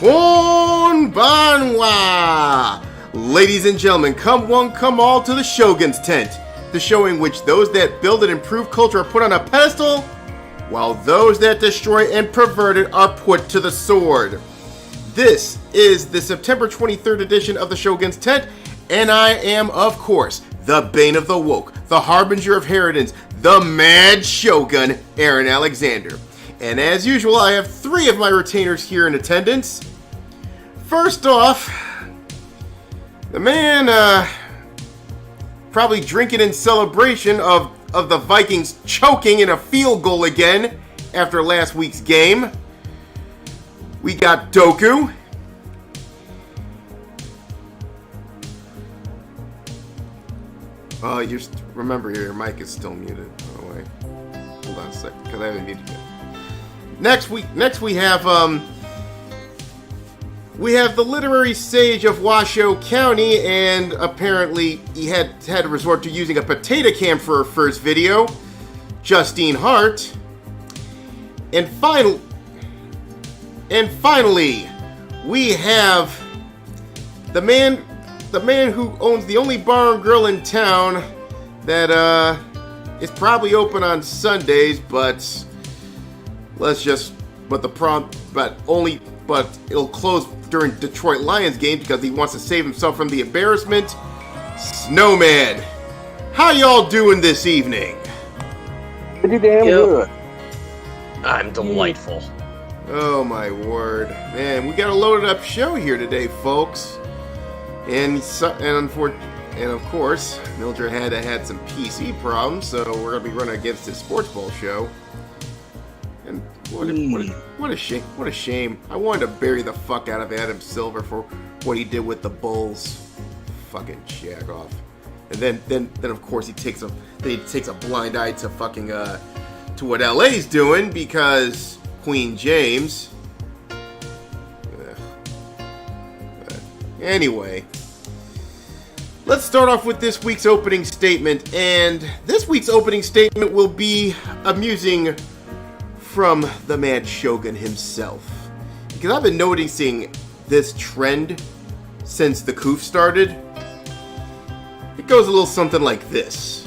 Konbanwa! Ladies and gentlemen, come one, come all to the Shogun's tent, the show in which those that build and improve culture are put on a pedestal, while those that destroy and pervert it are put to the sword. This is the September 23rd edition of the Shogun's tent, and I am, of course, the bane of the woke, the harbinger of inheritance, the mad Shogun, RealAaronAlexander. And as usual, I have three of my retainers here in attendance. First off, the man probably drinking in celebration of the Vikings choking in a field goal again after last week's game. We got Doku. Remember your mic is still muted, by the way. Hold on a second, because I haven't muted it. Next we have the literary sage of Washoe County, and apparently he had to resort to using a potato can for her first video, Justine Hart. And finally, we have the man who owns the only bar and grill in town that is probably open on Sundays, but it'll close during Detroit Lions games because he wants to save himself from the embarrassment. Snowman, how y'all doing this evening? Pretty damn good. I'm delightful. Oh my word, man! We got a loaded up show here today, folks. And of course, Mildred had some PC problems, so we're gonna be running against his sports ball show. And what a shame! What a shame! I wanted to bury the fuck out of Adam Silver for what he did with the Bulls. Fucking jack off. And then of course he takes a blind eye to fucking to what LA's doing because Queen James. Anyway, let's start off with this week's opening statement, and this week's opening statement will be amusing from the mad Shogun himself, because I've been noticing this trend since the coup started. It goes a little something like this.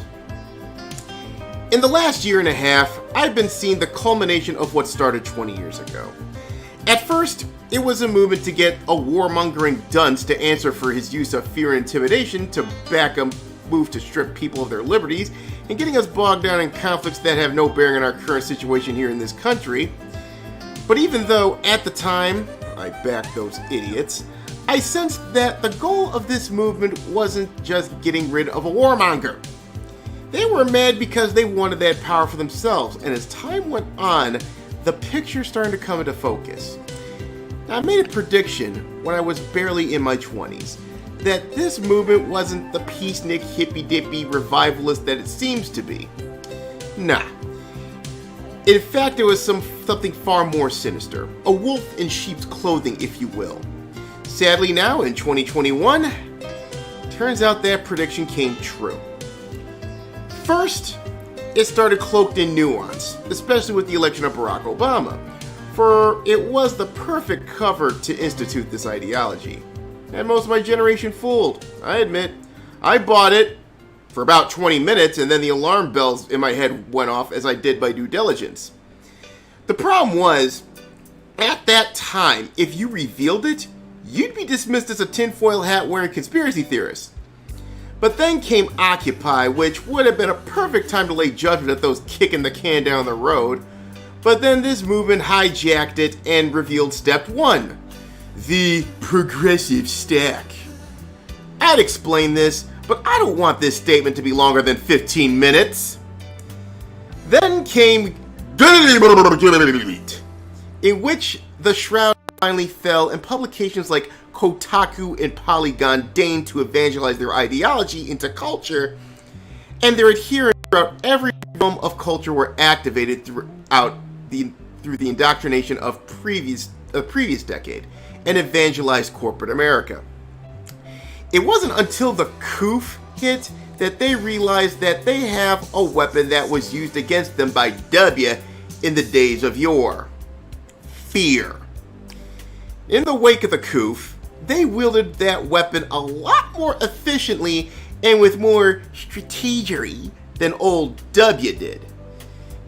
In the last year and a half, I've been seeing the culmination of what started 20 years ago. At first, it was a movement to get a warmongering dunce to answer for his use of fear and intimidation to back a move to strip people of their liberties and getting us bogged down in conflicts that have no bearing on our current situation here in this country. But even though, at the time, I backed those idiots, I sensed that the goal of this movement wasn't just getting rid of a warmonger. They were mad because they wanted that power for themselves, and as time went on, the picture started to come into focus. Now, I made a prediction when I was barely in my 20s that this movement wasn't the peacenik hippy-dippy revivalist that it seems to be. Nah. In fact, it was something far more sinister. A wolf in sheep's clothing, if you will. Sadly now, in 2021, turns out that prediction came true. First, it started cloaked in nuance, especially with the election of Barack Obama, for it was the perfect cover to institute this ideology. And most of my generation fooled, I admit. I bought it for about 20 minutes, and then the alarm bells in my head went off as I did my due diligence. The problem was, at that time, if you revealed it, you'd be dismissed as a tinfoil hat wearing conspiracy theorist. But then came Occupy, which would have been a perfect time to lay judgment at those kicking the can down the road. But then this movement hijacked it and revealed step one, the progressive stack. I'd explain this, but I don't want this statement to be longer than 15 minutes. Then came in which the shroud finally fell and publications like Kotaku and Polygon deigned to evangelize their ideology into culture, and their adherents throughout every realm of culture were activated through the indoctrination of previous decade and evangelized corporate America. It wasn't until the coup hit that they realized that they have a weapon that was used against them by W in the days of yore. Fear. In the wake of the coup, they wielded that weapon a lot more efficiently and with more strategery than old W did.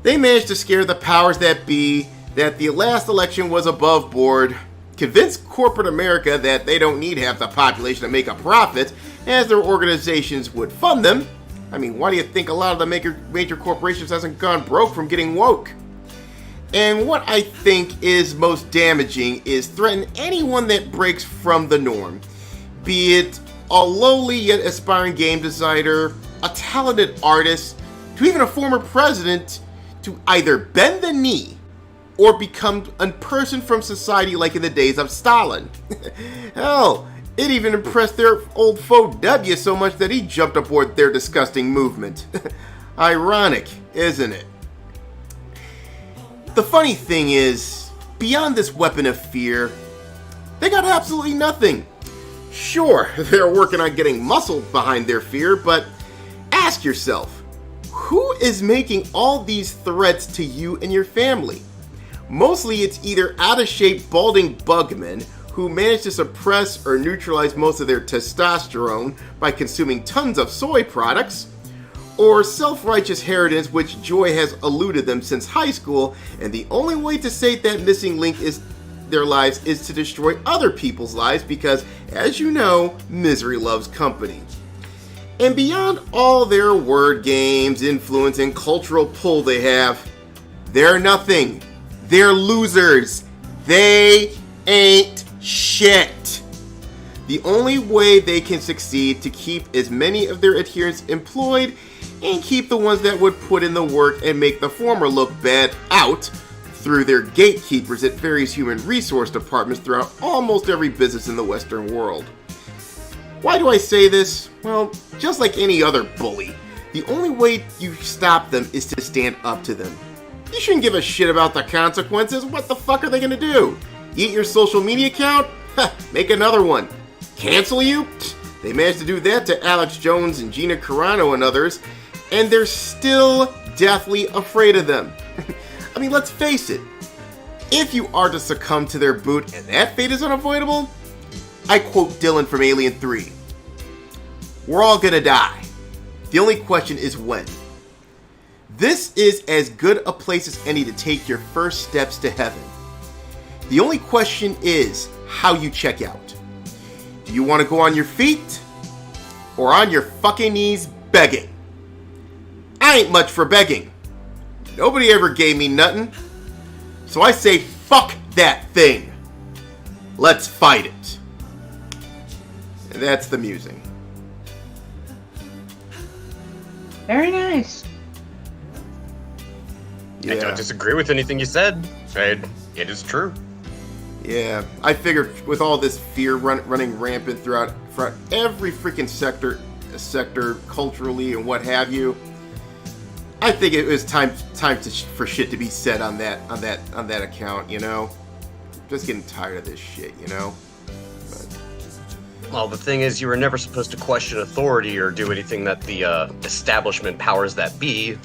They managed to scare the powers that be that the last election was above board, convince corporate America that they don't need half the population to make a profit, as their organizations would fund them. I mean, why do you think a lot of the major corporations hasn't gone broke from getting woke? And what I think is most damaging is threaten anyone that breaks from the norm, be it a lowly yet aspiring game designer, a talented artist, to even a former president, to either bend the knee or become a person from society like in the days of Stalin. Hell, it even impressed their old foe W so much that he jumped aboard their disgusting movement. Ironic, isn't it? The funny thing is, beyond this weapon of fear, they got absolutely nothing. Sure, they're working on getting muscle behind their fear, but ask yourself, who is making all these threats to you and your family? Mostly it's either out-of-shape balding bugmen who manage to suppress or neutralize most of their testosterone by consuming tons of soy products, or self-righteous harridans which Joy has eluded them since high school, and the only way to sate that missing link is their lives is to destroy other people's lives because, as you know, misery loves company. And beyond all their word games, influence, and cultural pull they have, they're nothing. They're losers. They ain't shit. The only way they can succeed to keep as many of their adherents employed and keep the ones that would put in the work and make the former look bad out through their gatekeepers at various human resource departments throughout almost every business in the Western world. Why do I say this? Well, just like any other bully, the only way you stop them is to stand up to them. You shouldn't give a shit about the consequences. What the fuck are they gonna do? Eat your social media account? Make another one. Cancel you? They managed to do that to Alex Jones and Gina Carano and others, and they're still deathly afraid of them. I mean, let's face it. If you are to succumb to their boot and that fate is unavoidable, I quote Dylan from Alien 3. We're all gonna die. The only question is when. This is as good a place as any to take your first steps to heaven. The only question is how you check out. Do you want to go on your feet or on your fucking knees begging? I ain't much for begging. Nobody ever gave me nothing. So I say fuck that thing. Let's fight it. And that's the musing. Very nice. Yeah. I don't disagree with anything you said. It is true. Yeah, I figured with all this fear running rampant throughout every freaking sector culturally and what have you, I think it was time for shit to be said on that account. You know, just getting tired of this shit. You know. Well, the thing is, you were never supposed to question authority or do anything that the establishment powers that be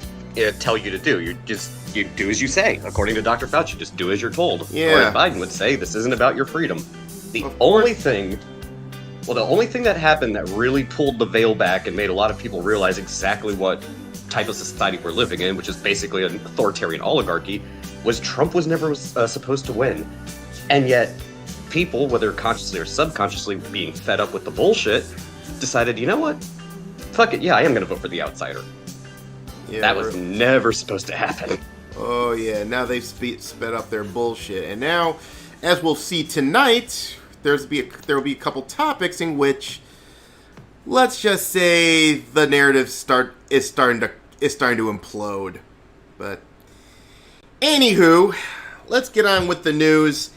tell you to do. You do as you say. According to Dr. Fauci, just do as you're told. Yeah. Or Biden would say, this isn't about your freedom. The only thing that happened that really pulled the veil back and made a lot of people realize exactly what type of society we're living in, which is basically an authoritarian oligarchy, was Trump was never supposed to win. And yet, people, whether consciously or subconsciously being fed up with the bullshit, decided, you know what? Fuck it, yeah, I am going to vote for the outsider. Yeah, that was never supposed to happen. Oh yeah, now they've sped up their bullshit, and now, as we'll see tonight, there will be a couple topics in which, let's just say, the narrative is starting to implode. But anywho, let's get on with the news,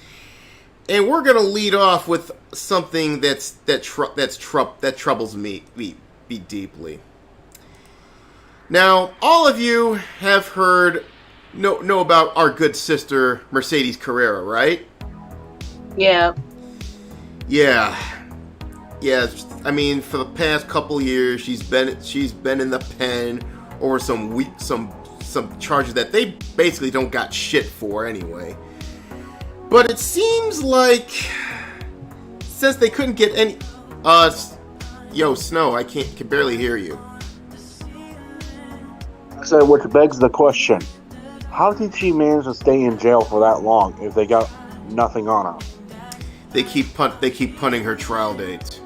and we're gonna lead off with something that troubles me deeply. Now, all of you have know about our good sister Mercedes Carrera, right? Yeah. Yeah. I mean, for the past couple years, she's been in the pen over some charges that they basically don't got shit for anyway. But it seems like says they couldn't get any. Yo, Snow, I can barely hear you. So, which begs the question: how did she manage to stay in jail for that long if they got nothing on her? They keep punting her trial dates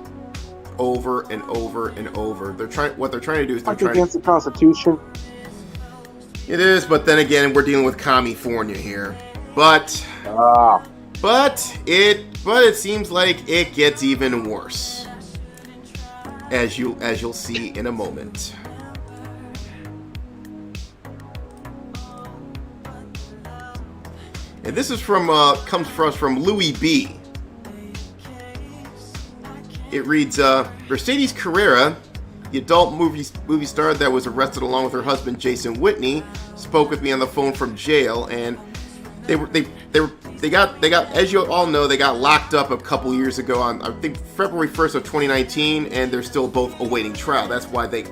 over and over and over. What they're trying to do is Against the Constitution. It is, but then again, we're dealing with California here. But it seems like it gets even worse, as you'll see in a moment. And this is comes for us from Louis B. It reads, Mercedes Carrera, the adult movie star that was arrested along with her husband Jason Whitney, spoke with me on the phone from jail, and they got, as you all know, they got locked up a couple years ago on, I think, February 1st of 2019, and they're still both awaiting trial. That's why they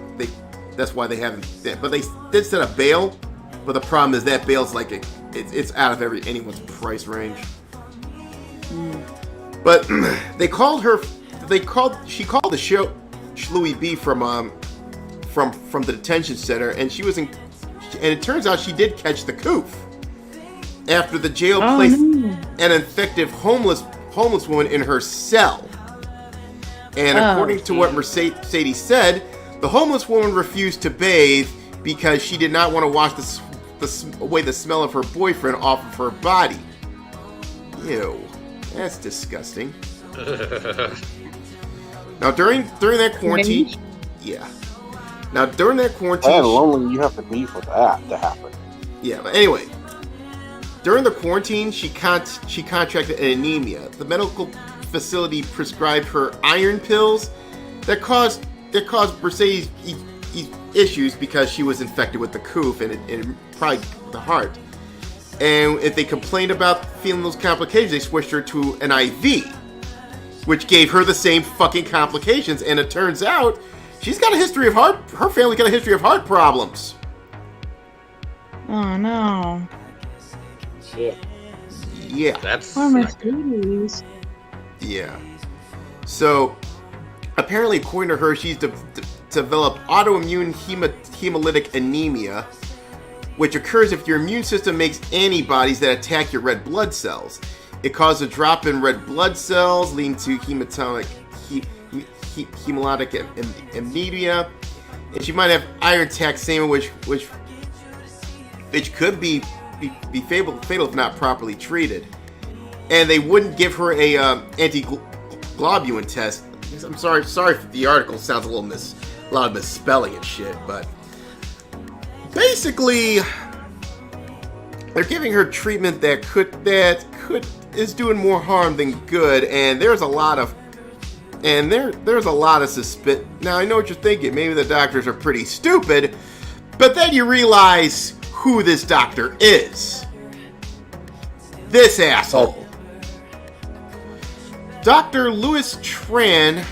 haven't, but they did set a bail, but the problem is that bail's like it's out of anyone's price range. But she called the show Louis B from the detention center, and and it turns out she did catch the coof after the jail placed an infected homeless woman in her cell. And according to what Mercedes said, the homeless woman refused to bathe because she did not want to wash away the smell of her boyfriend off of her body. Ew, that's disgusting. Now during that quarantine, Now during that quarantine, how lonely you have to be for that to happen. Yeah, but anyway, during the quarantine, she contracted an anemia. The medical facility prescribed her iron pills that caused Mercedes issues because she was infected with the coof and probably the heart. And if they complained about feeling those complications, they switched her to an IV, which gave her the same fucking complications. And it turns out she's got a history of her family got a history of heart problems. Oh no. Yeah. That's Poor Mercedes. Yeah. So, apparently, according to her, she's developed autoimmune hemolytic anemia, which occurs if your immune system makes antibodies that attack your red blood cells. It causes a drop in red blood cells, leading to hemolytic anemia, and she might have iron taxemia, which could be fatal if not properly treated. And they wouldn't give her a anti-globulin test. I'm sorry if the article sounds a lot of misspelling and shit, but basically they're giving her treatment that is doing more harm than good, and there's a lot of suspicion. Now I know what you're thinking. Maybe the doctors are pretty stupid, but then you realize who this doctor is. This asshole. Dr. Louis Tran,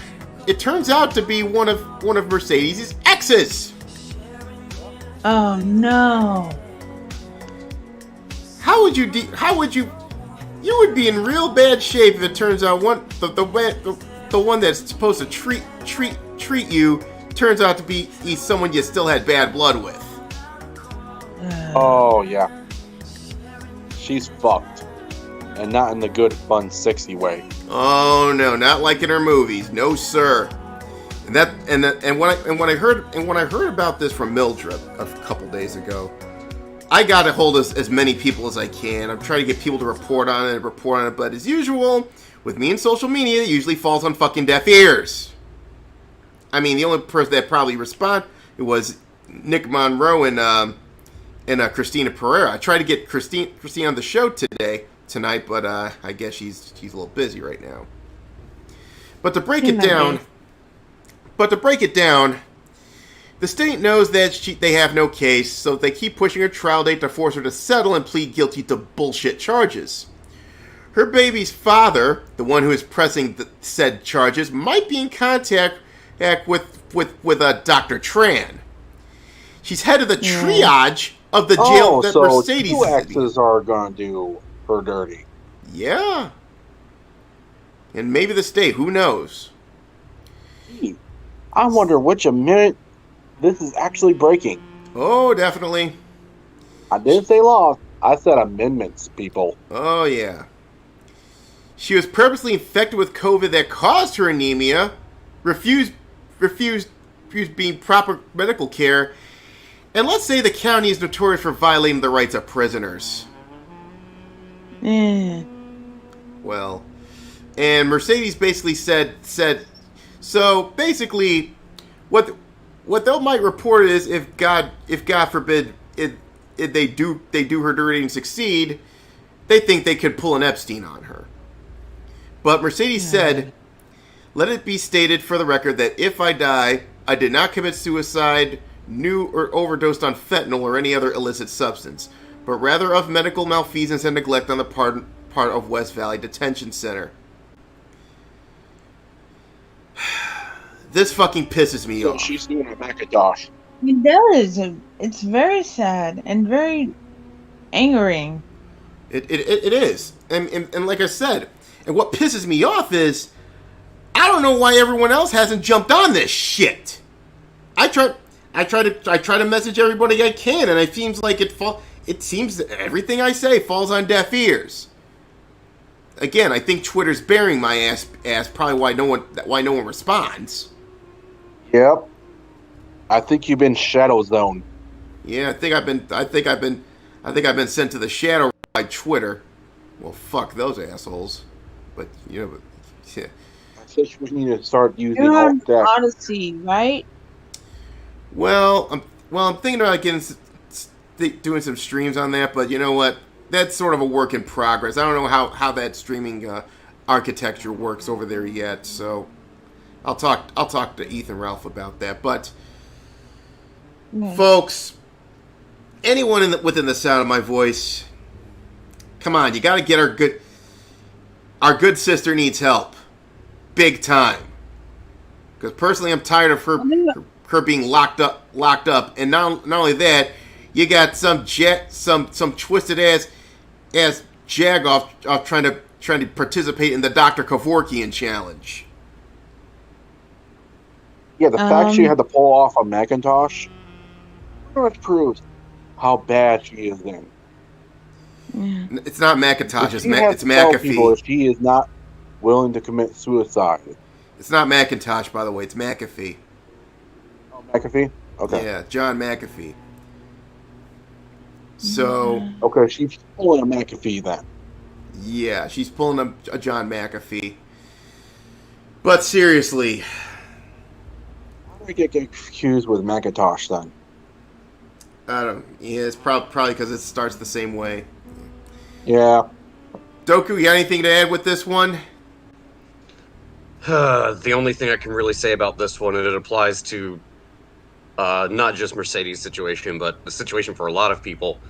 it turns out to be one of Mercedes' exes. Oh no. You would be in real bad shape if it turns out the one that's supposed to treat you turns out to be someone you still had bad blood with. Oh yeah. She's fucked. And not in the good, fun, sexy way. Oh no, not like in her movies. No sir. And when I heard about this from Mildred a couple days ago, I got a hold of as many people as I can. I'm trying to get people to report on it, but as usual, with me and social media, it usually falls on fucking deaf ears. I mean, the only person that probably responded was Nick Monroe and Christina Pereira. I tried to get Christine on the show tonight, but I guess she's a little busy right now. But to break it down, the state knows that they have no case, so they keep pushing her trial date to force her to settle and plead guilty to bullshit charges. Her baby's father, the one who is pressing said charges, might be in contact with Dr. Tran. She's head of the triage of the jail that Mercedes is in. Two exes are gonna do her dirty. Yeah. And maybe the state. Who knows? I wonder which minute this is actually breaking. Oh, definitely. I didn't say laws. I said amendments, people. Oh, yeah. She was purposely infected with COVID that caused her anemia, refused being proper medical care, and let's say the county is notorious for violating the rights of prisoners. Well, and Mercedes basically said so basically what they might report is if God forbid they do her dirty and succeed, they think they could pull an Epstein on her. But Mercedes said, "Let it be stated for the record that if I die, I did not commit suicide, knew or overdosed on fentanyl or any other illicit substance, but rather of medical malfeasance and neglect on the part of West Valley Detention Center." This fucking pisses me off. She's doing a Macintosh. It does. It's very sad and very angering. It is. And like I said, and what pisses me off is I don't know why everyone else hasn't jumped on this shit. I try to message everybody I can, and it seems like it seems that everything I say falls on deaf ears. Again, I think Twitter's bearing my ass probably why no one responds. Yep. I think you've been shadow zoned. Yeah, I think I've been sent to the shadow by Twitter. Well, fuck those assholes. But yeah. I think we need to start using You're on alt deck. Odyssey, right? Well, I'm thinking about doing some streams on that, but you know what? That's sort of a work in progress. I don't know how that streaming architecture works over there yet, so I'll talk to Ethan Ralph about that. But folks, anyone within the sound of my voice, come on, you got to get our good sister needs help, big time. Because personally, I'm tired of her being locked up, and not only that, you got some twisted ass jagoff trying to participate in the Dr. Kevorkian challenge. Yeah, the fact she had to pull off a Macintosh pretty much proves how bad she is then. Yeah. It's not Macintosh, it's Tell people McAfee. if she is not willing to commit suicide. It's not Macintosh, by the way, it's McAfee. Oh, McAfee? Okay. Yeah, John McAfee. So... Okay, she's pulling a McAfee then. Yeah, she's pulling a John McAfee. But seriously... How do I get confused with Macintosh then? I don't... Yeah, it's probably because it starts the same way. Yeah. Doku, you got anything to add with this one? The only thing I can really say about this one, and it applies to not just Mercedes' situation, but the situation for a lot of people,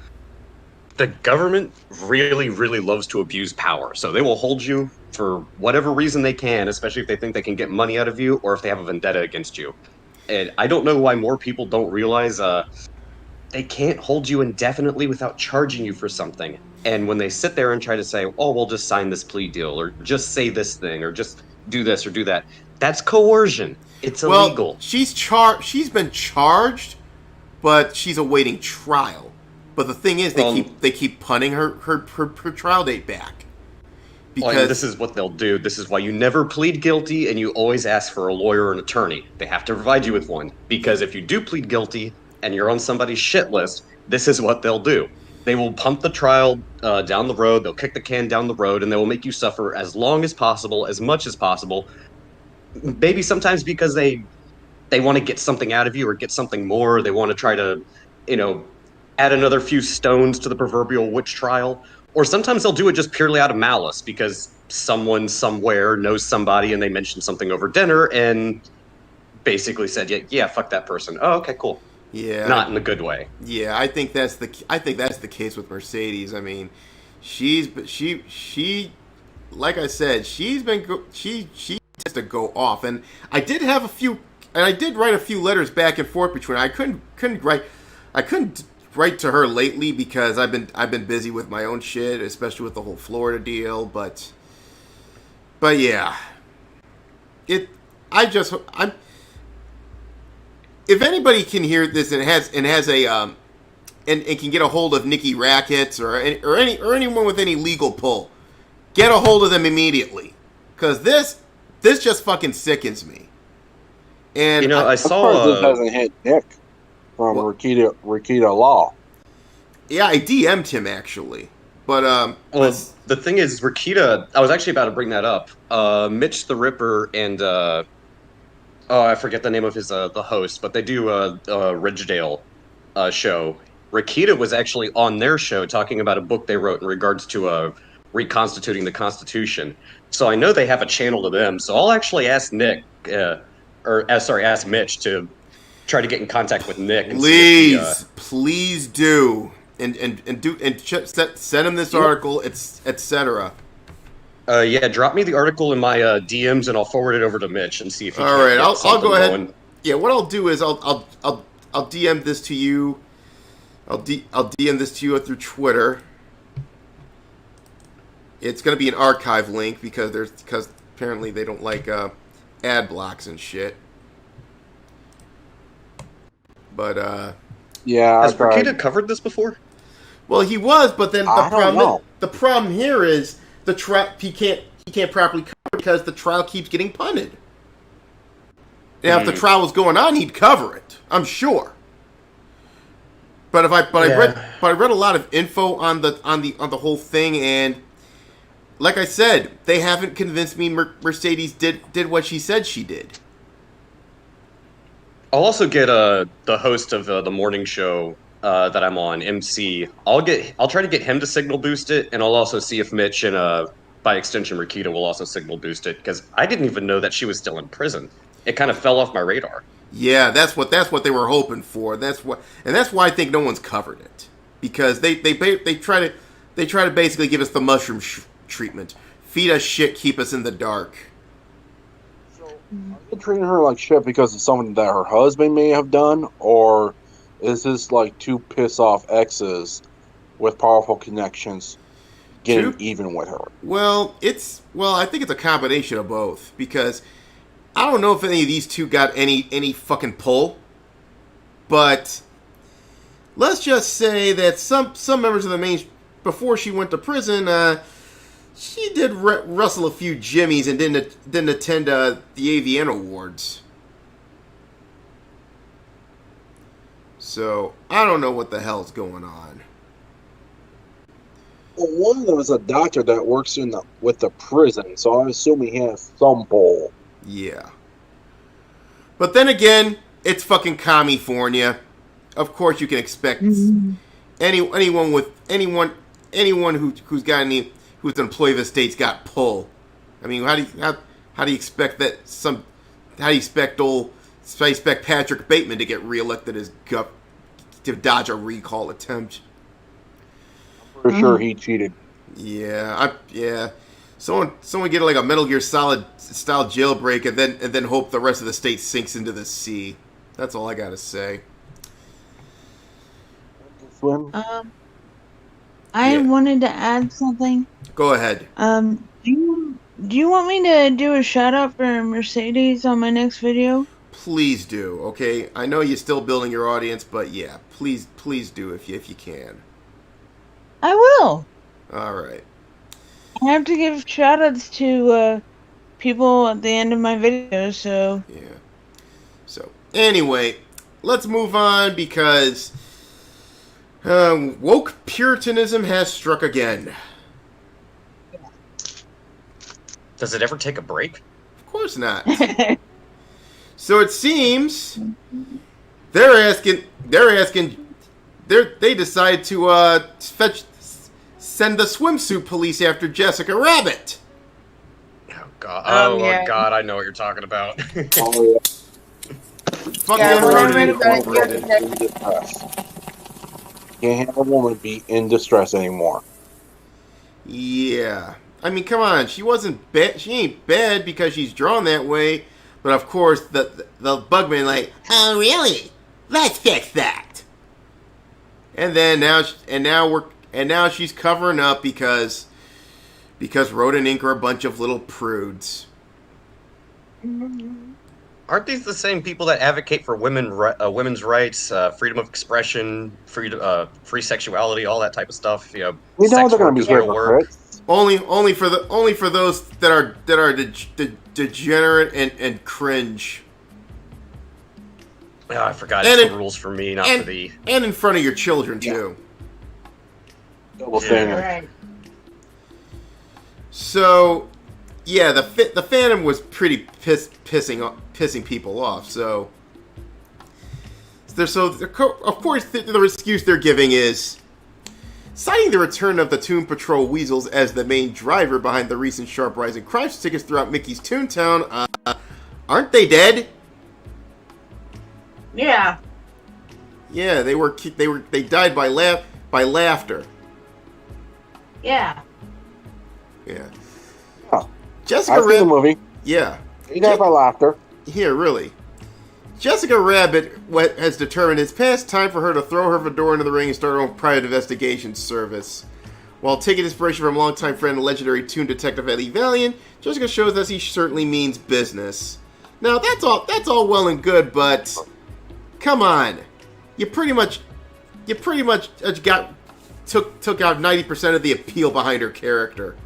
the government really, really loves to abuse power. So they will hold you for whatever reason they can, especially if they think they can get money out of you or if they have a vendetta against you. And I don't know why more people don't realize they can't hold you indefinitely without charging you for something. And when they sit there and try to say, oh, we'll just sign this plea deal, or just say this thing, or just do this or do that, that's coercion. It's illegal. Well, she's been charged, but she's awaiting trial. But the thing is, they keep punting her trial date back. Because this is what they'll do. This is why you never plead guilty, and you always ask for a lawyer or an attorney. They have to provide you with one. Because if you do plead guilty and you're on somebody's shit list, this is what they'll do. They will pump the trial down the road, they'll kick the can down the road, and they will make you suffer as long as possible, as much as possible. Maybe sometimes because they want to get something out of you or get something more. They want to try to, add another few stones to the proverbial witch trial. Or sometimes they'll do it just purely out of malice because someone somewhere knows somebody and they mentioned something over dinner and basically said, yeah, fuck that person. Oh, okay, cool. Yeah. Not in a good way. Yeah, I think that's the case with Mercedes. I mean, she like I said, she tends to go off, and I did write a few letters back and forth between. I couldn't write to her lately because I've been busy with my own shit, especially with the whole Florida deal. But But yeah, I'm. If anybody can hear this and has a and can get a hold of Nikki Rackets or anyone with any legal pull, get a hold of them immediately, because this just fucking sickens me. And I Of saw. course, this hasn't hit Nick from Rakita Law. Yeah, I DM'd him actually, but Well, the thing is, Rakita. I was actually about to bring that up. Mitch the Ripper and I forget the name of his the host, but they do a Ridgedale show. Rakita was actually on their show talking about a book they wrote in regards to reconstituting the Constitution. So I know they have a channel to them. So I'll actually ask Nick, ask Mitch to try to get in contact with Nick. And please do, and send him this article, etc. Yeah, drop me the article in my DMs, and I'll forward it over to Mitch and see if he All can right, get I'll something go ahead. going. Yeah, what I'll do is I'll DM this to you. I'll DM this to you through Twitter. It's going to be an archive link because apparently they don't like ad blocks and shit. But Yeah, has Rakita covered this before? well, he was, but then I don't know. the problem here is he can't properly cover because the trial keeps getting punted. Now, if the trial was going on, he'd cover it, I'm sure. But I read a lot of info on the whole thing, and like I said, they haven't convinced me Mercedes did what she said she did. I'll also get the host of the morning show that I'm on, MC. I'll try to get him to signal boost it, and I'll also see if Mitch and by extension Rakita will also signal boost it, because I didn't even know that she was still in prison. It kind of fell off my radar. Yeah, that's what they were hoping for. That's why I think no one's covered it, because they try to basically give us the mushroom treatment, feed us shit, keep us in the dark. Are they treating her like shit because of something that her husband may have done, or is this like two piss off exes with powerful connections getting even with her? Well, I think it's a combination of both, because I don't know if any of these two got any fucking pull, but let's just say that some members of the main, before she went to prison, she did rustle a few jimmies and didn't attend the AVN Awards. So I don't know what the hell's going on. Well, one of them is a doctor that works with the prison, so I assume he has some pull. Yeah. But then again, it's fucking California. Of course you can expect anyone who's got who's an employee of the state's got pull. I mean, how do you expect that how do you expect Patrick Bateman to get reelected as to dodge a recall attempt? For sure he cheated. Yeah, Someone get like a Metal Gear Solid style jailbreak and then hope the rest of the state sinks into the sea. That's all I gotta say. Swim? I wanted to add something. Go ahead. Do you want me to do a shout out for Mercedes on my next video? Please do. Okay, I know you're still building your audience, but yeah, please do if you can. I will. All right. I have to give shout outs to people at the end of my videos, so... Yeah. So, anyway, let's move on, because woke Puritanism has struck again. Does it ever take a break? Of course not. So it seems they decide to send the swimsuit police after Jessica Rabbit. Oh god! Yeah. God! I know what you're talking about. Oh, yeah. Fuck Yeah, them, when I Ronan read about it Incorporated. the other In distress. Can't have a woman be in distress anymore. Yeah. I mean, come on. She wasn't bad. She ain't bad because she's drawn that way. But of course, the Bugman like, oh really? Let's fix that. And then now she's covering up because Because Road and Ink are a bunch of little prudes. Aren't these the same people that advocate for women's rights, freedom of expression, free sexuality, all that type of stuff? You know, We know sex they're going work to is be real work. hypocrites. Only for those that are degenerate and cringe. Oh, I forgot. And It's the rules for me, not for the. And in front of your children too. Double standard. Right. So, yeah, the Phantom was pretty pissing people off. So, of course, the excuse they're giving is citing the return of the Toon Patrol Weasels as the main driver behind the recent sharp rise in crime statistics throughout Mickey's Toontown. Aren't they dead? Yeah. Yeah, they died by laughter. Yeah. Yeah. Oh, Jessica I've seen the Rabbit. movie. Yeah. You died by laughter. Here, really. Jessica Rabbit has determined it's past time for her to throw her fedora into the ring and start her own private investigation service. While taking inspiration from longtime friend and legendary Toon detective Eddie Valiant, Jessica shows that he certainly means business. Now, that's all well and good, but come on. You pretty much took out 90% of the appeal behind her character.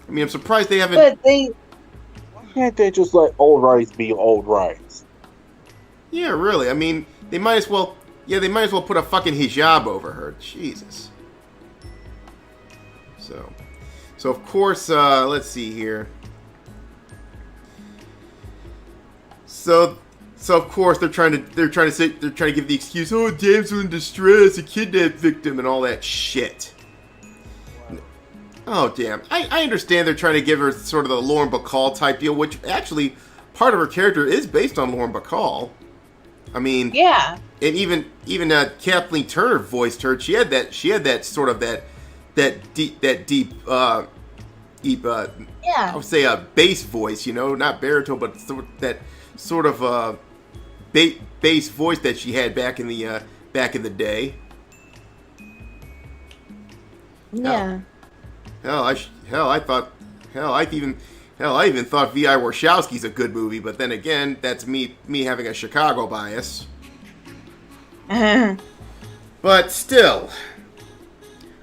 I mean, I'm surprised they haven't. But they, Why can't they just let old rights be old rights? Yeah, really. I mean, they might as well. Yeah, they might as well put a fucking hijab over her. Jesus. So of course, let's see here. So of course they're trying to give the excuse, oh, damsel in distress, a kidnapped victim, and all that shit. Oh, damn. I understand they're trying to give her sort of the Lauren Bacall type deal, which actually part of her character is based on Lauren Bacall. I mean, yeah. and even Kathleen Turner voiced her. She had that sort of that deep I would say a bass voice, not baritone, but that sort of bass voice that she had back in the day. Yeah. I even thought V.I. Warshawski's a good movie, but then again, that's me having a Chicago bias. But still,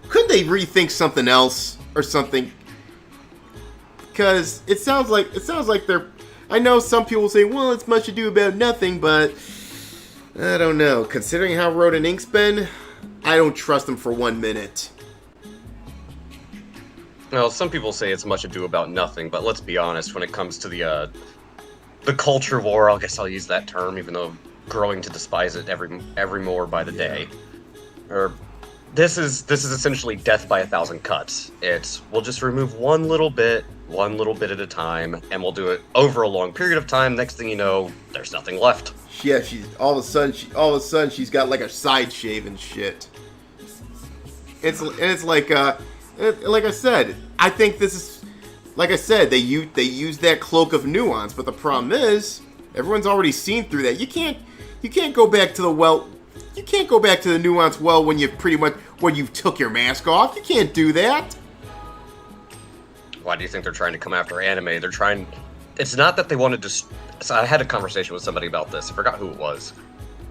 could they rethink something else or something? Because it sounds like they're. I know some people say, well, it's much ado about nothing, but I don't know. Considering how Road and Ink's been, I don't trust them for 1 minute. Well, some people say it's much ado about nothing, but let's be honest, when it comes to the culture war, I guess I'll use that term, even though I'm growing to despise it every more by the day. This is essentially death by 1,000 cuts. We'll just remove one little bit at a time, and we'll do it over a long period of time. Next thing you know, there's nothing left. Yeah, she's all of a sudden she's got like a side shave and shit. It's like I said, I think this is, like I said, they use that cloak of nuance, but the problem is everyone's already seen through that. You can't go back to the well. You can't go back to the nuance well when you took your mask off. You can't do that. Why do you think they're trying to come after anime? It's not that they wanted to. So I had a conversation with somebody about this. I forgot who it was.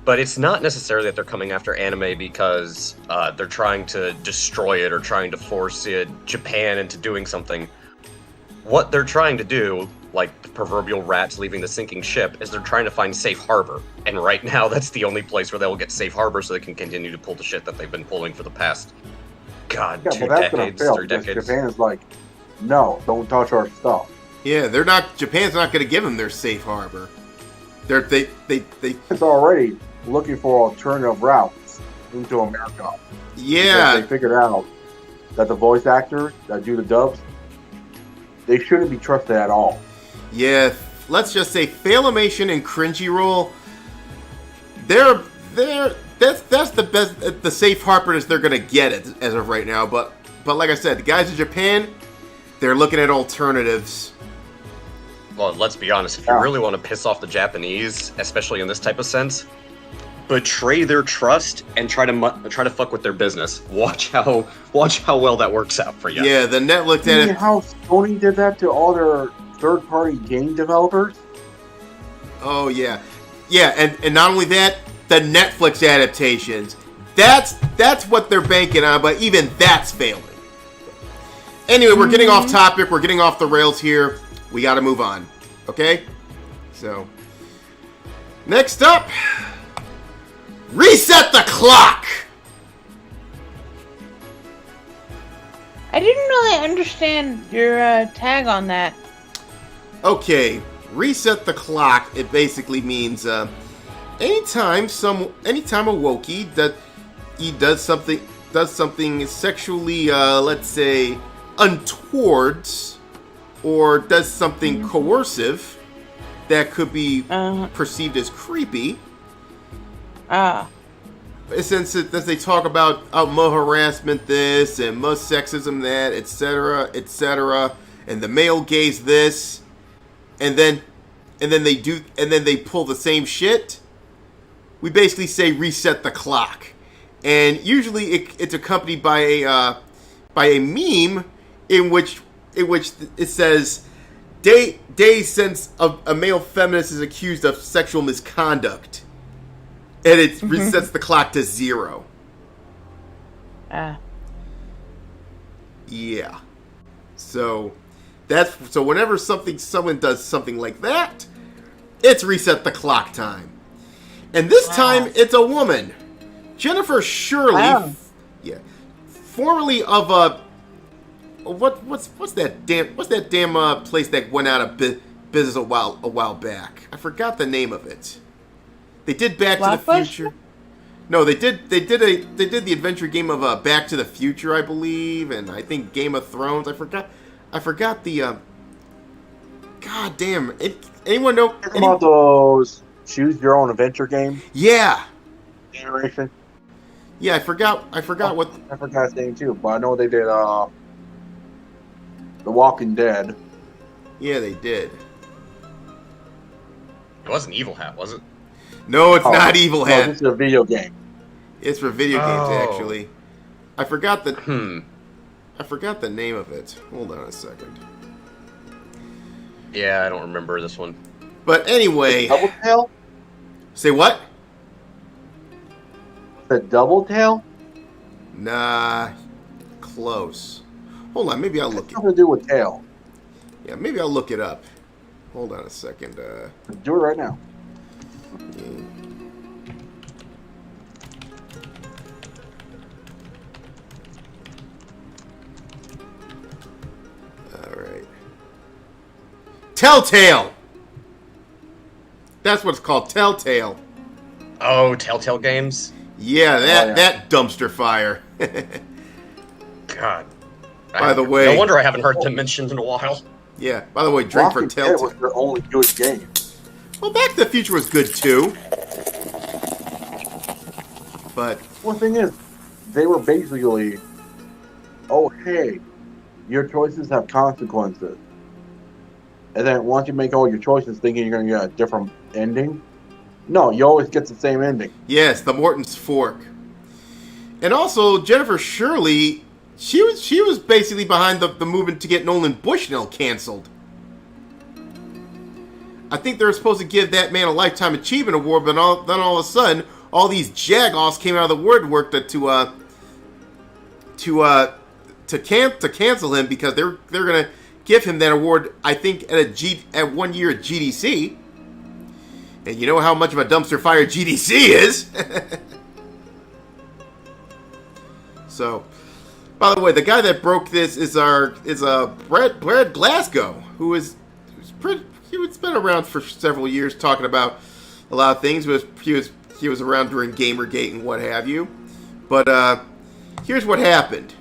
But it's not necessarily that they're coming after anime because they're trying to destroy it or trying to force Japan into doing something. What they're trying to do, like the proverbial rats leaving the sinking ship, is they're trying to find safe harbor. And right now, that's the only place where they will get safe harbor so they can continue to pull the shit that they've been pulling for the past, 2 that's gonna decades, fail 3 because decades. Japan is like, no, don't touch our stuff. Yeah, Japan's not going to give them their safe harbor. It's already looking for alternative routes into America. Yeah. Because they figured out that the voice actors that do the dubs, they shouldn't be trusted at all. Yeah, let's just say Failimation and Crunchyroll, that's the best, the safe harbors they're gonna get as of right now. But like I said, the guys in Japan, they're looking at alternatives. Well, let's be honest, if you really want to piss off the Japanese, especially in this type of sense, betray their trust and try to fuck with their business. Watch how well that works out for you. Yeah, the net looked at See it. how Sony did that to all their third-party game developers? Oh yeah, yeah, and not only that, the Netflix adaptations. That's what they're banking on, but even that's failing. Anyway, we're getting off topic. We're getting off the rails here. We got to move on. Okay? So, next up, reset the clock. I didn't really understand your tag on that. Okay, reset the clock. It basically means anytime a Wookiee that he does something sexually, let's say, untowards, or does something coercive that could be perceived as creepy. Since they talk about more harassment this and more sexism that, etc., and the male gaze this, and then they pull the same shit. We basically say reset the clock, and usually it's accompanied by a meme in which it says days since a male feminist is accused of sexual misconduct, and it resets the clock to 0. Yeah. So whenever someone does something like that, it's reset the clock time. And this time it's a woman. Jennifer Shirley, formerly of what's that damn place that went out of business a while back? I forgot the name of it. They did Back to the Future. No, they did the adventure game of Back to the Future, I believe, and I think Game of Thrones. I forgot the God damn. Anyone know About those choose your own adventure game? Yeah. Generation. Yeah, I forgot what. I forgot his name too, but I know they did The Walking Dead. Yeah, they did. It wasn't Evil Hat, was it? No, it's not Evil Hat. No, this is a video game. It's for video games, actually. I forgot the. I forgot the name of it. Hold on a second. Yeah, I don't remember this one. But anyway. Double Tail? Say what? The Double Tail? Nah. Close. Hold on, maybe I'll look it. Nothing to do with tail. Yeah, maybe I'll look it up. Hold on a second. Do it right now. Alright. Telltale! That's what it's called, Telltale. Oh, Telltale Games? Yeah, that dumpster fire. God. By the way... No wonder I haven't heard them mentioned in a while. Yeah, by the way, drink for Telltale. Walking Dead was their only good game. Well, Back to the Future was good too. But... Well, the thing is, they were basically, oh, hey, your choices have consequences. And then once you make all your choices thinking you're going to get a different ending, no, you always get the same ending. Yes, the Morton's Fork. And also, Jennifer Shirley, she was basically behind the movement to get Nolan Bushnell canceled. I think they were supposed to give that man a Lifetime Achievement Award, but then all of a sudden, all these jagoffs came out of the woodwork to cancel him because they're gonna give him that award. I think at 1 year at GDC, and you know how much of a dumpster fire GDC is. So, by the way, the guy that broke this is Brad Glasgow, who's been around for several years talking about a lot of things. He was around during Gamergate and what have you. But here's what happened.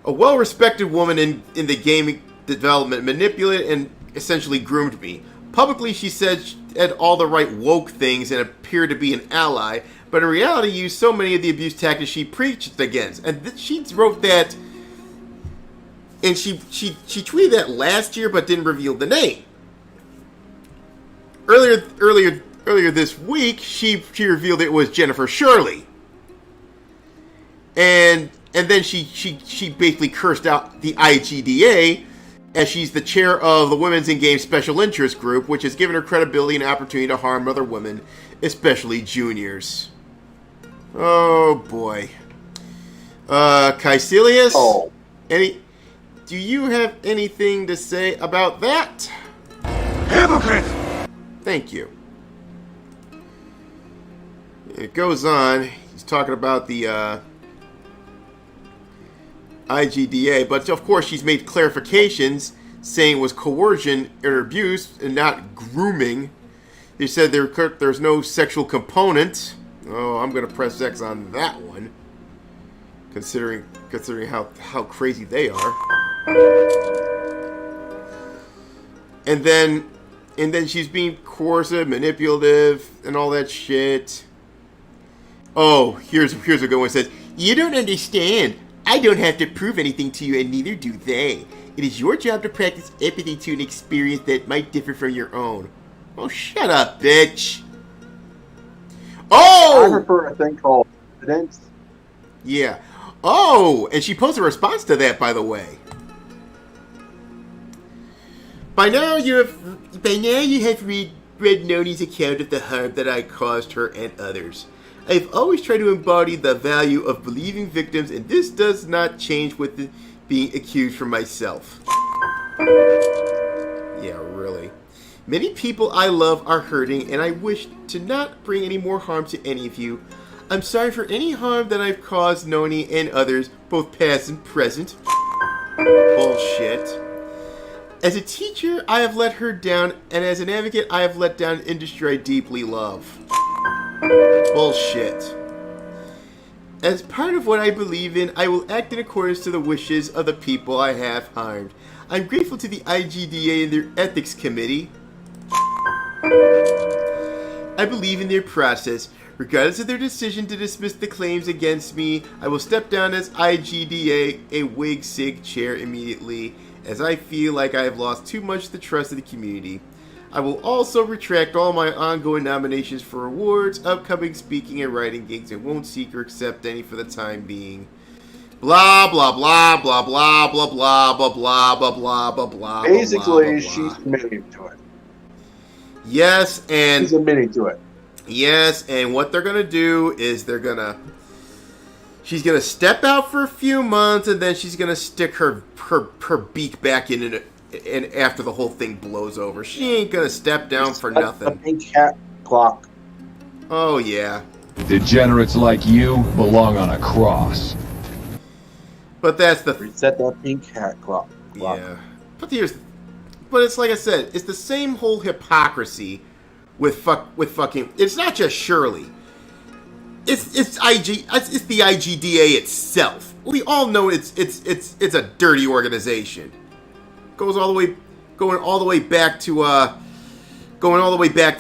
A well-respected woman in the gaming development manipulated and essentially groomed me. Publicly, she said all the right woke things and appeared to be an ally, but in reality used so many of the abuse tactics she preached against. And she wrote that, and she tweeted that last year, but didn't reveal the name. Earlier earlier this week, she revealed it was Jennifer Shirley. And then she basically cursed out the IGDA, as she's the chair of the Women's in Game Special Interest Group, which has given her credibility and opportunity to harm other women, especially juniors. Oh boy. Caecilius? Oh. Do you have anything to say about that? Hypocrite! Thank you. It goes on. He's talking about the IGDA, but of course she's made clarifications saying it was coercion or abuse and not grooming. They said there's no sexual component. Oh, I'm going to press X on that one, considering how crazy they are. And then she's being coercive, manipulative, and all that shit. Oh, here's a good one. It says, "You don't understand. I don't have to prove anything to you, and neither do they. It is your job to practice empathy to an experience that might differ from your own." Oh, shut up, bitch. Oh! I prefer a thing called evidence. Yeah. Oh, and she posted a response to that, by the way. By now you have read Noni's account of the harm that I caused her and others. I have always tried to embody the value of believing victims, and this does not change with being accused for myself. Yeah, really. Many people I love are hurting, and I wish to not bring any more harm to any of you. I'm sorry for any harm that I've caused Noni and others, both past and present. Bullshit. As a teacher, I have let her down, and as an advocate, I have let down an industry I deeply love. Bullshit. As part of what I believe in, I will act in accordance to the wishes of the people I have harmed. I'm grateful to the IGDA and their ethics committee. I believe in their process. Regardless of their decision to dismiss the claims against me, I will step down as IGDA, a Wig Sig chair immediately, as I feel like I have lost too much the trust of the community. I will also retract all my ongoing nominations for awards, upcoming speaking and writing gigs, and won't seek or accept any for the time being. Blah, blah, blah, blah, blah, blah, blah, blah, blah, blah, blah, blah, blah. Basically, she's admitting to it. Yes, and... She's admitting to it. Yes, and what they're going to do is she's going to step out for a few months, and then she's going to stick her beak back in it, and after the whole thing blows over. She ain't going to step down for nothing. A pink cat clock. Oh, yeah. Degenerates like you belong on a cross. But that's the... Reset that pink cat clock. Yeah. But it's like I said, it's the same whole hypocrisy with fucking... It's not just Shirley. It's the IGDA itself. We all know it's a dirty organization. Going all the way back to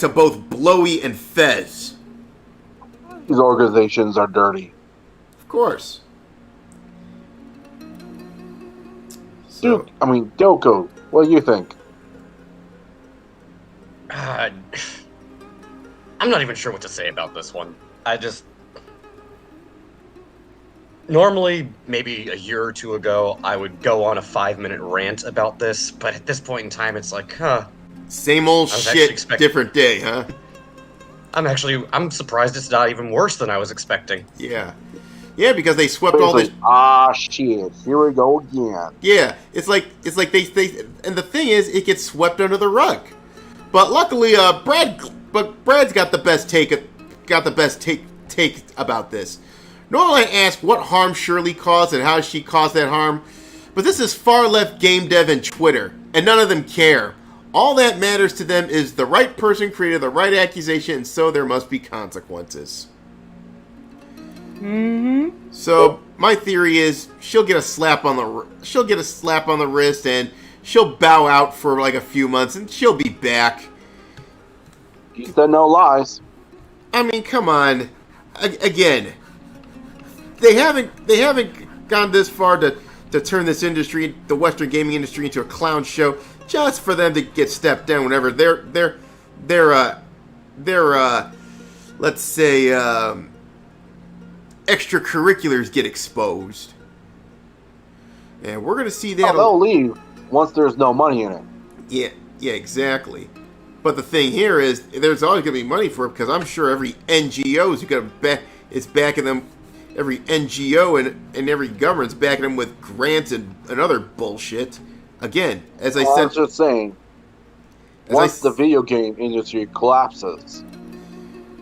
both Blowy and Fez. These organizations are dirty. Of course. Dude, I mean, Doko, what do you think? I'm not even sure what to say about this one. Normally, maybe a year or two ago, I would go on a 5-minute rant about this, but at this point in time, it's like, same old shit, different day, huh? I'm surprised it's not even worse than I was expecting. Yeah. Yeah, because they swept all this... shit, here we go again. Yeah, it's like they and the thing is, it gets swept under the rug. But luckily, Brad's got the best take about this. Normally I ask what harm Shirley caused and how she caused that harm, but this is far left game dev and Twitter, and none of them care. All that matters to them is the right person created the right accusation, and so there must be consequences. Mm-hmm. So my theory is she'll get a slap on the wrist, and she'll bow out for like a few months, and she'll be back. She said no lies. I mean, come on. Again, they haven't gone this far to turn this industry, the Western gaming industry, into a clown show just for them to get stepped down whenever their let's say, extracurriculars get exposed. And we're going to see that. They'll leave once there's no money in it. Yeah, exactly. But the thing here is, there's always going to be money for it, because I'm sure every NGO is backing them. Every NGO and every government's backing them with grants and other bullshit. Again, as I said, I was just saying, once the video game industry collapses.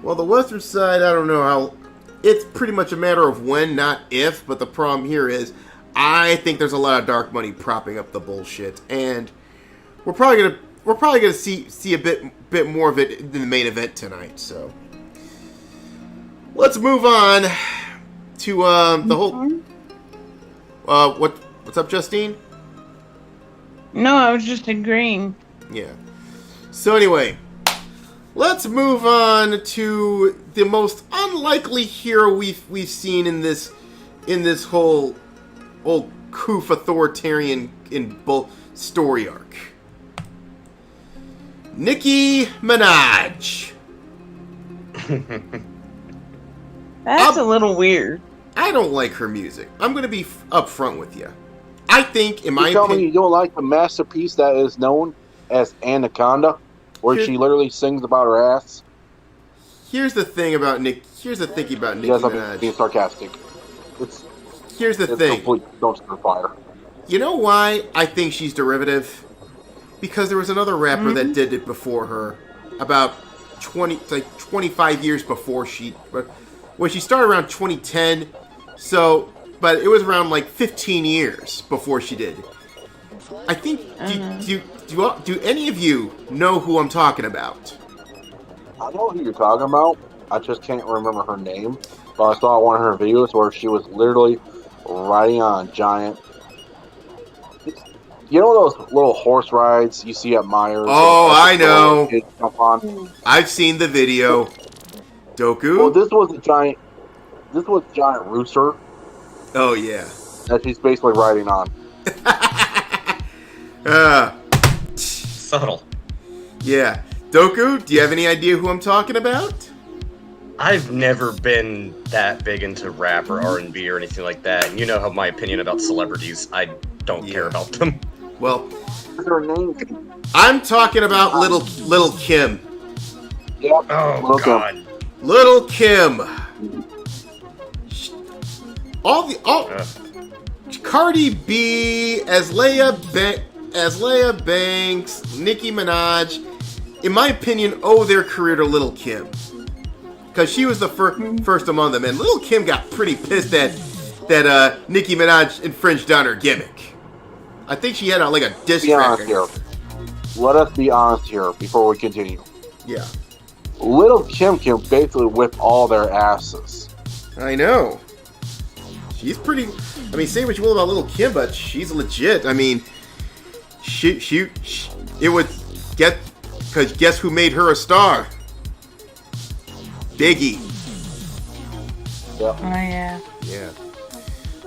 Well, the Western side, I don't know how. It's pretty much a matter of when, not if. But the problem here is, I think there's a lot of dark money propping up the bullshit, and we're probably gonna see a bit more of it in the main event tonight. So let's move on to the whole. What's up, Justine? No, I was just agreeing. Yeah. So anyway, let's move on to the most unlikely hero we've seen in this whole Koof authoritarian story arc. Nicki Minaj. That's a little weird. I don't like her music. I'm going to be upfront with you. I think, in my You tell opinion, me you don't like the masterpiece that is known as Anaconda, where she literally sings about her ass? Here's the thing about Nicki Yes, Minaj. I'm being sarcastic. Here's the It's thing. complete dumpster fire. You know why I think she's derivative? Because there was another rapper that did it before her, about 25 years before when she started around 2010. So, but it was around like 15 years before she did. I think. Do any of you know who I'm talking about? I know who you're talking about. I just can't remember her name. But I saw one of her videos where she was literally riding on a giant. You know those little horse rides you see at Myers? Oh, I know. Kids jump on? I've seen the video. Doku? Well, this was a giant rooster Oh, yeah. that she's basically riding on. Subtle. Yeah. Doku, do you have any idea who I'm talking about? I've never been that big into rap or R&B or anything like that. And you know how my opinion about celebrities. I don't care about them. Well, What's her name? I'm talking about Little Kim. Yep. Oh, Little Kim. God. Little Kim. Cardi B, Azalea Banks, Nicki Minaj, in my opinion, owe their career to Little Kim. Because she was the first among them. And Little Kim got pretty pissed that Nicki Minaj infringed on her gimmick. I think she had like a diss Be track. honest here. Let us be honest here before we continue. Yeah. Little Kim can basically whip all their asses. I know. She's pretty. I mean, say what you will about Little Kim, but she's legit. I mean, it would get, because guess who made her a star? Biggie. Yep. Oh, yeah. Yeah.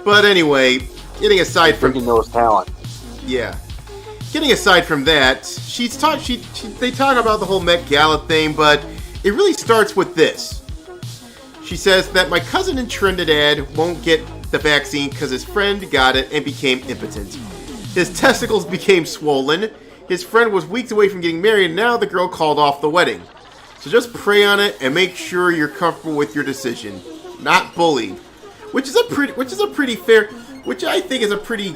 But anyway, getting aside from Freaking knows talent. yeah, getting aside from that, they talk about the whole Met Gala thing, but it really starts with this. She says that my cousin in Trinidad won't get the vaccine because his friend got it and became impotent. His testicles became swollen. His friend was weeks away from getting married, and now the girl called off the wedding. So just pray on it and make sure you're comfortable with your decision, not bullied. Which I think is a pretty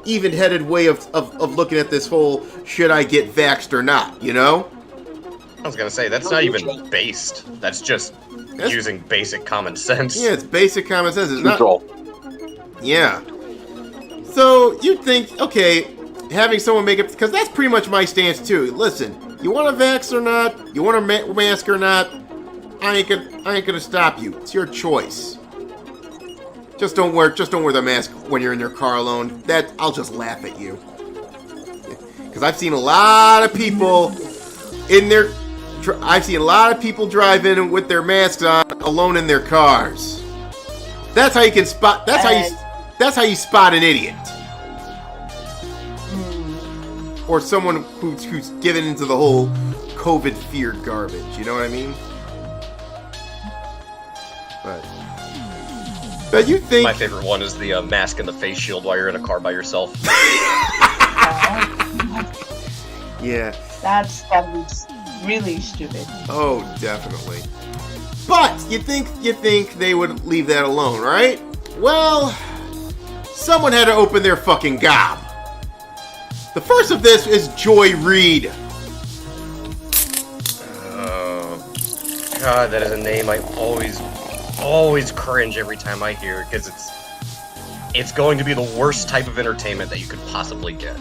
even-headed way of looking at this whole should I get vaxxed or not, you know? I was gonna say, that's not even based. That's just using basic common sense. Yeah, it's basic common sense. It's Neutral. not. Yeah. So you'd think, okay, having someone make it, because that's pretty much my stance too. Listen, you want to vax or not? You want to mask or not? I ain't gonna stop you. It's your choice. Just don't wear the mask when you're in your car alone. That I'll just laugh at you. Because I've seen a lot of people driving with their masks on alone in their cars. That's how you can spot. That's how you spot an idiot. Or someone who's given into the whole COVID fear garbage. You know what I mean? But you think My favorite one is the mask and the face shield while you're in a car by yourself. yeah. That was really stupid. Oh, definitely. But you think they would leave that alone, right? Well, someone had to open their fucking gob. The first of this is Joy Reid. God, that is a name I always cringe every time I hear it, because it's going to be the worst type of entertainment that you could possibly get.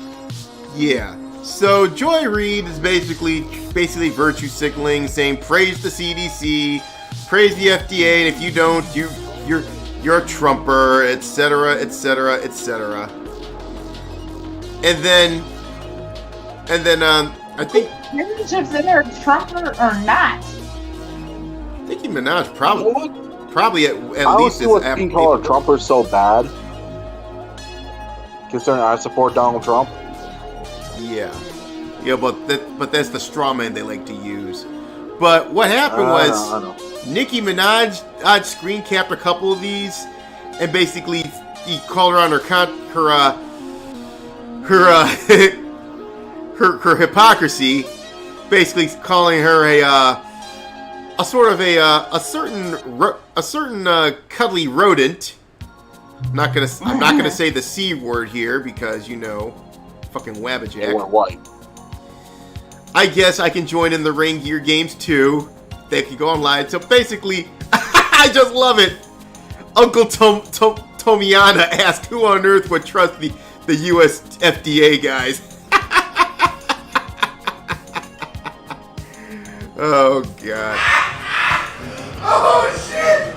Yeah. So Joy Reid is basically virtue signaling, saying praise the CDC, praise the FDA, and if you don't, you're a Trumper, etc., etc., etc. And then I think Depends if they're a Trumper or not. Nicki Minaj probably at I don't least see is what's being called a Trumper so bad. Considering I support Donald Trump. Yeah, but that's the straw man they like to use. But what happened was Nicki Minaj screen capped a couple of these, and basically he called her on her hypocrisy, basically calling her a certain cuddly rodent. I'm not gonna say the C word here because fucking Wabbajack. They were white. I guess I can join in the Ring Gear games too. They can go online. So basically, I just love it. Uncle Tomiana asked who on earth would trust the US FDA guys. Oh god. Oh shit!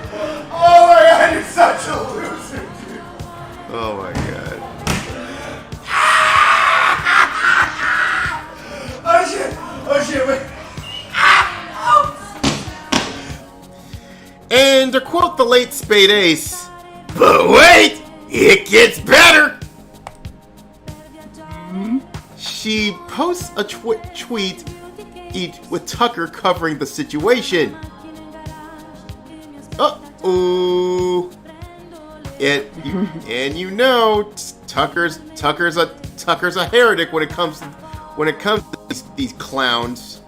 Oh my god, you're such a loser, dude. Oh my god. Oh shit, wait. And to quote the late Spade Ace, but wait, it gets better. She posts a tweet with Tucker covering the situation. Uh-oh. And Tucker's a heretic when it comes to these clowns.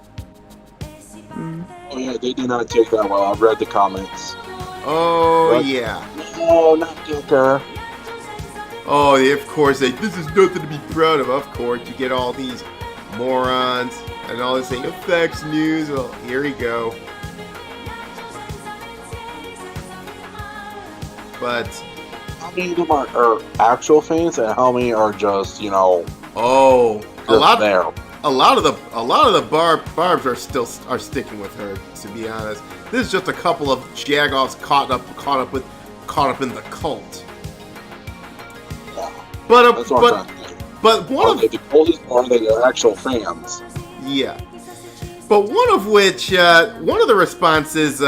Oh yeah, they did not take that well. I've read the comments. Oh What? yeah. No, not Tucker. Oh, yeah, of course. This is nothing to be proud of. Of course, you get all these morons and all this saying FX news. Well, here we go. But How many of them are actual fans, and how many are just oh, just there? a lot of the barbs are sticking with her. To be honest, this is just a couple of jagoffs caught up in the cult. That's what I'm trying to say. But one of the cultists are the actual fans. yeah, but one of the responses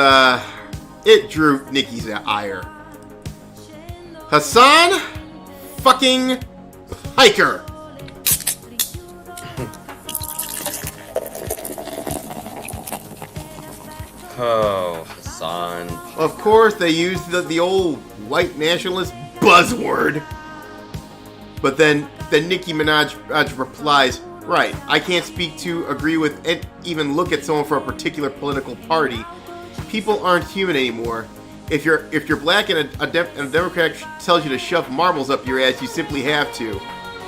it drew Nikki's ire. Hassan fucking Hiker. Oh, Hassan. Of course, they used the old white nationalist buzzword. But then Nicki Minaj replies, right, I can't speak to, agree with, and even look at someone for a particular political party. People aren't human anymore. If you're black and a Democrat tells you to shove marbles up your ass, you simply have to.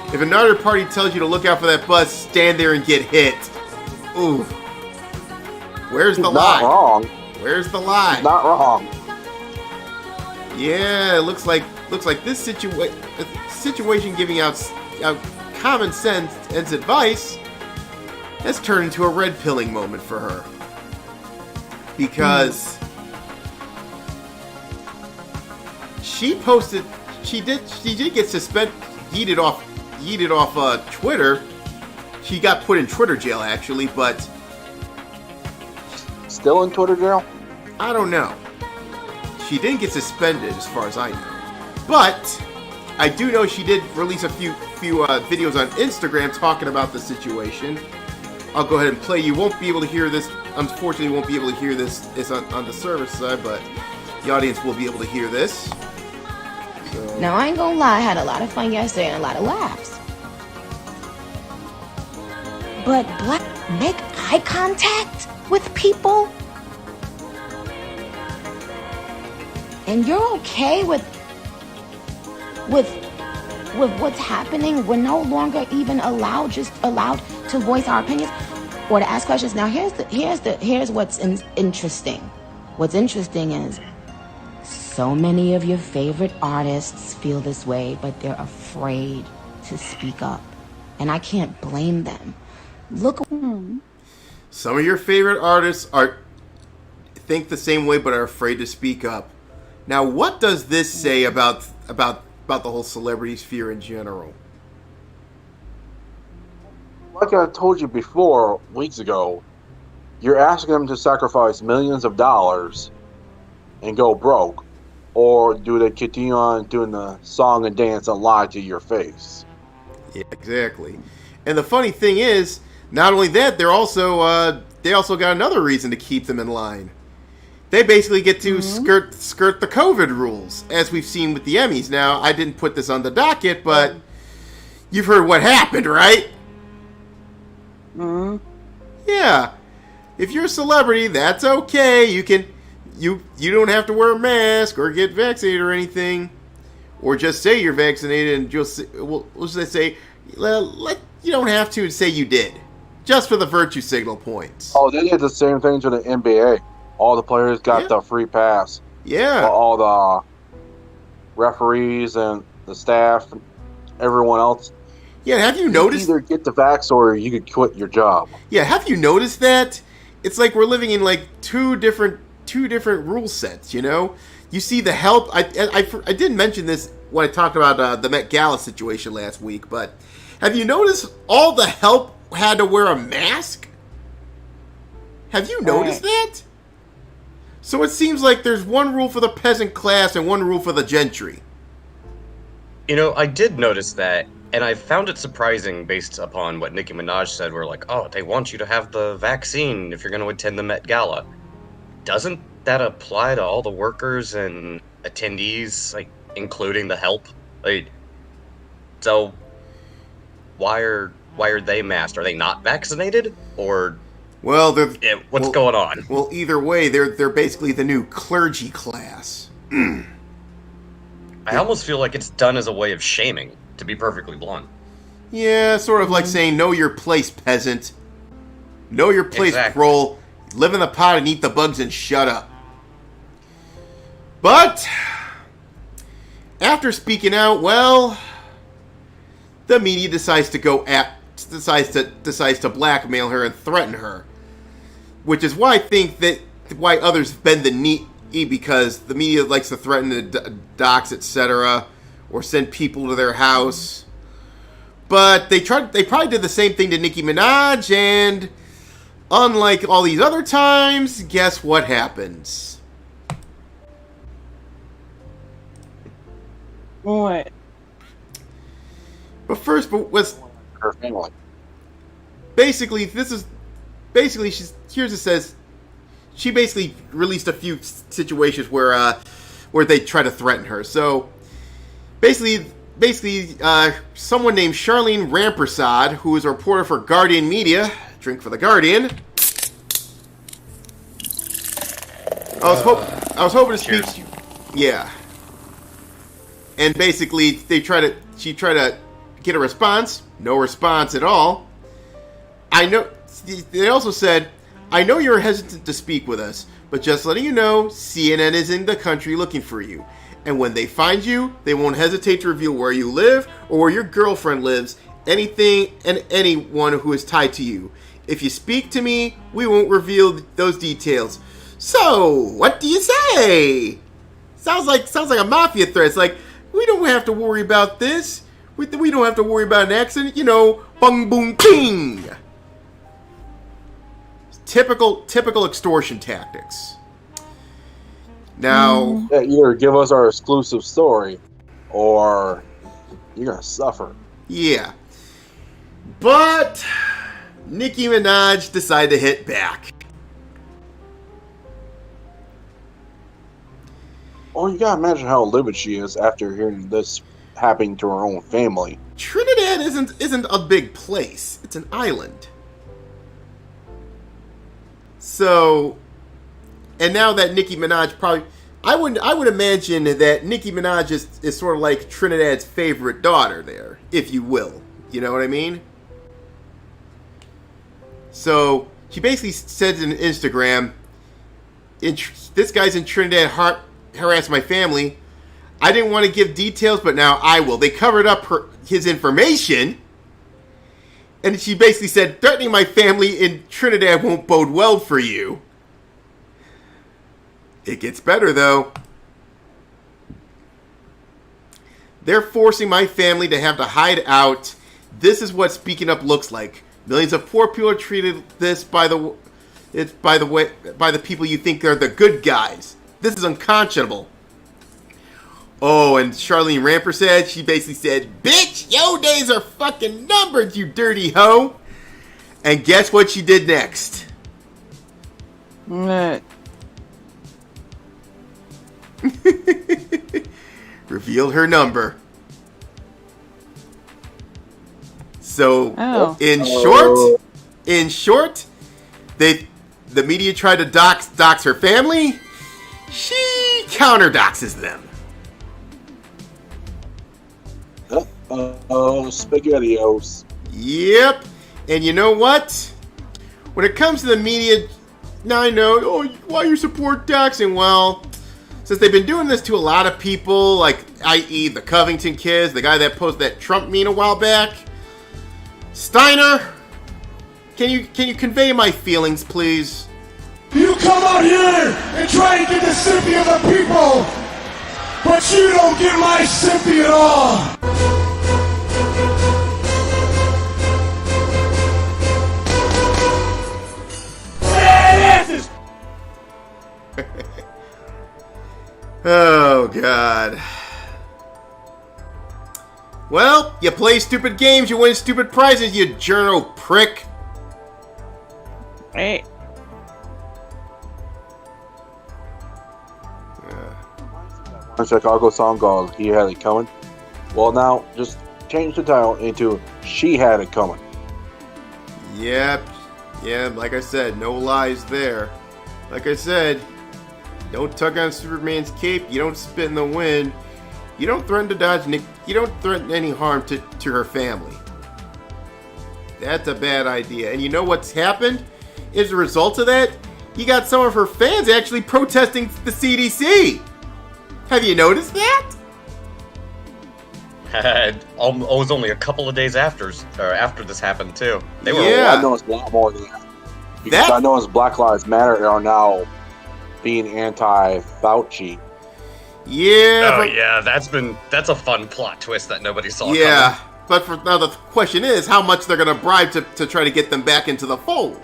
If another party tells you to look out for that bus, stand there and get hit. Ooh. Where's the lie? Not wrong. Where's the lie? Not wrong. Yeah, it looks like this situation giving out common sense advice has turned into a red pilling moment for her. Because she did get suspended, yeeted off Twitter. She got put in Twitter jail actually, but Still in Twitter jail? I don't know. She didn't get suspended as far as I know. But I do know she did release a few videos on Instagram talking about the situation. I'll go ahead and play. You won't be able to hear this. Unfortunately, you won't be able to hear this. It's on the service side, but the audience will be able to hear this. So. Now, I ain't gonna lie, I had a lot of fun yesterday and a lot of laughs. But Black, make eye contact with people? And you're okay with what's happening? We're no longer even allowed to voice our opinions or to ask questions. Now, here's what's interesting. What's interesting is so many of your favorite artists feel this way, but they're afraid to speak up. And I can't blame them. Look. Some of your favorite artists think the same way, but are afraid to speak up. Now, what does this say about the whole celebrity sphere in general? Like I told you before, weeks ago, you're asking them to sacrifice millions of dollars and go broke. Or do they continue on doing the song and dance and lie to your face? Yeah, exactly. And the funny thing is, not only that, they also got another reason to keep them in line. They basically get to skirt the COVID rules, as we've seen with the Emmys. Now, I didn't put this on the docket, but you've heard what happened, right? Yeah. If you're a celebrity, that's okay. You don't have to wear a mask or get vaccinated or anything, or just say you're vaccinated and just say, you don't have to say you did, just for the virtue signal points. Oh, they did the same thing to the NBA. All the players got the free pass. Yeah. All the referees and the staff and everyone else. Yeah, have you noticed? Either get the vax or you could quit your job. Yeah, have you noticed that? It's like we're living in like two different rule sets, you know? You see the help. I didn't mention this when I talked about the Met Gala situation last week, but have you noticed all the help had to wear a mask? Have you noticed that? So it seems like there's one rule for the peasant class and one rule for the gentry. You know, I did notice that, and I found it surprising based upon what Nicki Minaj said, where like, oh, they want you to have the vaccine if you're going to attend the Met Gala. Doesn't that apply to all the workers and attendees, like, including the help? Like, so why are they masked? Are they not vaccinated? Or... Well, what's going on? Well, either way, they're basically the new clergy class. I almost feel like it's done as a way of shaming, to be perfectly blunt. Yeah, sort of like saying, know your place, peasant. Know your place, Exactly. troll. Live in the pot and eat the bugs and shut up. But, after speaking out, well, the media decides to blackmail her and threaten her. Which is why I think why others bend the knee, because the media likes to threaten to dox, etc., or send people to their house. But they probably did the same thing to Nicki Minaj, and unlike all these other times, guess what happens? What? But first, Her family. basically, here's it says, she basically released a few situations where they try to threaten her. So, basically, someone named Charlene Rampersad, who is a reporter for Guardian Media, drink for the Guardian. I was hoping to speak. Cheers. Yeah. And basically, she tried to get a response. No response at all. I know. They also said, I know you're hesitant to speak with us, but just letting you know, CNN is in the country looking for you. And when they find you, they won't hesitate to reveal where you live or where your girlfriend lives, anything and anyone who is tied to you. If you speak to me, we won't reveal those details. So, what do you say? Sounds like a mafia threat. It's like, we don't have to worry about this. We don't have to worry about an accident. You know, bung boom ping. Typical extortion tactics. Now, Yeah, either give us our exclusive story, or you're gonna suffer. yeah. But Nicki Minaj decided to hit back. Oh, you gotta imagine how livid she is after hearing this happening to her own family. Trinidad isn't a big place. It's an island. So, and now that Nicki Minaj probably, I would imagine that Nicki Minaj is sort of like Trinidad's favorite daughter there, if you will. You know what I mean? So she basically says in Instagram, "This guy's in Trinidad harassed my family. I didn't want to give details, but now I will." They covered up his information. And she basically said, "Threatening my family in Trinidad won't bode well for you." It gets better, though. "They're forcing my family to have to hide out. This is what speaking up looks like. Millions of poor people are treated this by the people you think are the good guys. This is unconscionable." Oh, and Charlene Ramper said, she basically said, "Bitch, your days are fucking numbered, you dirty hoe." And guess what she did next? Revealed her number. So, in short, the media tried to dox her family. She counter-doxes them. SpaghettiOs. Yep. And you know what? When it comes to the media, now I know, oh, why you support doxing? Well, since they've been doing this to a lot of people, like, i.e. the Covington kids, the guy that posted that Trump meme a while back, Steiner, can you convey my feelings, please? You come out here and try to get the sympathy of the people, but you don't get my sympathy at all. Oh, God. Well, you play stupid games, you win stupid prizes, you journal prick. Right. A Chicago song called "He Had It Coming." Well, now just change the title into "She Had It Coming." Yep. Yeah, like I said, no lies there. Like I said, don't tug on Superman's cape, you don't spit in the wind, you don't threaten to dodge Nick, you don't threaten any harm to her family. That's a bad idea. And you know what's happened? As a result of that, you got some of her fans actually protesting the CDC. Have you noticed that? It was only a couple of days after this happened too. They were I noticed a lot more than that. Because I noticed Black Lives Matter are now being anti-Fauci. Yeah. Oh yeah, that's a fun plot twist that nobody saw Yeah, coming. but now the question is how much they're gonna bribe to try to get them back into the fold.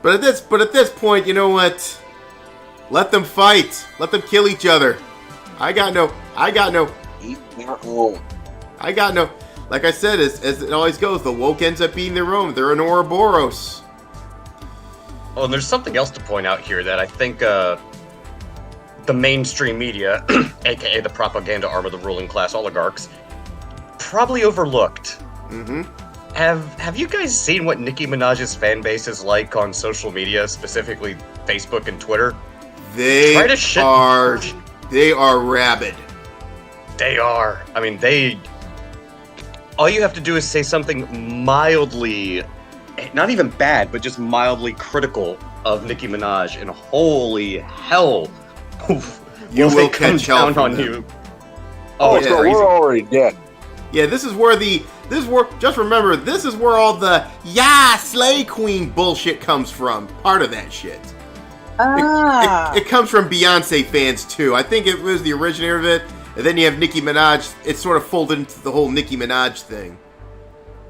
But at this point, you know what? Let them fight. Let them kill each other. I got no. Eat their own. Like I said, as it always goes, the woke ends up being their own. They're an Ouroboros. Oh, and there's something else to point out here that I think the mainstream media, aka the propaganda arm of the ruling class oligarchs, probably overlooked. Mm-hmm. Have you guys seen what Nicki Minaj's fan base is like on social media, specifically Facebook and Twitter? They are rabid. They are. I mean, all you have to do is say something mildly, not even bad, but just mildly critical of Nicki Minaj, and holy hell, You will come catch hell down from on them. you. Oh, it's so crazy. we're already dead. Yeah, this is where just remember, this is where all the Slay Queen bullshit comes from. Part of that shit. It comes from Beyonce fans too. I think it was the originator of it, and then you have Nicki Minaj. It's sort of folded into the whole Nicki Minaj thing.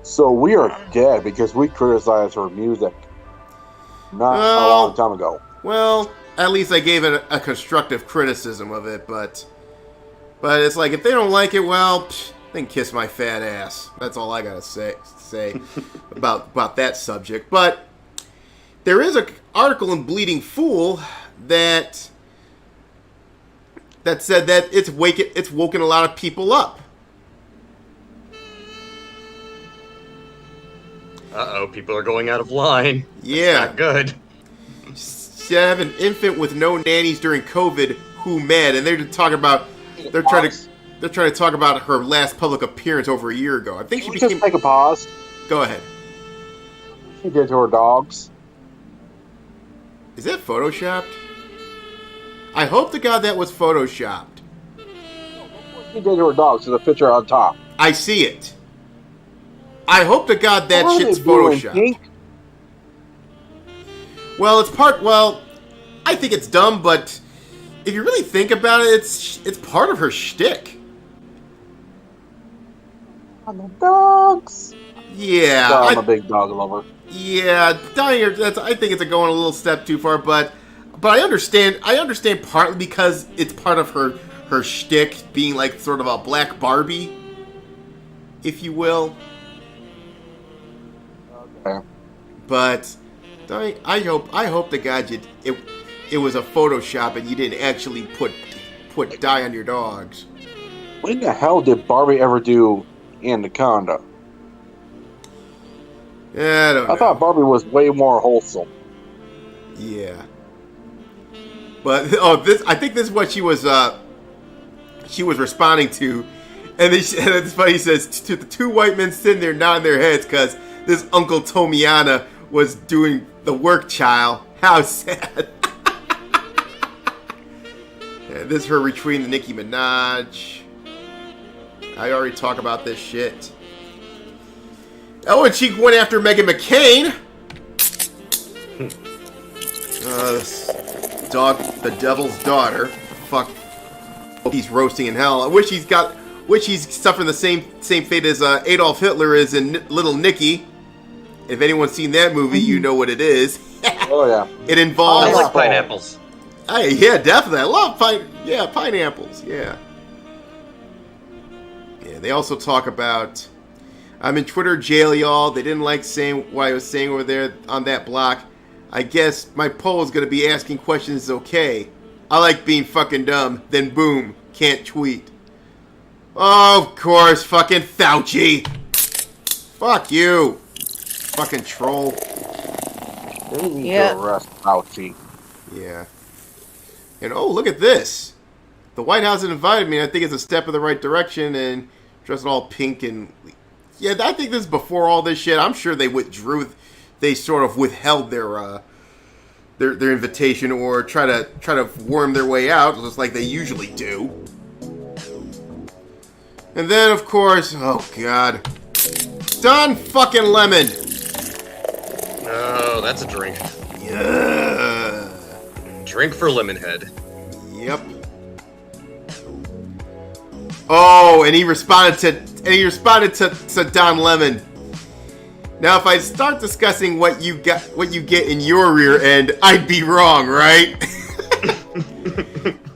So we are dead because we criticized her music not a long time ago. Well, at least I gave it a constructive criticism of it, but it's like if they don't like it, well, then kiss my fat ass. That's all I gotta say about that subject. But there is an article in Bleeding Fool that said that it's woken a lot of people up. Uh-oh, people are going out of line. Yeah. That's not good. She have an infant with no nannies during COVID. Who mad? And they're trying to talk about her last public appearance over a year ago. I think she became. Just take a pause. Go ahead. She did to her dogs. Is that photoshopped? I hope to God that was photoshopped. She did to her dogs. There's a picture on top. I see it. I hope to God that What are shit's they doing, photoshopped. Pink? Well, I think it's dumb, but if you really think about it, it's part of her shtick. On the dogs. Yeah. I'm a big dog lover. Yeah, I think it's going a little step too far, but I understand partly because it's part of her shtick being like sort of a black Barbie, if you will. Okay. But I hope to God it was a Photoshop and you didn't actually put dye on your dogs. When the hell did Barbie ever do Anaconda? Yeah, I don't know. I thought Barbie was way more wholesome. Yeah. But I think this is what she was responding to, and it's funny. He says to the two white men sitting there nodding their heads because this Uncle Tomiana was doing the work child. How sad. Yeah, this is her retweeting the Nicki Minaj. I already talked about this shit. Oh, and she went after Meghan McCain. The devil's daughter. Fuck. He's roasting in hell. I wish he's suffering the same fate as Adolf Hitler is in Little Nicky. If anyone's seen that movie, you know what it is. Oh yeah. It involves. I like pineapples. Yeah, definitely. I love pineapples. Yeah. Yeah. They also talk about. I'm in Twitter jail, y'all. They didn't like saying what I was saying over there on that block. I guess my poll is going to be asking questions is okay. I like being fucking dumb. Then boom. Can't tweet. Oh, of course. Fucking Fauci. Fuck you. Fucking troll. They need Yeah. to arrest Fauci. Yeah. And oh, look at this. The White House has invited me. I think it's a step in the right direction and dressed all pink and... Yeah, I think this is before all this shit. I'm sure they withdrew. They sort of withheld their invitation or try to worm their way out, just like they usually do. And then, of course, oh god, Don fucking Lemon. Oh, that's a drink. Yeah. Drink for Lemonhead. Yep. Oh, and he responded to Don Lemon. Now, if I start discussing what you get in your rear end, I'd be wrong, right?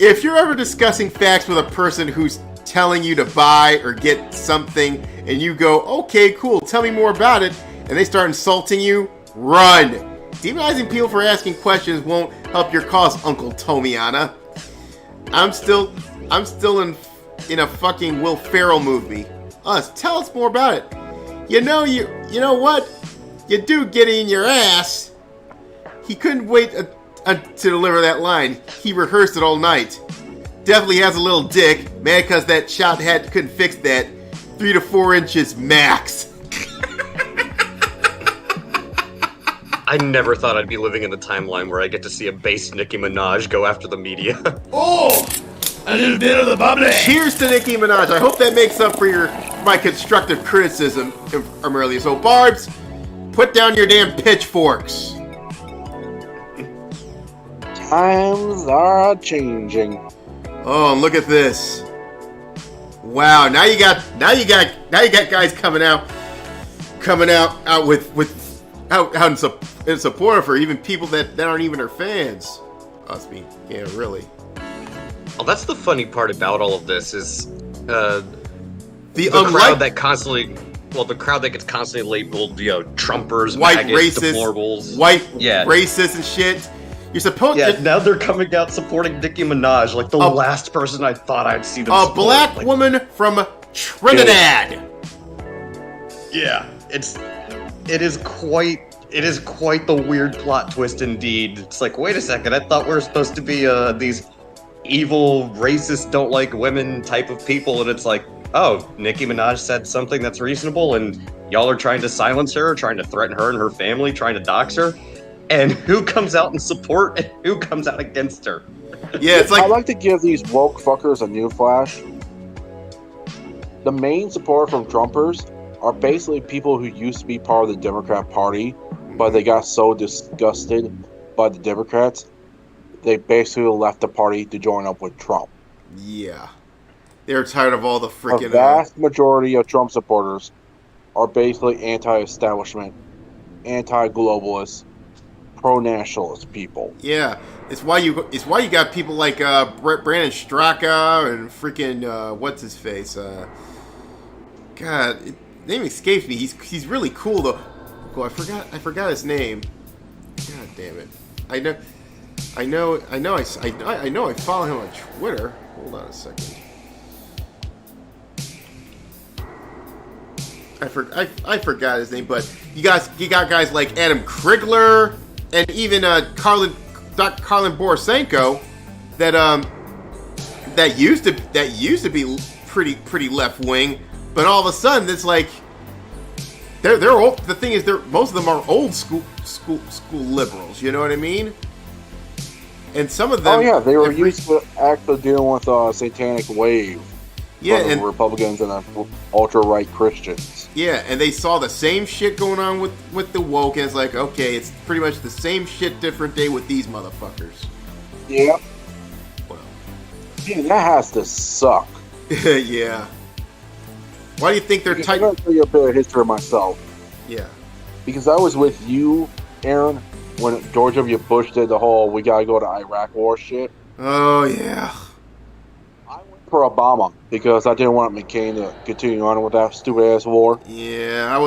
If you're ever discussing facts with a person who's telling you to buy or get something, and you go, okay, cool, tell me more about it, and they start insulting you, run. Demonizing people for asking questions won't help your cause, Uncle Tomiana. I'm still in a fucking Will Ferrell movie. Tell us more about it. You know what? You do get it in your ass. He couldn't wait to deliver that line. He rehearsed it all night. Definitely has a little dick. Mad because that shot head couldn't fix that. 3 to 4 inches max. I never thought I'd be living in the timeline where I get to see a base Nicki Minaj go after the media. Oh, a little bit of the bubbly. Cheers to Nicki Minaj. I hope that makes up for my constructive criticism from earlier. So, Barbs, put down your damn pitchforks. Times are changing. Oh, and look at this. Wow, now you got guys coming out in support of her, even people that aren't even her fans. Must be, yeah, really. Well, that's the funny part about all of this is, the crowd that constantly, the crowd that gets constantly labeled, Trumpers, white maggots, racists, deplorables, racists and shit. You're supposed to... now they're coming out supporting Nicki Minaj, like the last person I thought I'd see them support. A black woman from Trinidad. Yeah, it is quite the weird plot twist indeed. It's like, wait a second, I thought we were supposed to be these evil, racist, don't like women type of people, and it's like, oh, Nicki Minaj said something that's reasonable, and y'all are trying to silence her, trying to threaten her and her family, trying to dox her. And who comes out in support and who comes out against her? Yeah, it's like... I'd like to give these woke fuckers a new flash. The main support from Trumpers are basically people who used to be part of the Democrat Party, but they got so disgusted by the Democrats, they basically left the party to join up with Trump. Yeah. They're tired of all the freaking... The vast majority of Trump supporters are basically anti-establishment, anti-globalist, pro-nationalist people. Yeah, it's why you got people like Brandon Straka and freaking what's his face? God, name escapes me. He's really cool though. Oh, I forgot his name. God damn it! I know. I follow him on Twitter. Hold on a second. I forgot his name, but you got guys like Adam Krigler. And even Dr. Karlin Borisenko, that used to be pretty left wing, but all of a sudden it's like they're old. The thing is, most of them are old school liberals. You know what I mean? And some of them, they were used to actually dealing with satanic wave. Yeah, and Republicans and ultra right Christians. Yeah, and they saw the same shit going on with the woke, and it's like, okay, it's pretty much the same shit, different day with these motherfuckers. Yeah. Well. Yeah, that has to suck. Yeah. Why do you think they're tight? I'm going to tell you a bit of history of myself. Yeah. Because I was with you, Aaron, when George W. Bush did the whole "we gotta go to Iraq war" shit. Oh yeah. I went for Obama because I didn't want McCain to continue on with that stupid ass war. I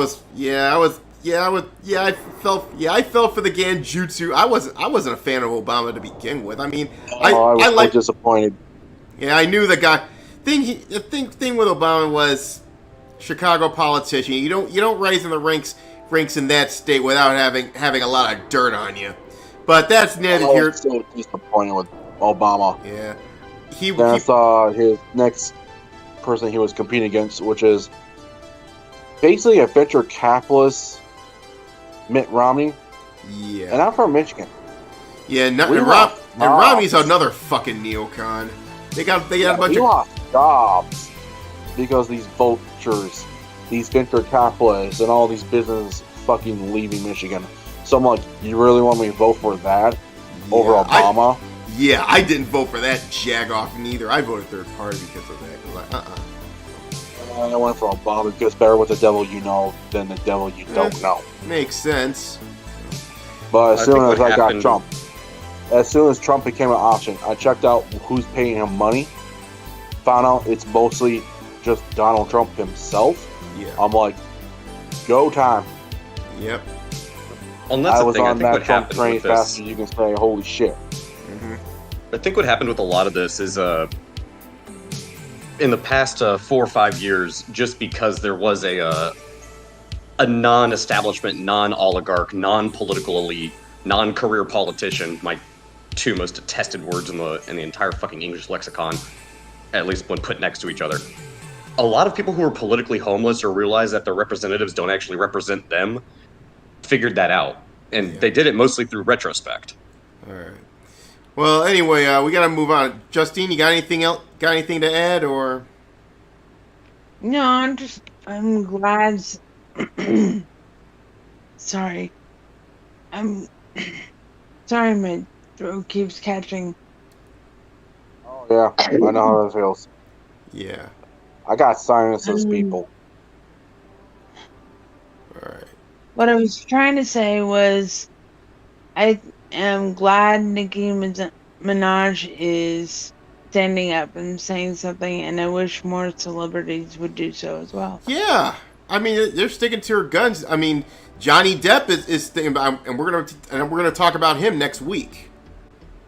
felt for the Ganjutsu. I wasn't a fan of Obama to begin with. I mean, I was so disappointed. Yeah, I knew the guy. The thing with Obama was Chicago politician. You don't rise in the ranks in that state without having a lot of dirt on you. But that's neither here. I was so disappointed with Obama. Yeah. Then I saw his next person he was competing against, which is basically a venture capitalist, Mitt Romney. Yeah. And I'm from Michigan. Yeah, and Romney's another fucking neocon. They got a bunch of lost jobs because these vultures, these venture capitalists, and all these businesses fucking leaving Michigan. So I'm like, you really want me to vote for that over Obama? I didn't vote for that jagoff neither. I voted third party because of that. I went for Obama because better with the devil you know than the devil you don't know. Makes sense. But as soon as I got Trump, as soon as Trump became an option, I checked out who's paying him money. Found out it's mostly just Donald Trump himself. Yeah. I'm like, go time. Yep. Well, that's I was on that Trump train with fast as you can say, holy shit. Mm-hmm. I think what happened with a lot of this is in the past 4 or 5 years, just because there was a non-establishment, non-oligarch, non-political elite, non-career politician, my two most detested words in the entire fucking English lexicon, at least when put next to each other. A lot of people who are politically homeless or realize that their representatives don't actually represent them figured that out. And they did it mostly through retrospect. All right. Well, anyway, we gotta move on. Justine, you got anything else? Got anything to add, or? No, I'm glad. Sorry. Sorry, my throat keeps catching. Oh yeah, I know how that feels. Yeah. I got sinuses, people. All right. What I was trying to say was, I am glad Nicki Minaj is standing up and saying something, and I wish more celebrities would do so as well. Yeah, I mean they're sticking to her guns. I mean Johnny Depp is thinking about, and we're gonna talk about him next week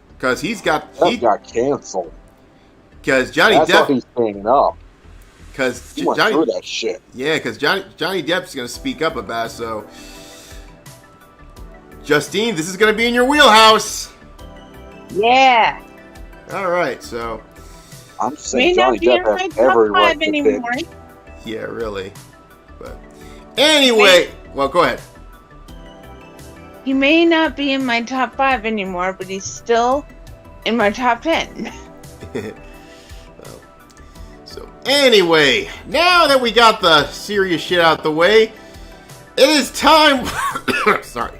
because he got canceled. Because Johnny That's Depp, why he's staying up. Because he went through that shit. Yeah, because Johnny Depp's gonna speak up about it. So, Justine, this is gonna be in your wheelhouse. Yeah. All right, so I'm saying Johnny Depp has every right to pick. Yeah, really. But anyway, well, go ahead. He may not be in my top 5 anymore, but he's still in my top 10. So anyway, now that we got the serious shit out the way, it is time. Sorry.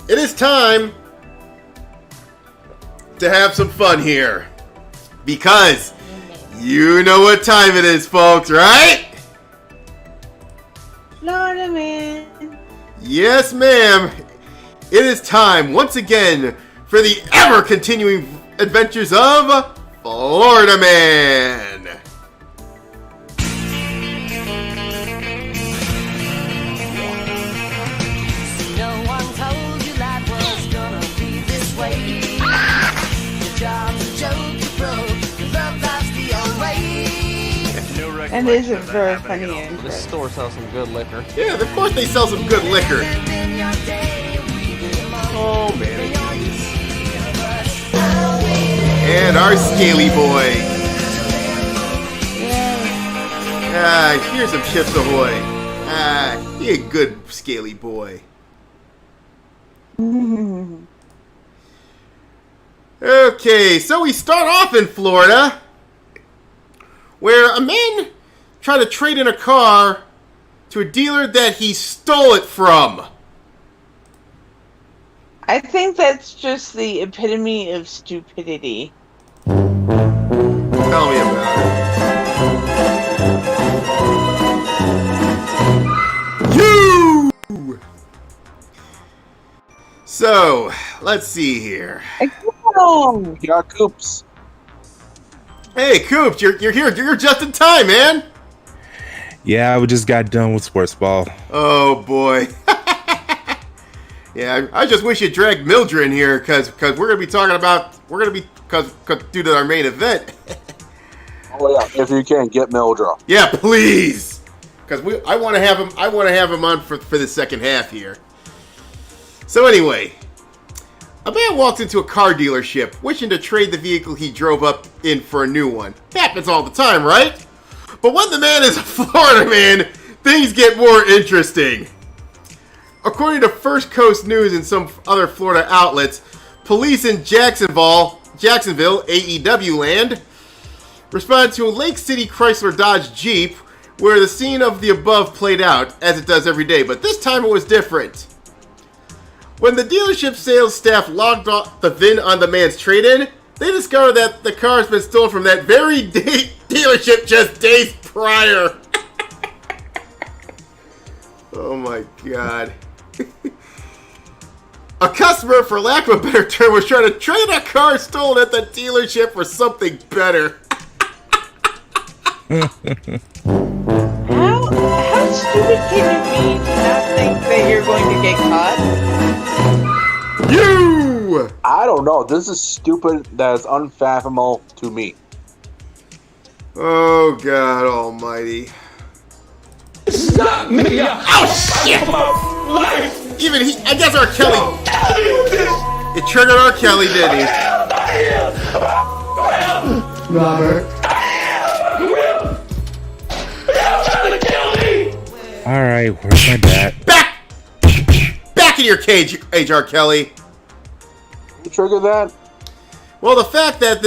It is time to have some fun here. Because you know what time it is, folks, right? Florida Man. Yes, ma'am. It is time, once again, for the ever-continuing adventures of Florida Man. No one told you life was gonna be this way. Your job's a joke, you broke. Love life's the old way. That is a very funny intro. This store sells some good liquor. Yeah, of course they sell some good liquor. Oh, man. And our scaly boy. Here's some Chips Ahoy. He a good scaly boy. Okay, so we start off in Florida, where a man tried to trade in a car to a dealer that he stole it from. I think that's just the epitome of stupidity. Tell me about it. You! So, let's see here. Yeah, Coops. Hey, Coops, you're here. You're just in time, man. Yeah, we just got done with sports ball. Oh, boy. Yeah, I just wish you dragged Mildred in here, because we're going to be talking about, because due to our main event. Oh yeah, if you can get Mildred. Yeah, please, because I want to have him on for the second half here. So anyway, a man walks into a car dealership wishing to trade the vehicle he drove up in for a new one. Happens all the time, right? But when the man is a Florida man, things get more interesting. According to First Coast News and some other Florida outlets, police in Jacksonville, AEW land, responded to a Lake City Chrysler Dodge Jeep where the scene of the above played out, as it does every day, but this time it was different. When the dealership sales staff logged off the VIN on the man's trade-in, they discovered that the car has been stolen from that very dealership just days prior. Oh my god. A customer, for lack of a better term, was trying to trade a car stolen at the dealership for something better. How stupid can you be to not think that you're going to get caught? You! I don't know. This is stupid. That is unfathomable to me. Oh God Almighty! Stop me! Oh shit! Even he, I guess R. Kelly. It triggered R. Kelly, didn't he? Robert. All right, where's my bat? Back in your cage, R. Kelly. Who triggered that? Well, the fact that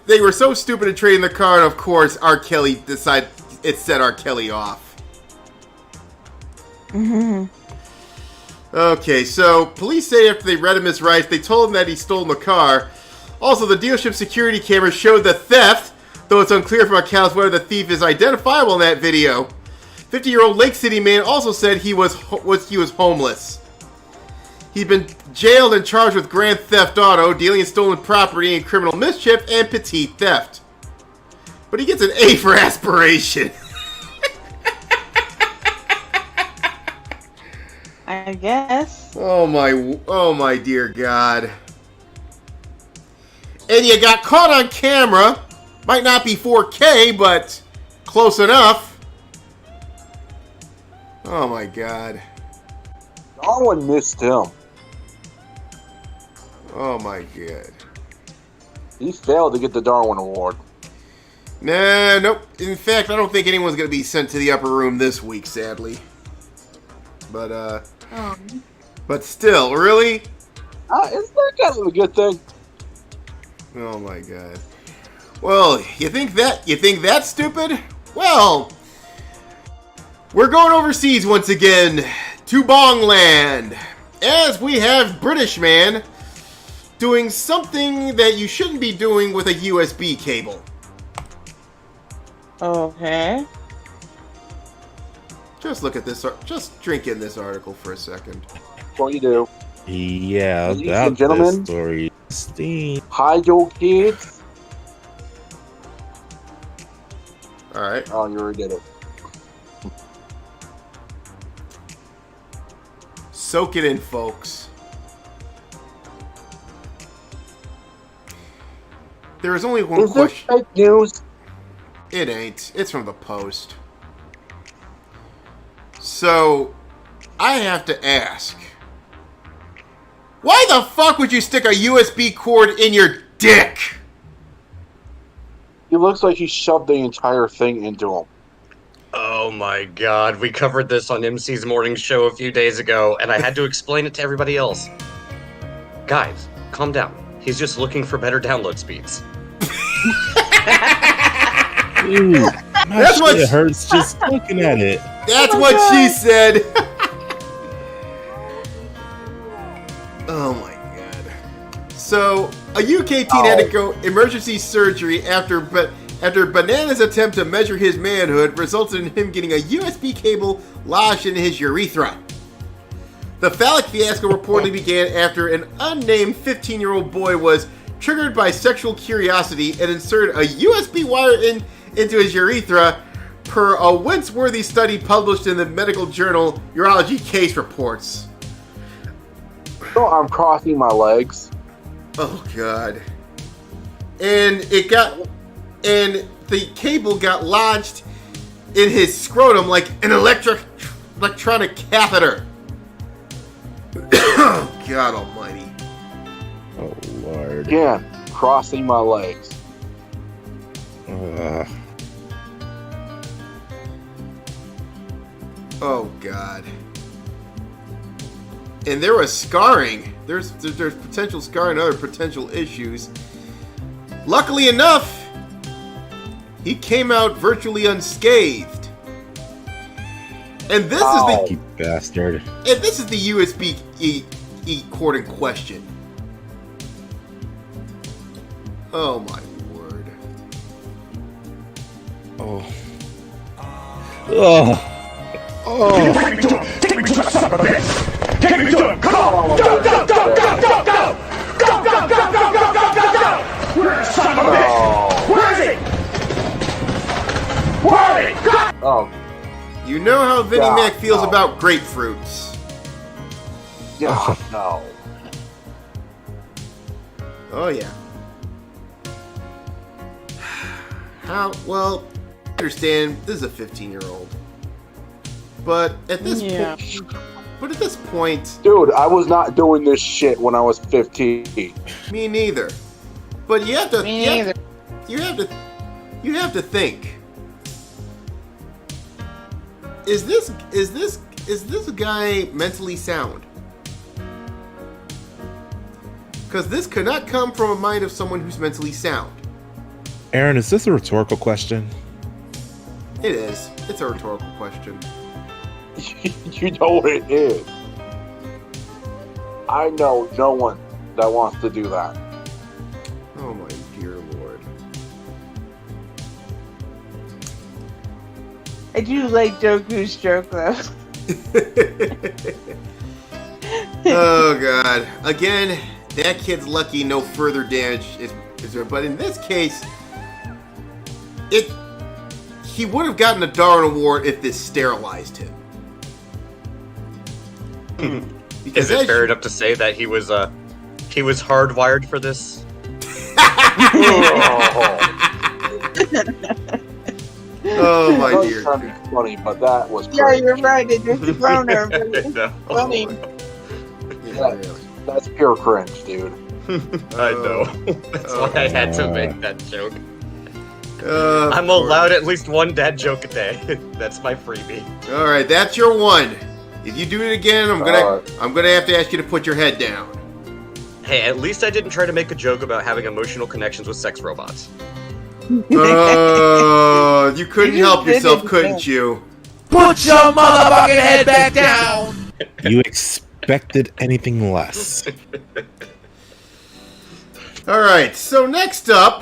they were so stupid in trading the car, and of course, R. Kelly decided it set R. Kelly off. Mm-hmm. Okay, so police say after they read him his rights, they told him that he stole the car. Also, the dealership security cameras showed the theft, though it's unclear from accounts whether the thief is identifiable in that video. 50-year-old Lake City man also said he was homeless. He'd been jailed and charged with grand theft auto, dealing in stolen property and criminal mischief, and petite theft. But he gets an A for aspiration. I guess. Oh my dear God. And you got caught on camera. Might not be 4K, but close enough. Oh my God. Darwin missed him. Oh my God. He failed to get the Darwin Award. Nah, nope. In fact, I don't think anyone's going to be sent to the upper room this week, sadly. But, but still, really? Isn't that kind of a good thing? Oh my God. Well, you think that's stupid? Well, we're going overseas once again to Bongland, as we have British man doing something that you shouldn't be doing with a USB cable. Okay. Just look at this. Just drink in this article for a second. What you do? Yeah, Ladies about and gentlemen. this story. Justine. Hide your kids. All right. Oh, you already did it. Soak it in, folks. There is only one Is this question. fake news? It ain't. It's from the Post. So, I have to ask. Why the fuck would you stick a USB cord in your dick? He looks like he shoved the entire thing into him. Oh my God, we covered this on MC's morning show a few days ago, and I had to explain it to everybody else. Guys, calm down. He's just looking for better download speeds. Dude, That's what it hurts just looking at it. That's what she said. Oh my God. So, a UK teen had to go emergency surgery after Banana's attempt to measure his manhood resulted in him getting a USB cable lodged in his urethra. The phallic fiasco reportedly began after an unnamed 15-year-old boy was triggered by sexual curiosity and inserted a USB wire into his urethra, per a wince-worthy study published in the medical journal Urology Case Reports. So I'm crossing my legs. Oh God. And the cable got lodged in his scrotum like an electronic catheter. Oh God almighty. Oh Lord. Again, crossing my legs. Oh God. And there was scarring. There's potential scarring and other potential issues. Luckily enough, he came out virtually unscathed. And this is the You bastard. and this is the USB cord in question. Oh my word. Oh. Oh. Oh. Take me to the son of a bitch! Take me to him! Come on! Go, go, go, go, go, go! Go, go, go, go, go, go, go, go! Where's the son of a bitch? Where is he? Where is he? God! Oh, You know how Vinnie God, Mac feels no. about grapefruits. yeah, no. Oh yeah. Well, I understand this is a 15-year-old. But at this point, Dude, I was not doing this shit when I was 15. me neither. But you have to Me neither. you have to think. Is this guy mentally sound? Because this could not come from a mind of someone who's mentally sound. Aaron, is this a rhetorical question? It is. It's a rhetorical question. You know what it is. I know no one that wants to do that. Oh my dear lord. I do like Joku's joke though. Oh god! Again, that kid's lucky. No further damage is there. But in this case, he would have gotten a Darwin Award if this sterilized him. Is it fair enough to say that he was hardwired for this? Oh my That's dear! kind of funny, but that was Yeah, crazy. you're right. It is a groaner. Funny. That's pure cringe, dude. I know. That's why I had to make that joke. I'm Of allowed at least one dad joke a day. That's my freebie. course. All right, that's your one. If you do it again, I'm gonna have to ask you to put your head down. Hey, at least I didn't try to make a joke about having emotional connections with sex robots. Oh, you couldn't You help did yourself, it, couldn't you? Put your motherfucking head back down! You expected anything less. All right, so next up,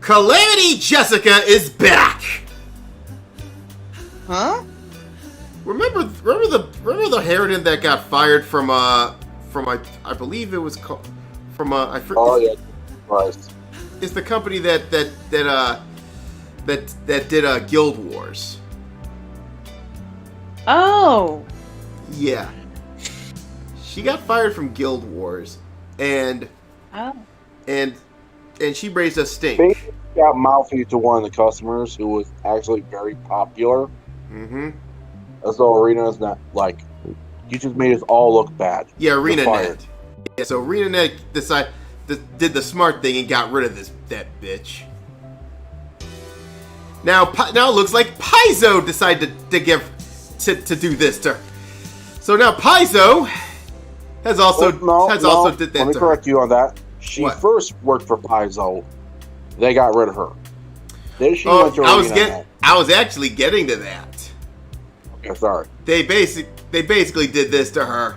Calamity Jessica is back. Huh? Remember the Harridan that got fired from I believe it was called I forget. Oh yeah, Christ. It's the company that did Guild Wars. Oh. Yeah. She got fired from Guild Wars, and she raised a stink. They got mouthy to one of the customers who was actually very popular. Mm-hmm. As though Arena's not like, you just made us all look bad. Yeah, You're ArenaNet. fired. Yeah, so ArenaNet did the smart thing and got rid of that bitch. Now it looks like Paizo decided to do this to her. So now Paizo has also did that. Let me to correct her. you on that. She What? first worked for Paizo. They got rid of her. Then she went to ArenaNet. I was actually getting to that. Okay, sorry. They basically did this to her.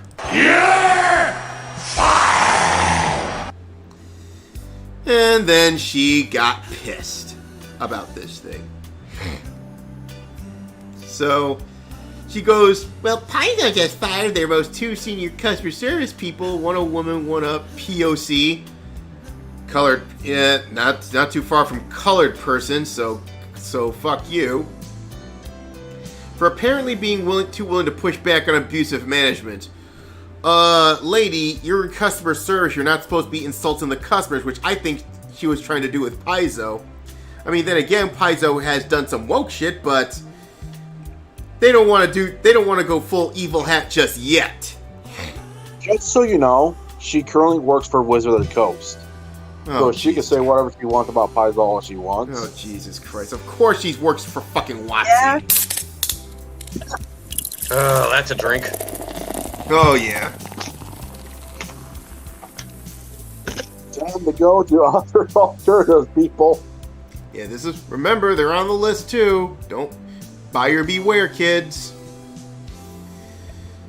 And then she got pissed about this thing. So she goes, well, Paizo just fired their most two senior customer service people, one a woman, one a POC. Colored, yeah, not too far from colored person, so fuck you. For apparently being too willing to push back on abusive management. Lady, you're in customer service. You're not supposed to be insulting the customers, which I think she was trying to do with Paizo. I mean, then again, Paizo has done some woke shit, but they don't want to go full evil hat just yet. Just so you know, she currently works for Wizard of the Coast. Oh, So she can say whatever she wants about Paizo all she wants. Oh, Jesus Christ. Of course she works for fucking Watsy. Yeah. Oh, that's a drink. Oh, yeah. Time to go to other alternatives, people. Yeah, remember, they're on the list too. Don't buyer beware, kids.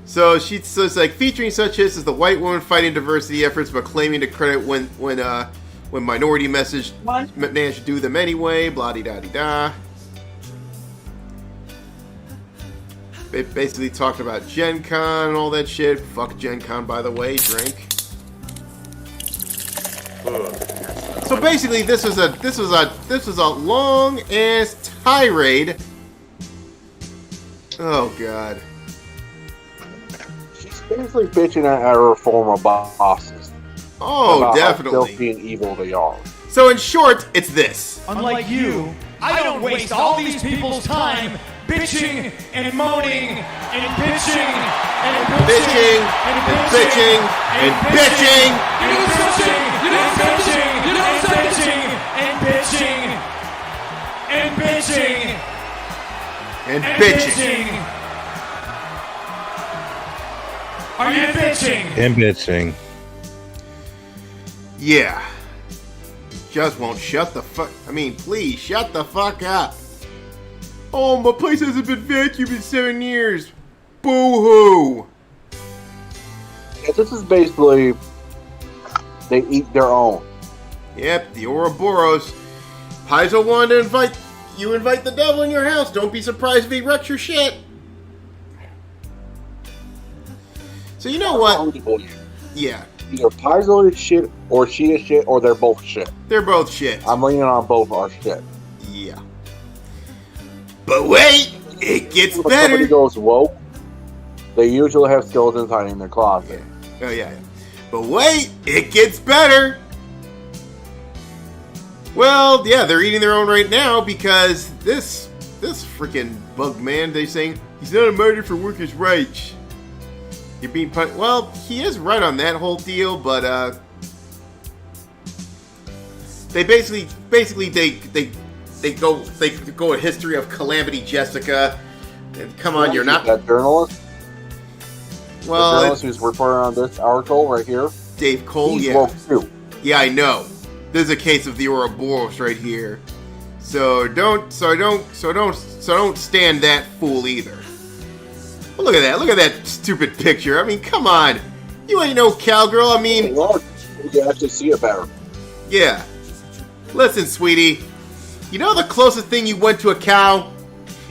So it's like featuring such hits as the white woman fighting diversity efforts but claiming to credit when minority message managed to do them anyway, blah de da de da. They basically talked about Gen Con and all that shit. Fuck Gen Con, by the way. Drink. So basically, this was a long ass tirade. Oh god. She's basically bitching at her former bosses. Oh, about definitely. How filthy and evil they are. So in short, it's this. Unlike you, I don't waste all these people's time bitching and moaning and bitching and Bitching and bitching and bitching. You know bitching, you know bitching, you know bitching and bitching and bitching And and bitching. bitching. Are you bitching? And bitching. Yeah. Just won't shut the fuck. I mean, please shut the fuck up. Oh, my place hasn't been vacuumed in 7 years. Boo-hoo. Yeah, this is basically, they eat their own. Yep, the Ouroboros. Paizo wanted to invite the devil in your house. Don't be surprised if he wrecks your shit. So you know what? Believe. Yeah. Either Paizo is shit, or she is shit, or they're both shit. They're both shit. I'm leaning on both are shit. Yeah. But wait, it gets When better. somebody goes woke, they usually have skeletons hiding in their closet. Oh yeah. But wait, it gets better. Well, yeah, they're eating their own right now because this freaking bug man, they're saying he's not a martyr for workers' rights. You're being well, he is right on that whole deal, but they basically they go a history of Calamity Jessica. And come on, you're not that journalist. Well, the journalist who's reporting on this article right here. Dave Cole, he's yeah. woke too. Yeah, I know. This is a case of the Ouroboros right here. So don't stand that fool either. Well, look at that. Look at that stupid picture. I mean, come on. You ain't no cowgirl. I mean, Lord, you can actually see it better. Yeah. Listen, sweetie. You know the closest thing you went to a cow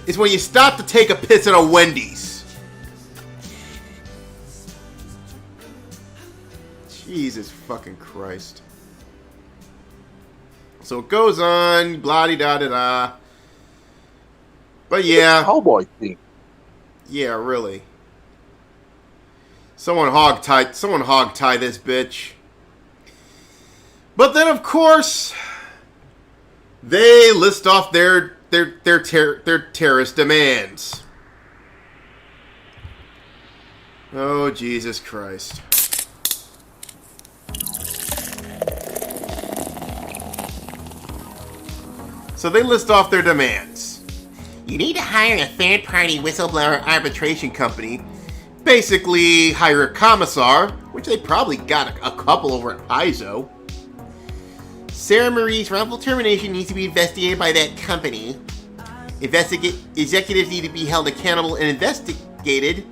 is when you stopped to take a piss at a Wendy's. Jesus fucking Christ. So it goes on, blah-de-da-da-da. But yeah. Cowboy thing. Yeah, really. Someone hog-tie this bitch. But then, of course, they list off their terrorist demands. Oh, Jesus Christ. So they list off their demands. You need to hire a third-party whistleblower arbitration company. Basically, hire a commissar, which they probably got a couple over at Paizo. Sarah Marie's wrongful termination needs to be investigated by that company. Executives need to be held accountable and investigated.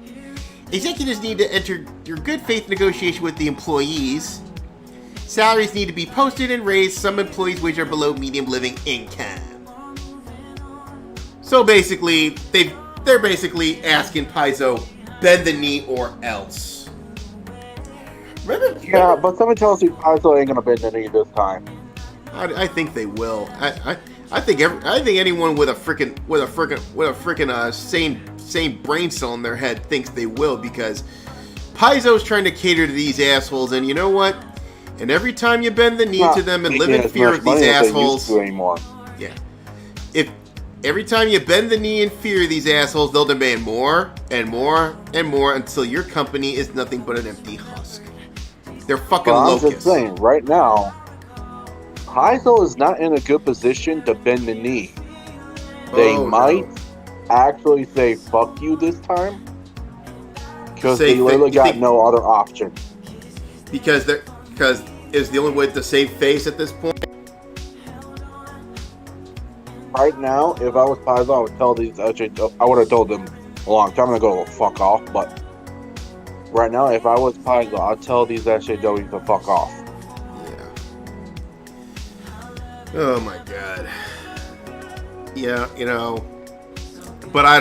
Executives need to enter your good faith negotiation with the employees. Salaries need to be posted and raised. Some employees' wages are below median living income. So basically, they're basically asking Paizo, bend the knee or else. Yeah, but somebody tells you Paizo ain't gonna bend the knee this time. I think they will. I think anyone with a freaking sane brain cell in their head thinks they will, because Paizo's trying to cater to these assholes, and you know what? And every time you bend the knee to them and live in fear of these assholes, yeah. If every time you bend the knee in fear of these assholes, they'll demand more and more and more until your company is nothing but an empty husk. They're fucking locusts. I'm just saying, right now, Paizo is not in a good position to bend the knee. They might actually say "fuck you" this time, because they literally got no other option. Because it's the only way to save face at this point. Right now, if I was Paizo, I would tell these. I would have told them a long time ago, "Fuck off." But right now, if I was Paizo, I'd tell these SJWs to fuck off. Oh my god. Yeah, you know. But I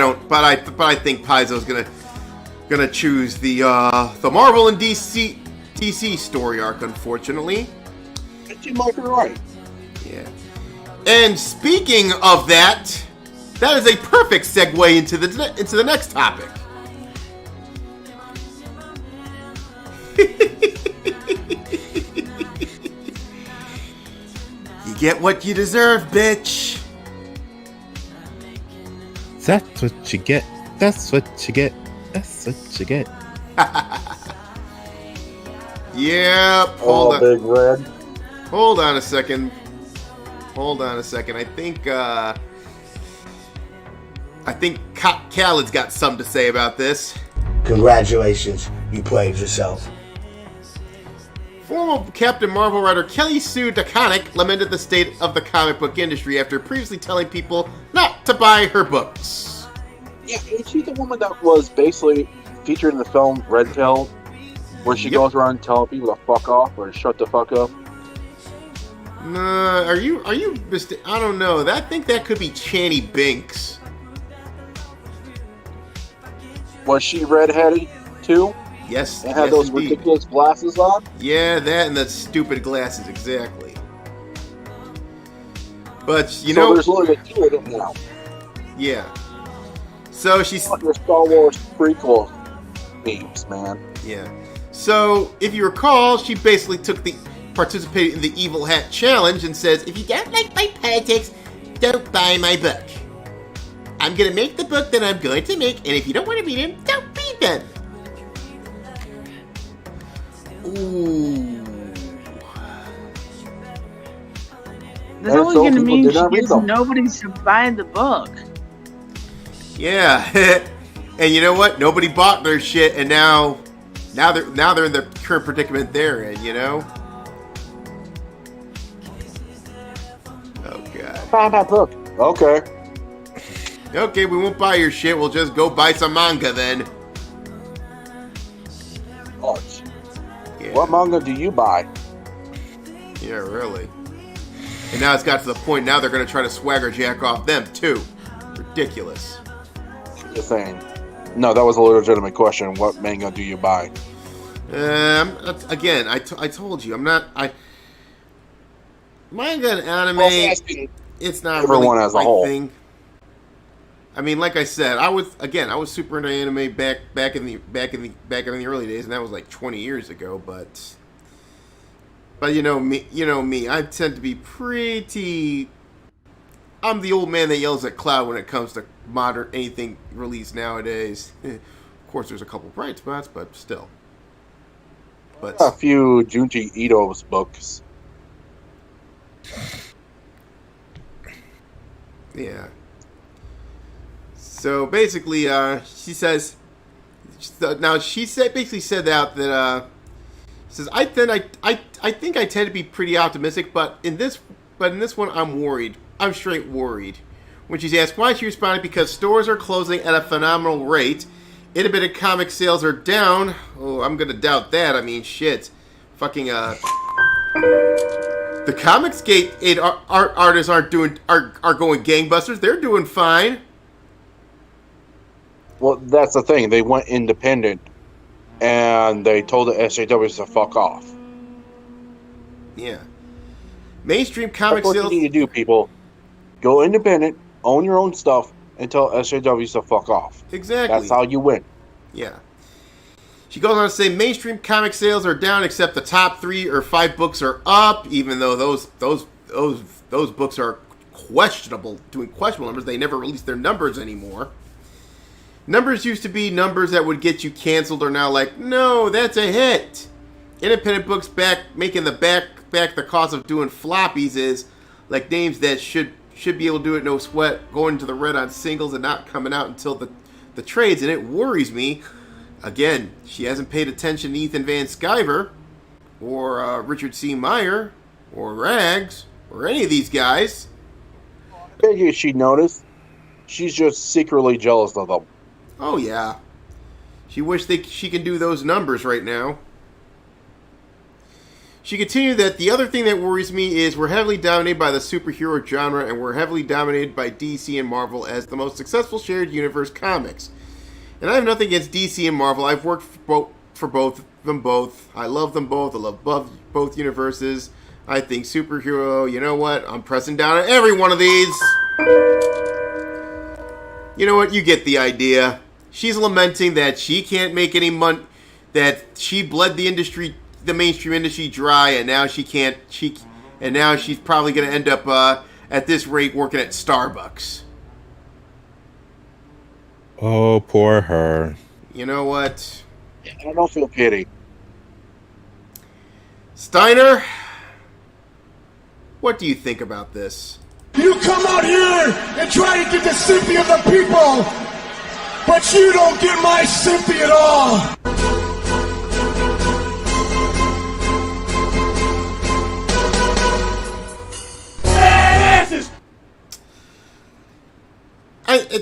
think Paizo's gonna choose the Marvel and DC story arc, unfortunately. You might be right. Yeah. And speaking of that is a perfect segue into the next topic. You get what you deserve, bitch. That's what you get. That's what you get. That's what you get. Yep. Hold on. Big Red. Hold on a second. I think Khaled's got something to say about this. Congratulations, you played yourself. Former Captain Marvel writer Kelly Sue DeConnick lamented the state of the comic book industry after previously telling people not to buy her books. Yeah, is she the woman that was basically featured in the film Red Tail, where she goes around telling people to fuck off or shut the fuck up? Nah, are you I don't know. I think that could be Channy Binks. Was she redheaded too? Yes. And had yes, those indeed. ridiculous glasses on. Yeah, that and the stupid glasses, exactly. But you So know, there's literally two of them now. yeah. So she's Your Star Wars prequel games, man. yeah. So if you recall, she basically participated in the Evil Hat Challenge and says, "If you don't like my politics, don't buy my book. I'm gonna make the book that I'm going to make, and if you don't want to read them, don't read them." Ooh. That's And only so going to people mean did she not read gets them. nobody to buy the book. Yeah. And you know what? Nobody bought their shit, and now they're in the current predicament they're in. You know. Oh god. Buy that book. Okay. Okay, we won't buy your shit. We'll just go buy some manga then. Oh, Yeah. what manga do you buy? Yeah, really. And now it's got to the point now they're going to try to swagger jack off them too. Ridiculous. Just saying. No, that was a legitimate question. What manga do you buy? Again, I told you I'm not. Manga and anime. It's not everyone really as a my whole. thing. I mean, like I said, I was super into anime back in the early days, and that was like 20 years ago. But you know me, I tend to be pretty. I'm the old man that yells at cloud when it comes to modern anything released nowadays. Of course, there's a couple bright spots, but still. But A few Junji Ito's books. yeah. So basically, she says. Now she basically said that says I think I tend to be pretty optimistic, but in this one I'm worried. I'm straight worried. When she's asked why, she responded, "Because stores are closing at a phenomenal rate. Independent comic sales are down." Oh, I'm gonna doubt that. I mean, shit, fucking the Comicsgate artists are going gangbusters. They're doing fine. Well, that's the thing. They went independent, and they told the SJWs to fuck off. Yeah. Mainstream comic That's what sales. you need to do, people. Go independent, own your own stuff, and tell SJWs to fuck off. Exactly. That's how you win. Yeah. She goes on to say mainstream comic sales are down, except the top 3 or 5 books are up. Even though those books are doing questionable numbers, they never release their numbers anymore. Numbers used to be numbers that would get you canceled, are now like, no, that's a hit. Independent books making the cost of doing floppies is like names that should be able to do it no sweat, going to the red on singles and not coming out until the trades, and it worries me. Again, she hasn't paid attention to Ethan Van Sciver or Richard C. Meyer or Rags or any of these guys. I bet you she noticed. She's just secretly jealous of them. Oh yeah, she wished she can do those numbers right now. She continued that the other thing that worries me is we're heavily dominated by the superhero genre, and we're heavily dominated by DC and Marvel as the most successful shared universe comics. And I have nothing against DC and Marvel. I've worked for both of them both. I love them both. I love both universes. I think superhero, you know what? I'm pressing down on every one of these. You know what? You get the idea. She's lamenting that she can't make any money, that she bled the mainstream industry dry, and now she can't. And now she's probably going to end up at this rate working at Starbucks. Oh, poor her. You know what? I don't feel pity. Steiner, what do you think about this? You come out here and try to get the sympathy of the people, but you don't get my sympathy at all.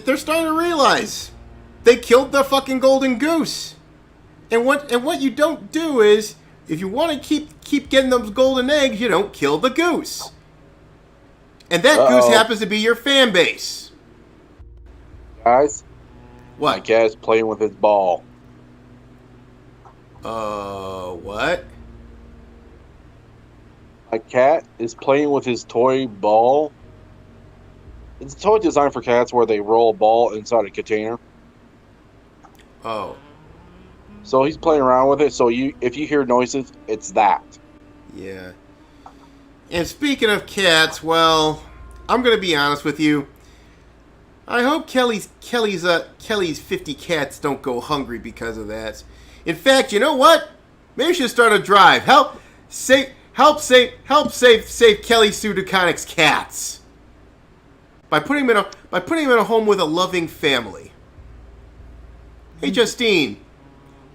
They're starting to realize they killed the fucking golden goose, and what you don't do is, if you want to keep getting those golden eggs, you don't kill the goose, and that goose happens to be your fan base. Guys, What? my cat's playing with his ball. What? A cat is playing with his toy ball. It's a toy designed for cats where they roll a ball inside a container. Oh. So he's playing around with it. So if you hear noises, it's that. Yeah. And speaking of cats, well, I'm gonna be honest with you. I hope Kelly's 50 cats don't go hungry because of that. In fact, you know what? Maybe we should start a drive. Help save Kelly Sudokonic's cats by putting him in a home with a loving family. Hey, Justine,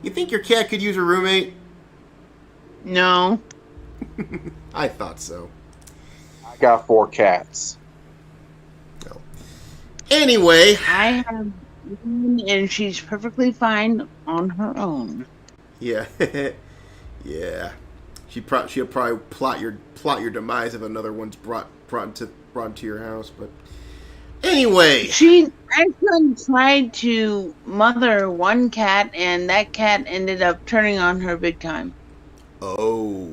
you think your cat could use a roommate? No. I thought so. I got 4 cats. No. Anyway, I have one, and she's perfectly fine on her own. yeah, yeah. She'll probably plot your demise if another one's brought into your house. But anyway, She actually tried to mother one cat, and that cat ended up turning on her big time. oh,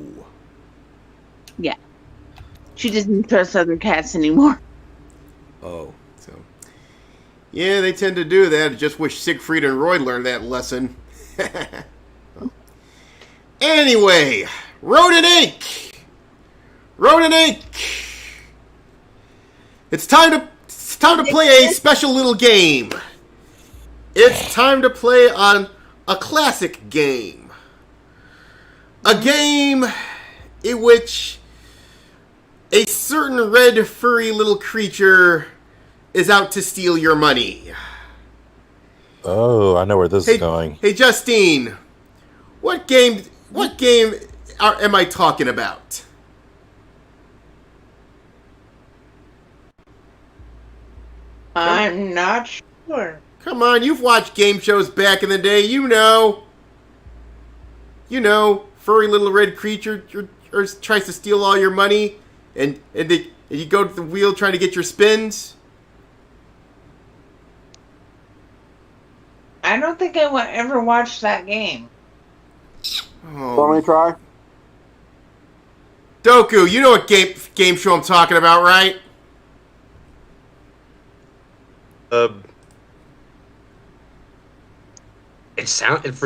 Yeah. She doesn't trust other cats anymore. so yeah, they tend to do that. I just wish Siegfried and Roy learned that lesson. Anyway, Rodent Inc. It's time to play a special little game. It's time to play on a classic game. A game in which a certain red furry little creature is out to steal your money. Oh, I know where this is going. Hey, Justine, what game am I talking about? I'm not sure. Come on, you've watched game shows back in the day. You know, furry little red creature tries to steal all your money, and you go to the wheel trying to get your spins. I don't think I ever watched that game. Oh. Want me to try? Doku, you know what game show I'm talking about, right? For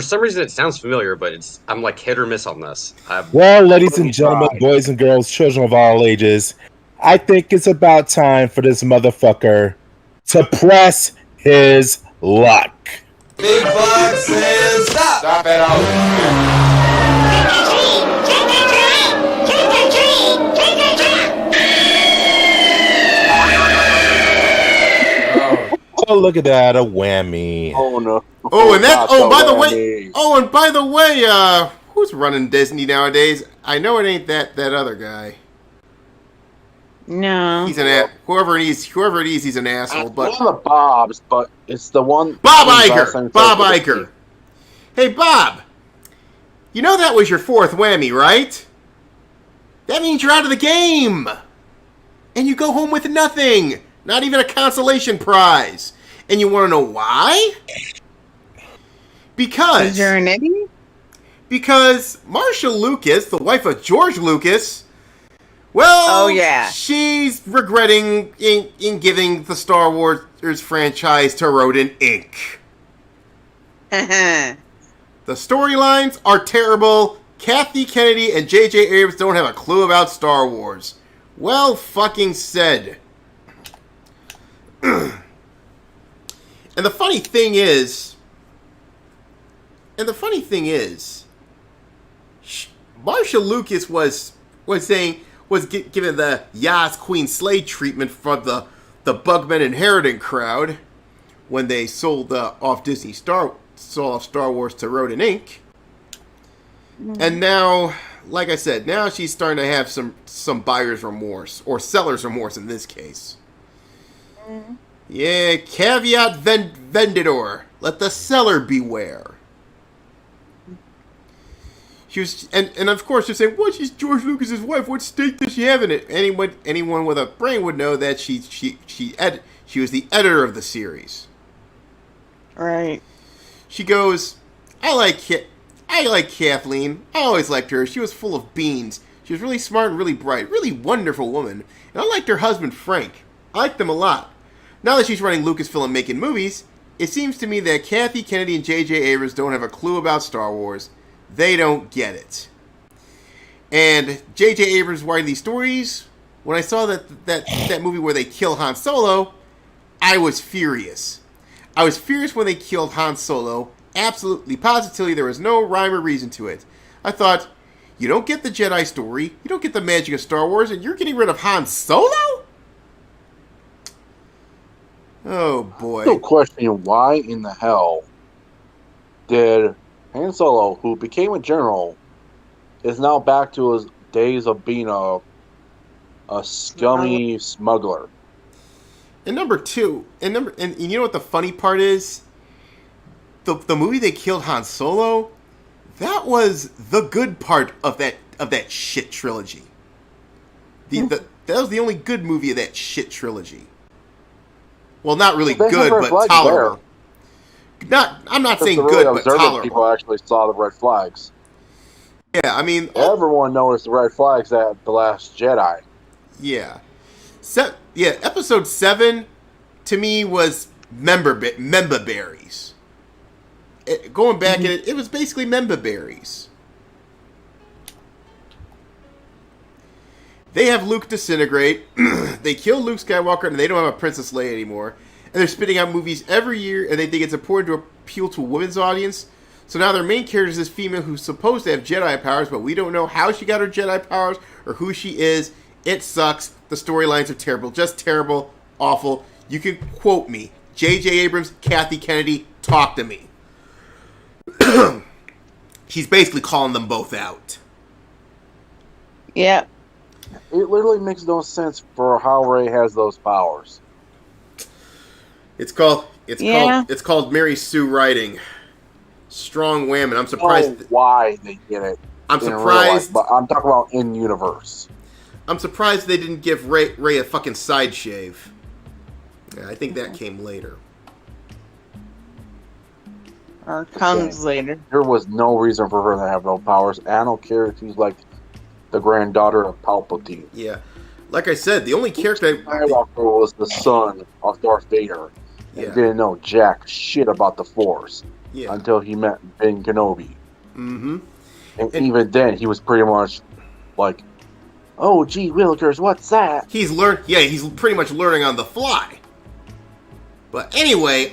some reason it sounds familiar, but I'm like hit or miss on this. Well, ladies and gentlemen, boys and girls, children of all ages, I think it's about time for this motherfucker to press his luck. Big bucks and stop. Stop it all. Oh, look at that, a whammy. Oh no. Oh, and that. Oh, by the way. Oh, and by the way, who's running Disney nowadays? I know it ain't that other guy. No. He's an whoever it is, he's an asshole. But one of the Bobs, but it's the one. Bob Iger. Bob Iger. Hey, Bob. You know that was your 4th whammy, right? That means you're out of the game, and you go home with nothing. Not even a consolation prize. And you want to know why? Because you're an idiot? Because Marcia Lucas, the wife of George Lucas, well, oh yeah, she's regretting in giving the Star Wars franchise to Rodent Inc. The storylines are terrible. Kathy Kennedy and J.J. Abrams don't have a clue about Star Wars. Well fucking said. And the funny thing is, Marcia Lucas was given the Yas Queen Slade treatment from the Bugman Inheritance crowd when they sold off Star Wars to Rodent Inc. And now, like I said, now she's starting to have some buyer's remorse, or seller's remorse in this case. Yeah, caveat vendidor. Let the seller beware. She was, and of course, you're saying, "What? She's George Lucas's wife. What stake does she have in it?" Anyone with a brain would know that she was the editor of the series. Right. She goes, "I I like Kathleen. I always liked her. She was full of beans. She was really smart and really bright. Really wonderful woman. And I liked her husband, Frank. I liked them a lot. Now that she's running Lucasfilm and making movies, it seems to me that Kathy Kennedy and J.J. Abrams don't have a clue about Star Wars. They don't get it. And J.J. Abrams writing these stories, when I saw that movie where they kill Han Solo, I was furious. I was furious when they killed Han Solo. Absolutely, positively, there was no rhyme or reason to it. I thought, you don't get the Jedi story, you don't get the magic of Star Wars, and you're getting rid of Han Solo? Oh, boy. I'm still questioning why in the hell did Han Solo, who became a general, is now back to his days of being a scummy smuggler. And number two, and you know what the funny part is? The movie they killed Han Solo, that was the good part of that shit trilogy. That was the only good movie of that shit trilogy. Well, not really good, but tolerable. I'm not saying really good, but tolerable. People actually saw the red flags. Yeah, I mean, everyone noticed the red flags at The Last Jedi. Yeah. Episode 7 to me was member berries. Going back at it was basically member berries. They have Luke disintegrate. They kill Luke Skywalker, and they don't have a Princess Leia anymore. And they're spitting out movies every year, and they think it's important to appeal to a women's audience. So now their main character is this female who's supposed to have Jedi powers, but we don't know how she got her Jedi powers or who she is. It sucks. The storylines are terrible. Just terrible. Awful. You can quote me. J.J. Abrams, Kathy Kennedy, talk to me. He's basically calling them both out. Yeah. It literally makes no sense for how Rey has those powers. It's called Mary Sue writing. Strong women. I'm surprised. Why they get it? I'm surprised. But I'm talking about in universe. I'm surprised they didn't give Rey a fucking side shave. Yeah, I think that came later. Or comes later. There was no reason for her to have no powers. I don't care if she's like the granddaughter of Palpatine. Yeah. Like I said, the only character Skywalker was the son of Darth Vader. And didn't know jack shit about the Force. Yeah. Until he met Ben Kenobi. Mm-hmm. And even then, he was pretty much like, "Oh, gee willikers, what's that?" He's pretty much learning on the fly. But anyway,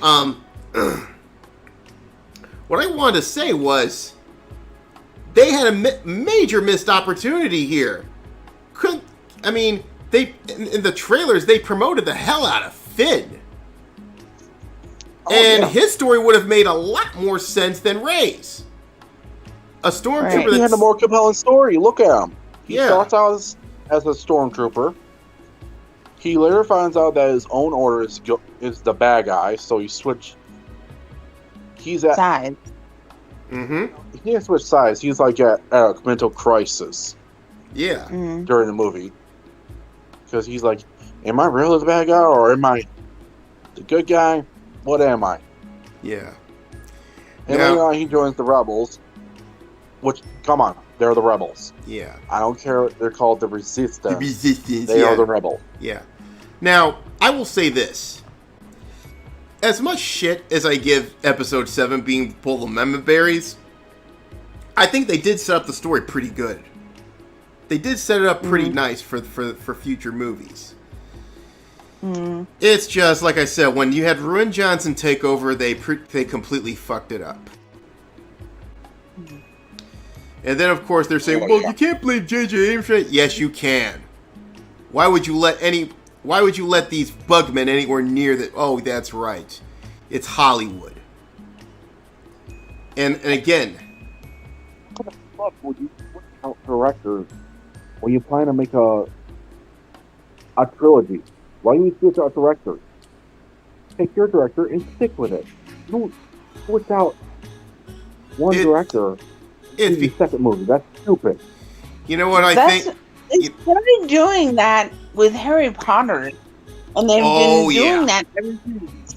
what I wanted to say was, they had a major missed opportunity here. In the trailers, they promoted the hell out of Finn. His story would have made a lot more sense than Rey's. A stormtrooper He had a more compelling story. Look at him. He starts out as a stormtrooper. He later finds out that his own order is the bad guy, so he switched. He's at sides. Mm-hmm. He didn't switch sides. He's like at a mental crisis. Yeah. Mm-hmm. During the movie, because he's like, "Am I really the bad guy, or am I the good guy? What am I?" Yeah. And later on, he joins the rebels. Which, come on, they're the rebels. Yeah. I don't care. They're called the Resistance. The Resistance. They are the rebel. Yeah. Now, I will say this. As much shit as I give Episode 7 being full of member berries, I think they did set up the story pretty good. They did set it up pretty nice for future movies. Mm. It's just, like I said, when you had Ruin Johnson take over, they completely fucked it up. And then, of course, they're saying, well, you can't blame J.J. Abrams. Yes, you can. Why would you let these bugmen anywhere near that? Oh, that's right. It's Hollywood. And again, What the fuck would you switch out directors when you plan to make a trilogy? Why do you switch out directors? Take your director and stick with it. Don't switch out one director in the second movie. That's stupid. You know what I think? They started doing that with Harry Potter, and they've been doing that ever since.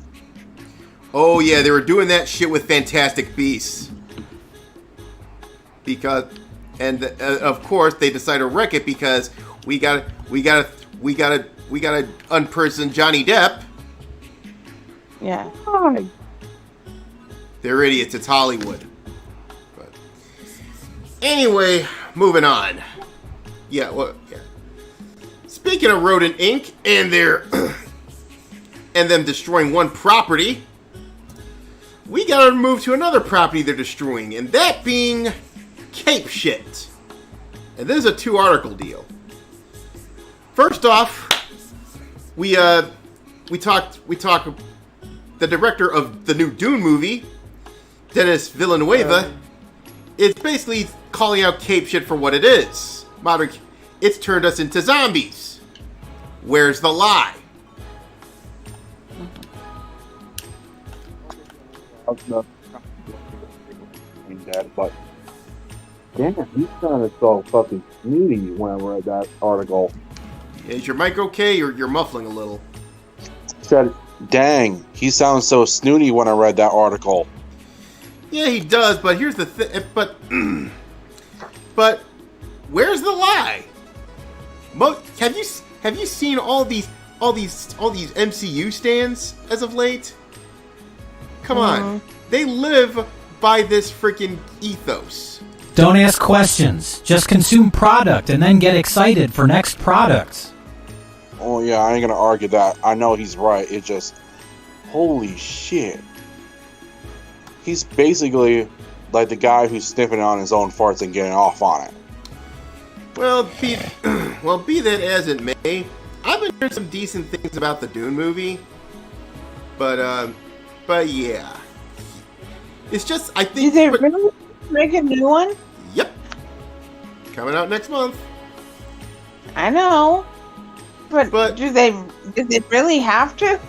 Oh yeah, they were doing that shit with Fantastic Beasts. because, and of course they decide to wreck it because we gotta unperson Johnny Depp. Yeah. They're idiots. It's Hollywood. But anyway, moving on. Yeah. Well. Yeah. Speaking of Rodent Inc. and and them destroying one property, we gotta move to another property they're destroying, and that being Cape Shit. And this is a 2-article deal. First off, we talked. The director of the new Dune movie, Denis Villeneuve, is basically calling out Cape Shit for what it is. It's turned us into zombies. Where's the lie? But damn, he sounded so fucking snooty when I read that article. Is your mic okay? You're muffling a little. Said, dang, he sounds so snooty when I read that article. Yeah, he does, but here's the thing. But where's the lie? Have you seen all these MCU stands as of late? Come on, they live by this freaking ethos. Don't ask questions. Just consume product and then get excited for next products. Oh yeah, I ain't gonna argue that. I know he's right. It just, holy shit. He's basically like the guy who's sniffing on his own farts and getting off on it. Well, be that as it may, I've been hearing some decent things about the Dune movie, but yeah, it's just I think. Did they really make a new one? Yep, coming out next month. I know, but did they really have to?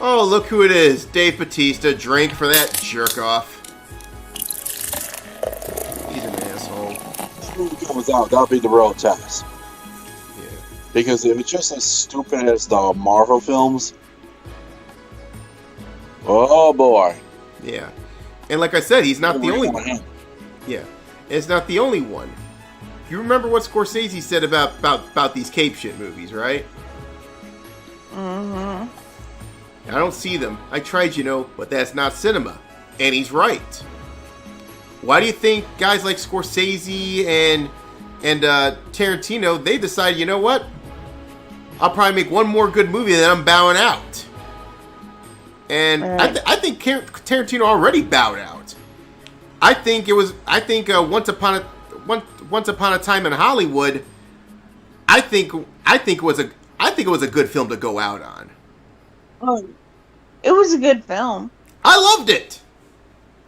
Oh, look who it is, Dave Bautista. Drink for that jerk off. He's an asshole. When it comes out, that'll be the real test. Yeah. Because if it's just as stupid as the Marvel films, oh boy. Yeah. And like I said, he's not the only one. Yeah. It's not the only one. You remember what Scorsese said about these Cape Shit movies, right? Mm-hmm. I don't see them. I tried, but that's not cinema. And he's right. Why do you think guys like Scorsese and Tarantino, they decide, you know what? I'll probably make one more good movie and then I'm bowing out. And right. I think Tarantino already bowed out. I think Once Upon a Time in Hollywood. I think it was a good film to go out on. Oh, it was a good film. I loved it.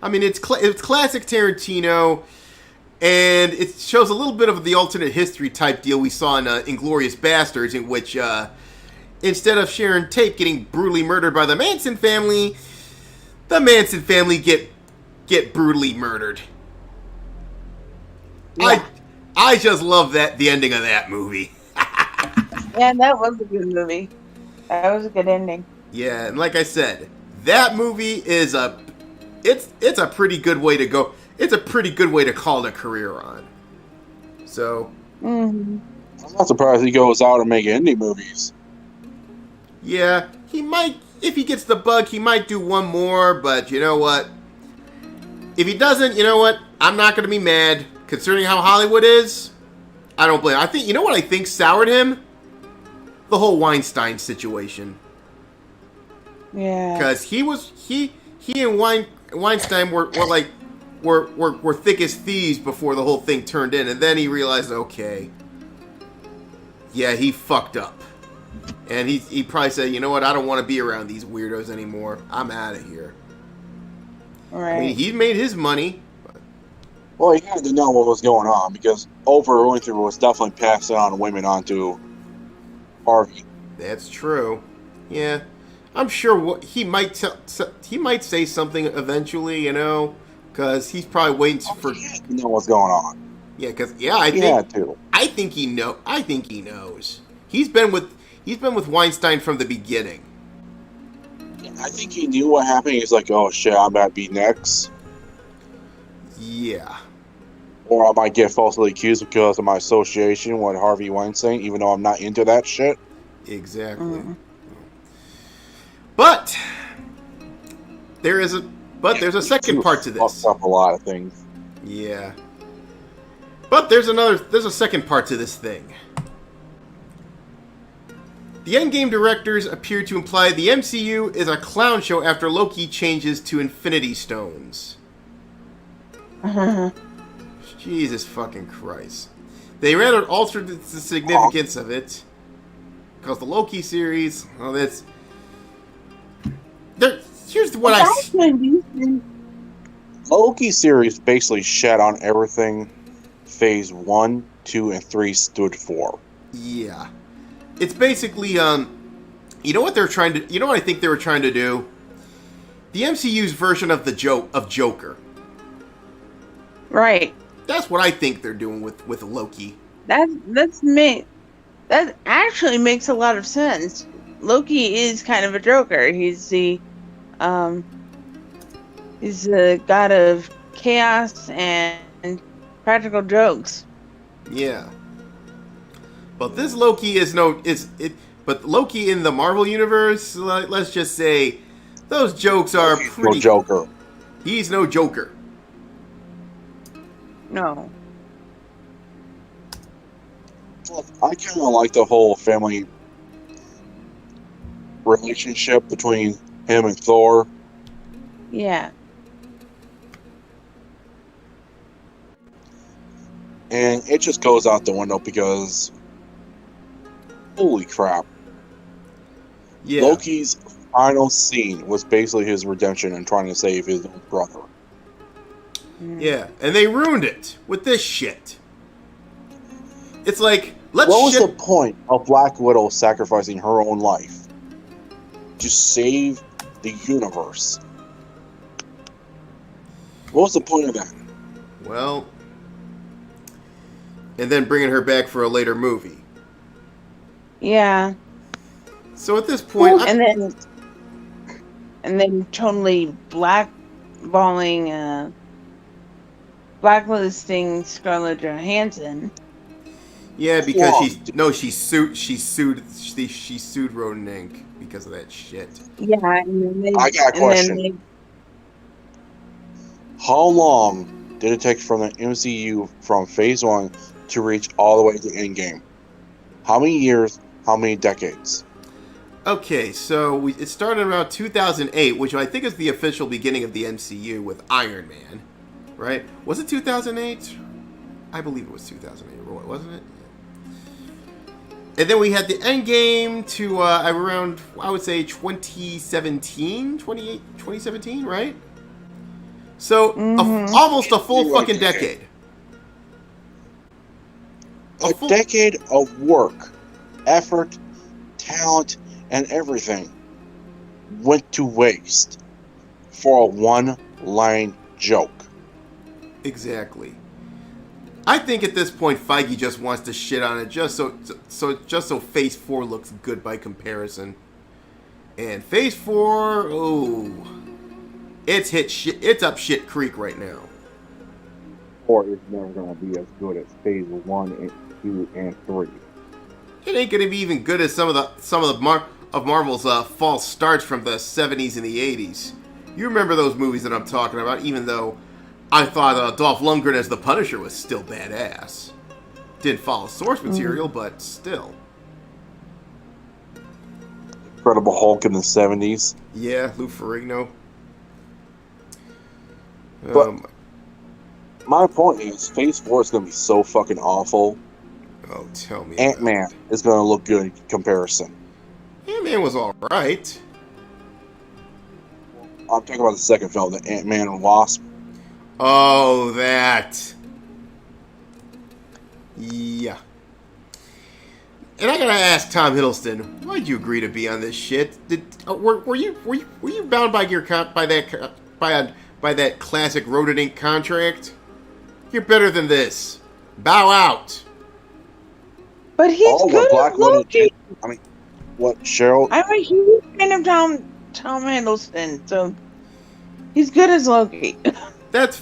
I mean, it's classic Tarantino, and it shows a little bit of the alternate history type deal we saw in Inglourious Basterds, in which instead of Sharon Tate getting brutally murdered by the Manson family get brutally murdered. Yeah. I just love the ending of that movie. Yeah, that was a good movie. That was a good ending. Yeah, and like I said, that movie is it's a pretty good way to go. It's a pretty good way to call it a career on. So, I'm not surprised he goes out and make indie movies. Yeah, he might. If he gets the bug, he might do one more. But you know what? If he doesn't, you know what? I'm not going to be mad. Considering how Hollywood is, I don't blame him. I think, you know what I think soured him? The whole Weinstein situation. Yeah. Because he and Weinstein were thick as thieves before the whole thing turned in, and then he realized, okay, yeah, he fucked up, and he probably said, you know what, I don't want to be around these weirdos anymore. I'm out of here. Right. I mean, he made his money. Well, he had to know what was going on because Oprah Winfrey was definitely passing on women onto Harvey. That's true. Yeah. I'm sure he might say something eventually, because he's probably waiting for. He had to know what's going on. Yeah, because I think he knows. He's been with Weinstein from the beginning. I think he knew what happened. He's like, oh shit, I'm about to be next. Yeah. Or I might get falsely accused because of my association with Harvey Weinstein, even though I'm not into that shit. Exactly. But there's a second part to this. Fucked up a lot of things. Yeah. But there's a second part to this thing. The Endgame directors appear to imply the MCU is a clown show after Loki changes to Infinity Stones. Jesus fucking Christ. They rather altered the significance of it. Because the Loki series, well, that's... Here's what Loki series basically shat on everything Phase 1, 2, and 3 stood for. Yeah. It's basically, you know what I think they were trying to do? The MCU's version of Joker. Right. That's what I think they're doing with Loki. That actually makes a lot of sense. Loki is kind of a joker. He's the god of chaos and practical jokes. Yeah. But this Loki but Loki in the Marvel universe, let's just say, those jokes are pretty... No Joker. He's no Joker. No. I kind of like the whole family relationship between him and Thor. Yeah. And it just goes out the window because... Holy crap. Yeah. Loki's final scene was basically his redemption and trying to save his own brother. Yeah, and they ruined it with this shit. It's like, what was the point of Black Widow sacrificing her own life to save the universe? What was the point of that? Well, and then bringing her back for a later movie. Yeah. So at this point, and then totally blacklisting Scarlett Johansson. Yeah, because she sued Rodin Inc. because of that shit. Yeah, and then I got a question. How long did it take from the MCU from Phase 1 to reach all the way to Endgame? How many years? How many decades? Okay, so it started around 2008, which I think is the official beginning of the MCU with Iron Man, right? Was it 2008? I believe it was 2008, wasn't it? And then we had the Endgame to around, I would say, 2017, right? So, almost a full fucking decade. A decade of work, effort, talent, and everything went to waste for a one-line joke. Exactly. I think at this point Feige just wants to shit on it just so Phase 4 looks good by comparison. And Phase 4, it's up shit creek right now. Or it's never gonna be as good as Phase 1 and 2 and 3. It ain't gonna be even good as some of Marvel's false starts from the 70s and the 80s. You remember those movies that I'm talking about, even though I thought Dolph Lundgren as the Punisher was still badass. Didn't follow source material, but still. Incredible Hulk in the 70s. Yeah, Lou Ferrigno. But my point is, Phase 4 is going to be so fucking awful. Oh, tell me. Ant-Man is going to look good in comparison. Ant-Man was alright. I'm talking about the second film, the Ant-Man and Wasp. Oh, that. Yeah. And I gotta ask Tom Hiddleston, why'd you agree to be on this shit? Were you bound by that classic Rodin Inc. contract? You're better than this. Bow out. But he's good as Loki. I mean, what, Cheryl? I'm a huge fan of Tom Hiddleston, so he's good as Loki. That's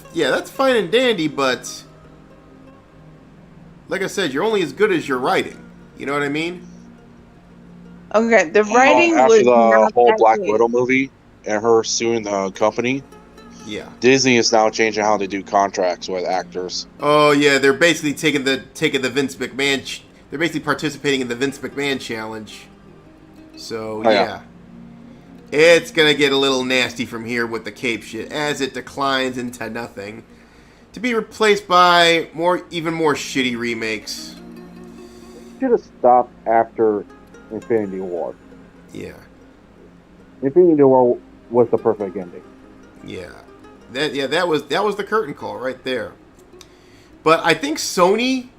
fine and dandy, but like I said, you're only as good as your writing. You know what I mean? Okay, the writing after was the not whole that Black great. Widow movie and her suing the company, Yeah. Disney is now changing how they do contracts with actors. Oh yeah, they're basically taking the Vince McMahon. They're basically participating in the Vince McMahon challenge. So yeah. It's gonna get a little nasty from here with the cape shit as it declines into nothing, to be replaced by even more shitty remakes. Should have stopped after Infinity War. Yeah. Infinity War was the perfect ending. Yeah. That was the curtain call right there. But I think Sony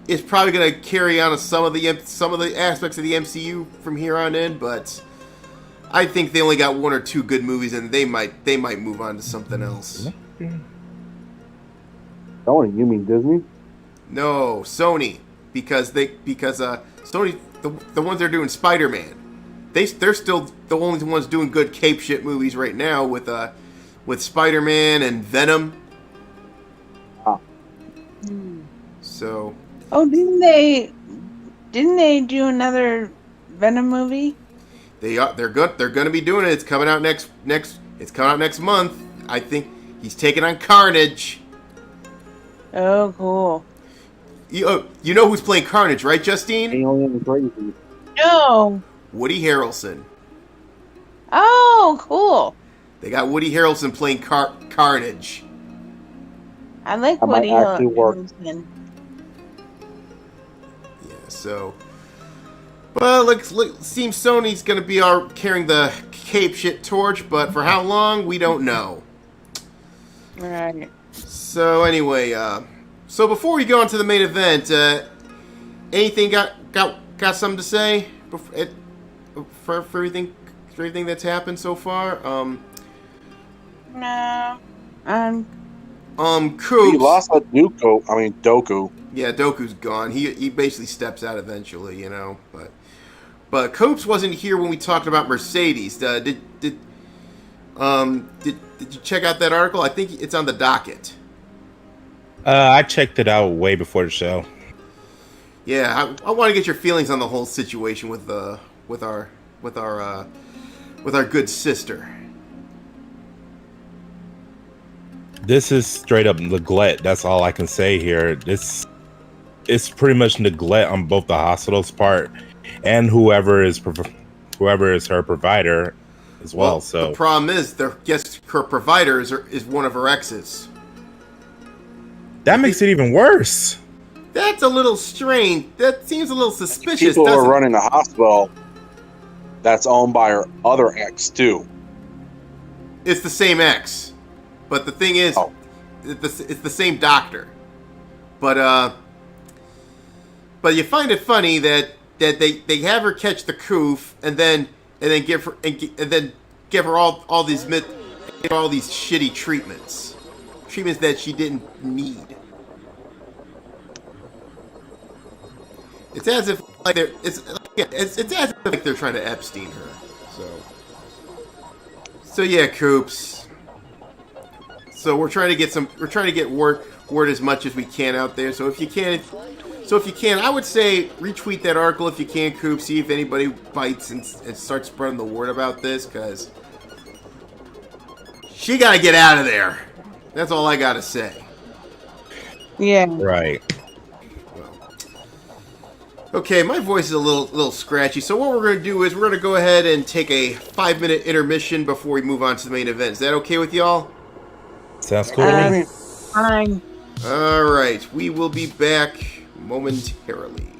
is probably going to carry on some of the aspects of the MCU from here on in, but I think they only got one or two good movies and they might move on to something else. Sony, you mean Disney? No, Sony, because Sony, the ones that are doing Spider-Man, they're still the only ones doing good cape shit movies right now with Spider-Man and Venom. So. Oh, didn't they do another Venom movie? They're good. They're going to be doing it. It's coming out next. It's coming out next month. I think he's taking on Carnage. Oh, cool. You know who's playing Carnage, right, Justine? Alien Crazy. No. Woody Harrelson. Oh, cool. They got Woody Harrelson playing Carnage. I like Woody Harrelson. Yeah, so. Well, seems Sony's going to be carrying the cape shit torch, but for how long, we don't know. Right. So anyway, so before we go on to the main event, anything got something to say for everything that's happened so far? No. Coops. He lost a Doku. Yeah, Doku's gone. He basically steps out eventually, But Coops wasn't here when we talked about Mercedes. Did you check out that article? I think it's on the docket. I checked it out way before the show. Yeah, I want to get your feelings on the whole situation with our good sister. This is straight up neglect. That's all I can say here. It's pretty much neglect on both the hospital's part and whoever is her provider as well. So the problem is, her provider is one of her exes. That makes it even worse. That's a little strange. That seems a little suspicious. People are running the hospital that's owned by her other ex too. It's the same ex, but the thing is, it's the same doctor. But you find it funny that they have her catch the coof and then give her all these shitty treatments that she didn't need. It's as if it's as if they're trying to Epstein her. So yeah, Coops. So we're trying to get word as much as we can out there. So if you can, I would say retweet that article if you can, Coop. See if anybody bites and starts spreading the word about this, because she got to get out of there. That's all I got to say. Yeah. Right. Okay, my voice is a little scratchy. So what we're going to do is we're going to go ahead and take a 5-minute intermission before we move on to the main event. Is that okay with y'all? Sounds cool. Fine. All right, we will be back momentarily.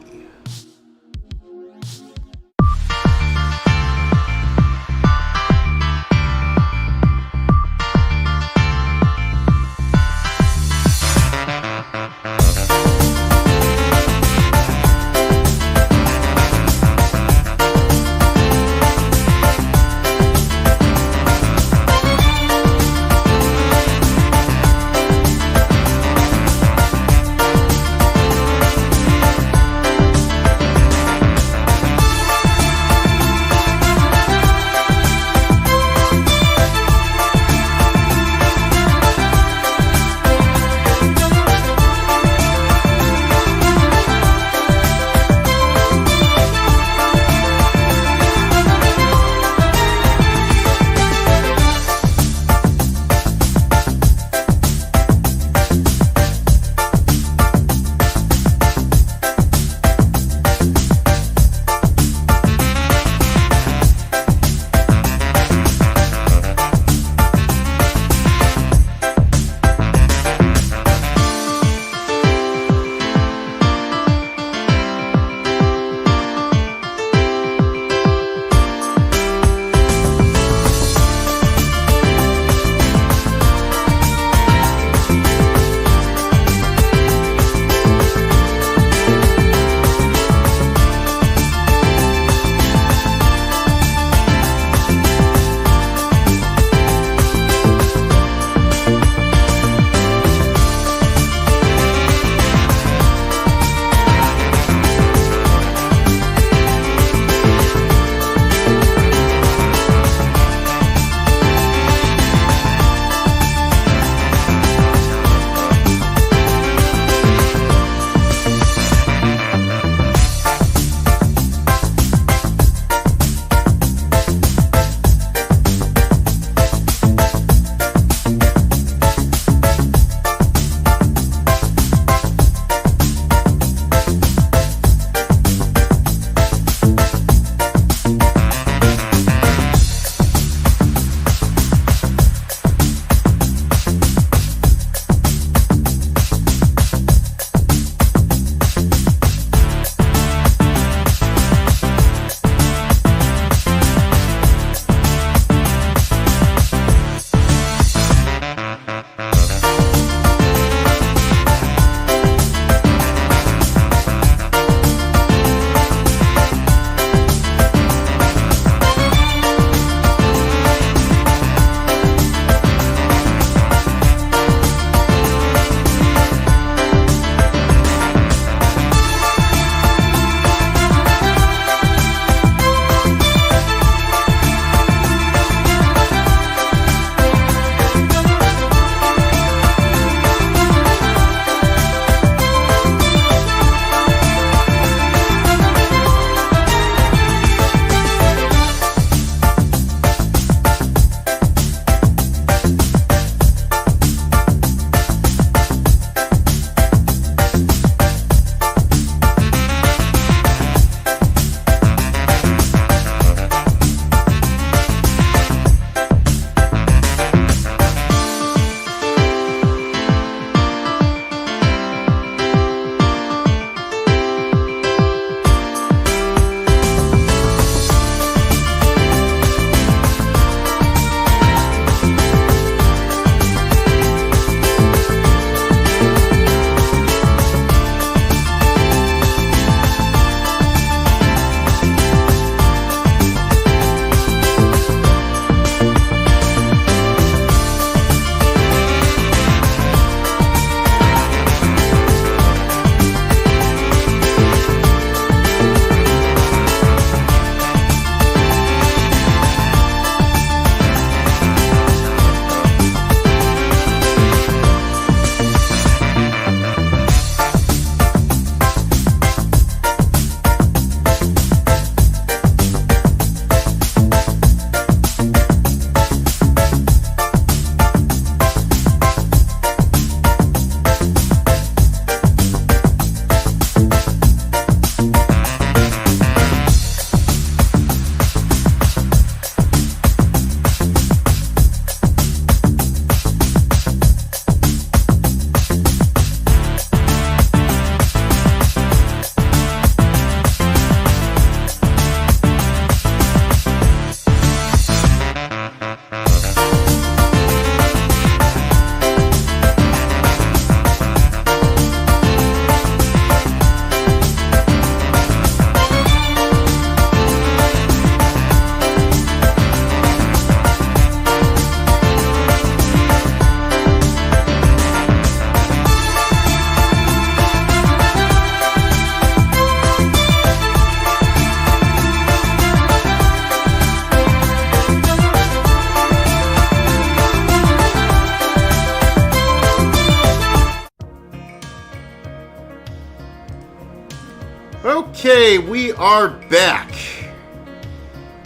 are back.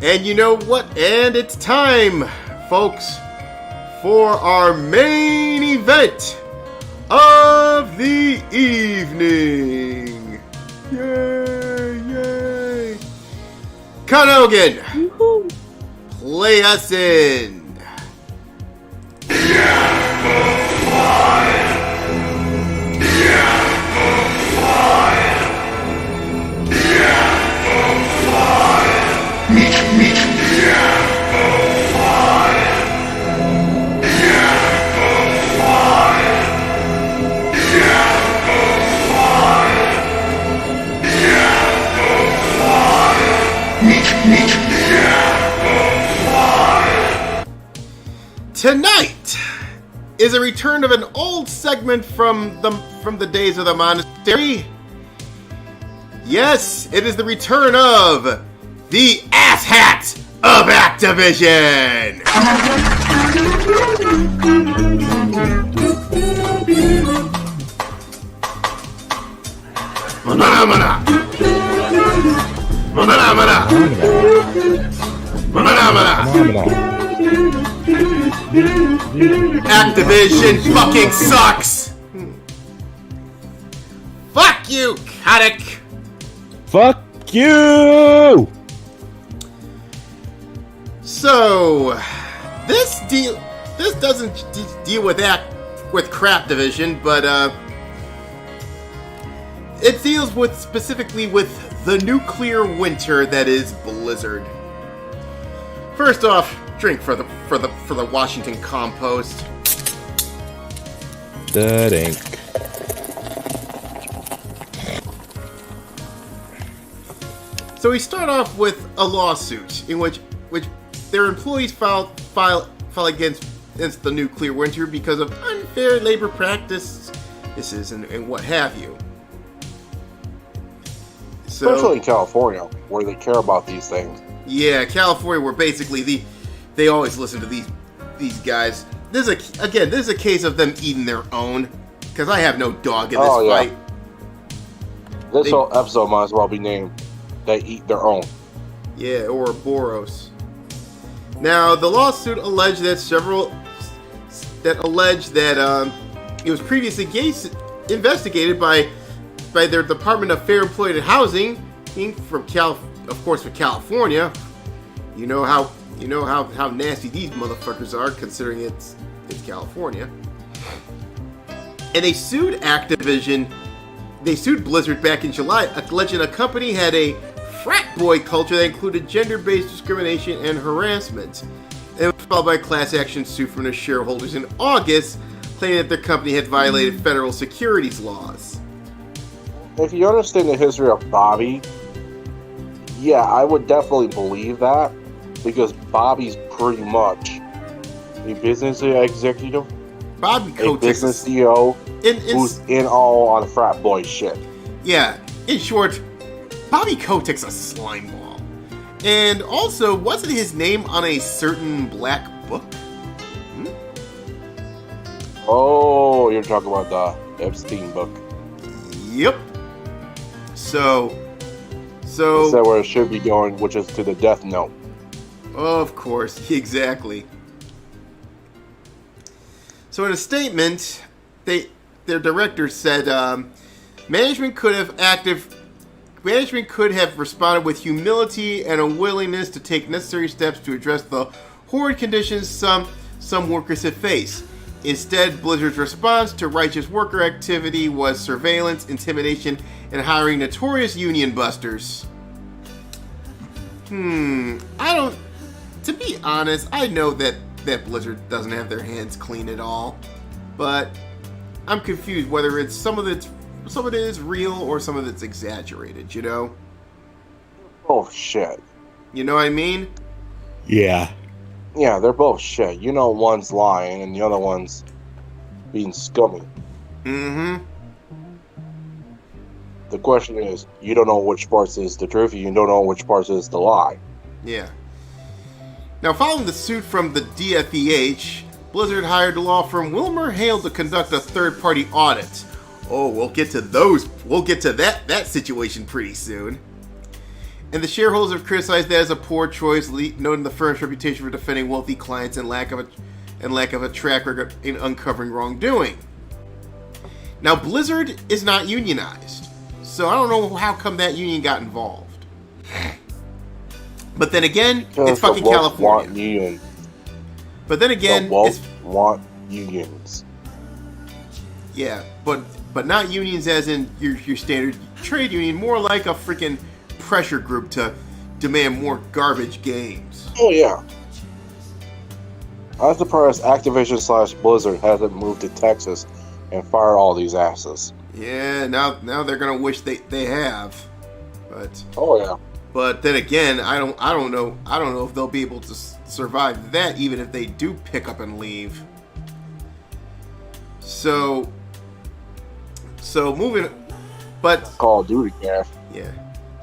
And you know what? And it's time, folks, for our main event of the evening. Yay, yay. Kanogan, play us in. Tonight is a return of an old segment from the days of the monastery. Yes, it is the return of the Ass Hat of Activision. Mana mana. Mana mana. Mana mana. Activision fucking sucks! Fuck you, Kotick! Fuck you! So, this doesn't deal with Crap Division, but it deals with specifically with the nuclear winter that is Blizzard. First off, drink for the Washington compost. That ink. So we start off with a lawsuit in which their employees file against the nuclear winter because of unfair labor practices and what have you. So, especially in California, where they care about these things. Yeah, California, where basically they always listen to these guys. This is a case of them eating their own, because I have no dog in this fight. This whole episode might as well be named "They Eat Their Own." Yeah, or Boros. Now, the lawsuit alleged that it was previously investigated by their Department of Fair Employment and Housing, from California. You know how nasty these motherfuckers are, considering it's California. And they sued Activision. They sued Blizzard back in July, alleging a company had a frat boy culture that included gender-based discrimination and harassment. And it was followed by a class action suit from the shareholders in August, claiming that their company had violated federal securities laws. If you understand the history of Bobby, yeah, I would definitely believe that, because Bobby's pretty much a business executive, Bobby a business CEO, who's in all on frat boy shit. Yeah, in short, Bobby Kotick's a slime ball. And also, wasn't his name on a certain black book? Oh, you're talking about the Epstein book. Yep. So is that where it should be going, which is to the death note? Of course, exactly. So in a statement, their director said management could have responded with humility and a willingness to take necessary steps to address the horrid conditions some workers have faced. Instead, Blizzard's response to righteous worker activity was surveillance, intimidation, and hiring notorious union busters. To be honest, I know that Blizzard doesn't have their hands clean at all, but I'm confused whether some of it is real or some of it's exaggerated, you know? Oh, shit. You know what I mean? Yeah. Yeah, they're both shit. You know, one's lying and the other one's being scummy. Mm-hmm. The question is, you don't know which parts is the truth, you don't know which parts is the lie. Yeah. Now, following the suit from the DFEH, Blizzard hired the law firm Wilmer Hale to conduct a third-party audit. Oh, we'll get to that situation pretty soon. And the shareholders have criticized that as a poor choice, noting the firm's reputation for defending wealthy clients and lack of a track record in uncovering wrongdoing. Now, Blizzard is not unionized, so I don't know how come that union got involved. But then again, it's fucking California. Want union. But then again, it's want unions. Yeah, but not unions as in your standard trade union, more like a freaking pressure group to demand more garbage games. Oh yeah. I'm surprised Activision/Blizzard hasn't moved to Texas and fired all these asses. Yeah, now they're gonna wish they have. But oh yeah. But then again, I don't know if they'll be able to survive that, even if they do pick up and leave. So moving, but Call of Duty cash. Yeah.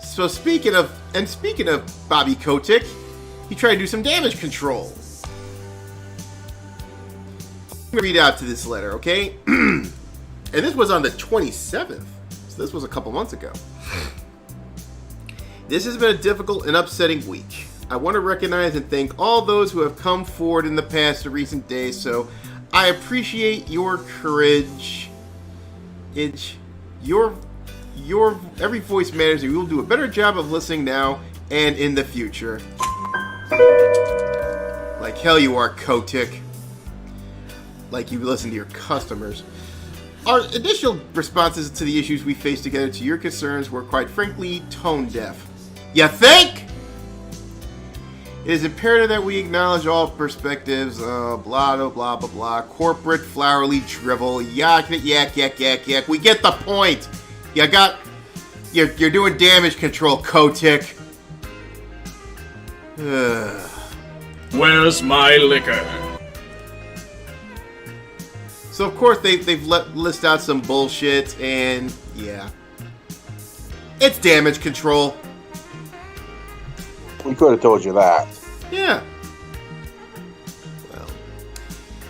So speaking of Bobby Kotick, he tried to do some damage control. Let me read out to this letter, okay? And this was on the 27th, so this was a couple months ago. This has been a difficult and upsetting week. I want to recognize and thank all those who have come forward in the past or recent days, so I appreciate your courage. Your every voice matters, and we will do a better job of listening now and in the future. Like hell you are, Kotick. Like you listen to your customers. Our initial responses to the issues we faced together to your concerns were quite frankly tone deaf. You think? It is imperative that we acknowledge all perspectives, blah, blah, blah, blah, blah, corporate flowery drivel, yak. We get the point. You're doing damage control, Kotick. Where's my liquor? So of course they've list out some bullshit, and yeah, it's damage control. We could have told you that. Yeah. Well.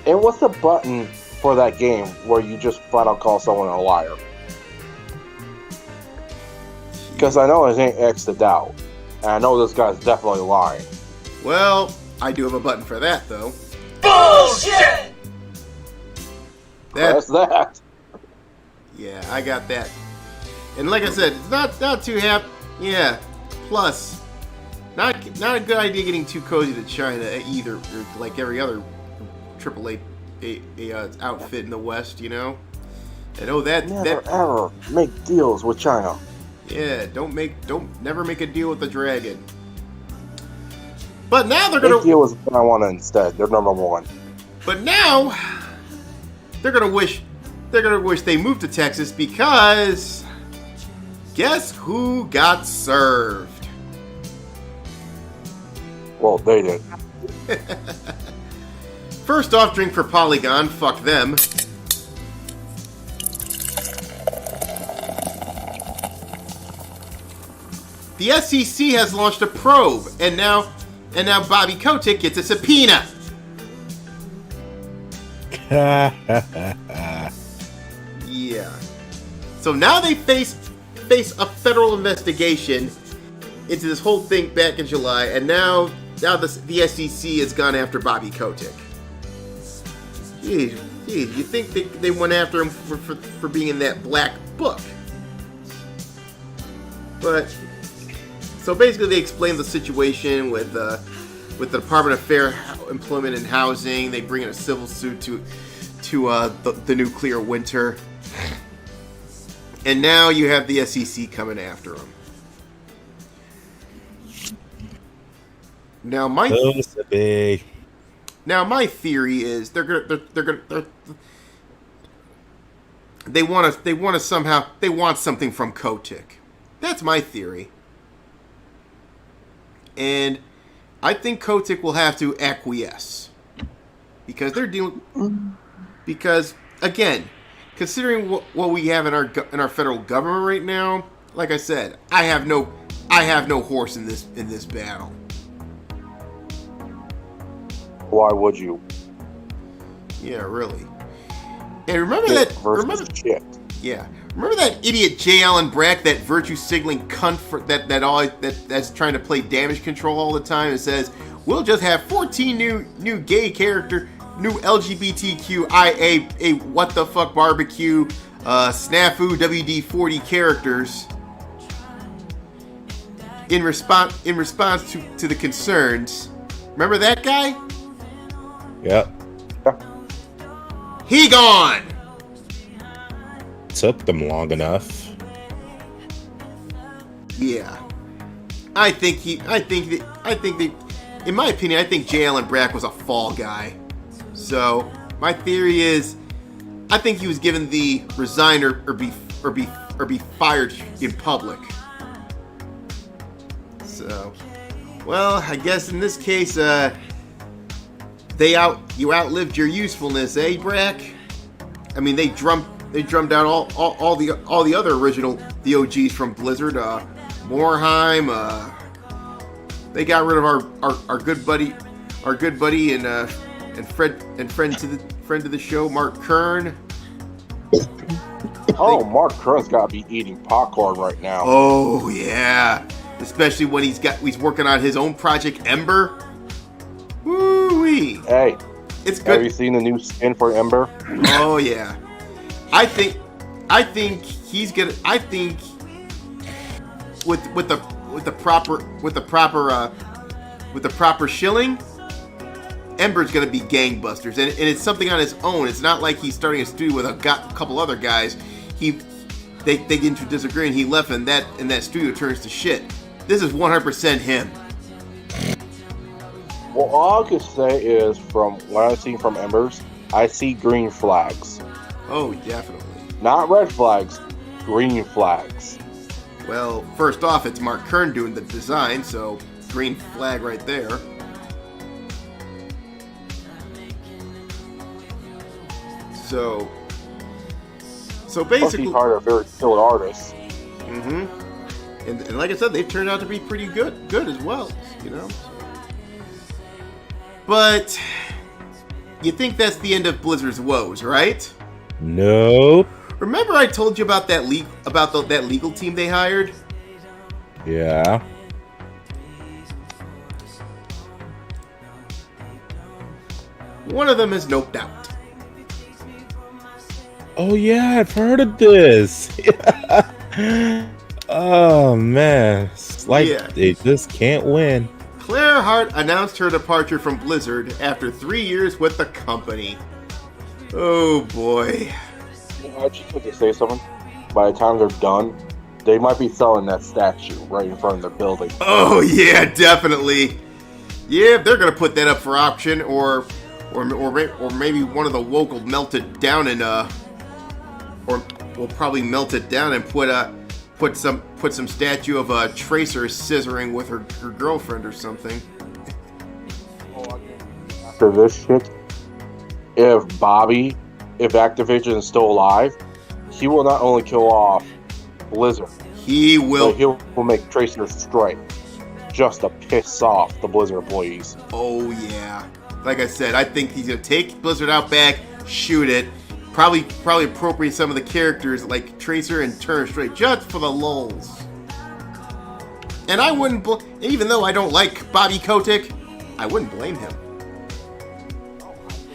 And what's the button for that game where you just flat out call someone a liar? Because I know it ain't X to doubt. And I know this guy's definitely lying. Well, I do have a button for that, though. Bullshit! That's that. Yeah, I got that. And like I said, it's not too happy. Yeah. Plus, not a good idea getting too cozy to China either, or like every other AAA outfit in the West, you know. I know that never ever make deals with China. Yeah, never make a deal with the dragon. But now they're gonna deal with Marijuana instead. They're number one. But now they're gonna wish they moved to Texas, because guess who got served? Well, they did. First off, drink for Polygon. Fuck them. The SEC has launched a probe, and now Bobby Kotick gets a subpoena. Yeah. So now they face a federal investigation into this whole thing back in July, and now the SEC has gone after Bobby Kotick. Jeez, you think they went after him for being in that black book? But so basically, they explained the situation with the Department of Fair Employment and Housing. They bring in a civil suit to the nuclear winter, and now you have the SEC coming after him. Now my theory is they want something from Kotick. That's my theory. And I think Kotick will have to acquiesce, because they're dealing. Because again, considering what we have in our federal government right now, like I said, I have no horse in this battle. Why would you? Yeah, really. And remember shit. Yeah, Remember that idiot J. Allen Brack, that virtue signaling cunt that's trying to play damage control all the time and says, we'll just have 14 new gay character, new LGBTQIA what the fuck barbecue, snafu WD-40 characters in response to the concerns. Remember that guy? Yep. He gone. Took them long enough. Yeah. I think in my opinion, I think J. Allen Brack was a fall guy. So my theory is, I think he was given the resign or be fired in public. So, well, I guess in this case, you outlived your usefulness, eh, Brack? I mean, they drummed out all the other original OGs from Blizzard. Morheim. They got rid of our good buddy and friend to the show, Mark Kern. Oh, Mark Kern's got to be eating popcorn right now. Oh yeah, especially when he's working on his own project, Ember. Woo-wee. Hey, it's good. Have you seen the new skin for Ember? Oh yeah, I think he's gonna. I think with the proper shilling, Ember's gonna be gangbusters, and it's something on his own. It's not like he's starting a studio with a couple other guys. They get into disagreement. He left, and that studio turns to shit. This is 100% him. Well, all I can say is, from what I've seen from Embers, I see green flags. Oh, definitely. Not red flags, green flags. Well, first off, it's Mark Kern doing the design, so green flag right there. So basically, plus he's hired a very skilled artist. Mm-hmm. And like I said, they've turned out to be pretty good as well, you know. But you think that's the end of Blizzard's woes, right? Nope. Remember I told you about that legal team they hired? Yeah. One of them is noped out. Oh yeah, I've heard of this. Oh man, it's like they just can't win. Claire Hart announced her departure from Blizzard after 3 years with the company. Oh boy. I just want to say something. By the time they're done, they might be selling that statue right in front of their building. Oh yeah, definitely. Yeah, they're gonna put that up for auction, or maybe one of the woke will melt it down and or we'll probably melt it down and put some statue of a Tracer scissoring with her girlfriend or something. After this shit, if Activision is still alive, he will not only kill off Blizzard, he will make Tracer strike just to piss off the Blizzard employees. Oh yeah, like I said, I think he's gonna take Blizzard out back, shoot it, probably appropriate some of the characters like Tracer and turn straight just for the lulz. And I wouldn't, even though I don't like Bobby Kotick, I wouldn't blame him.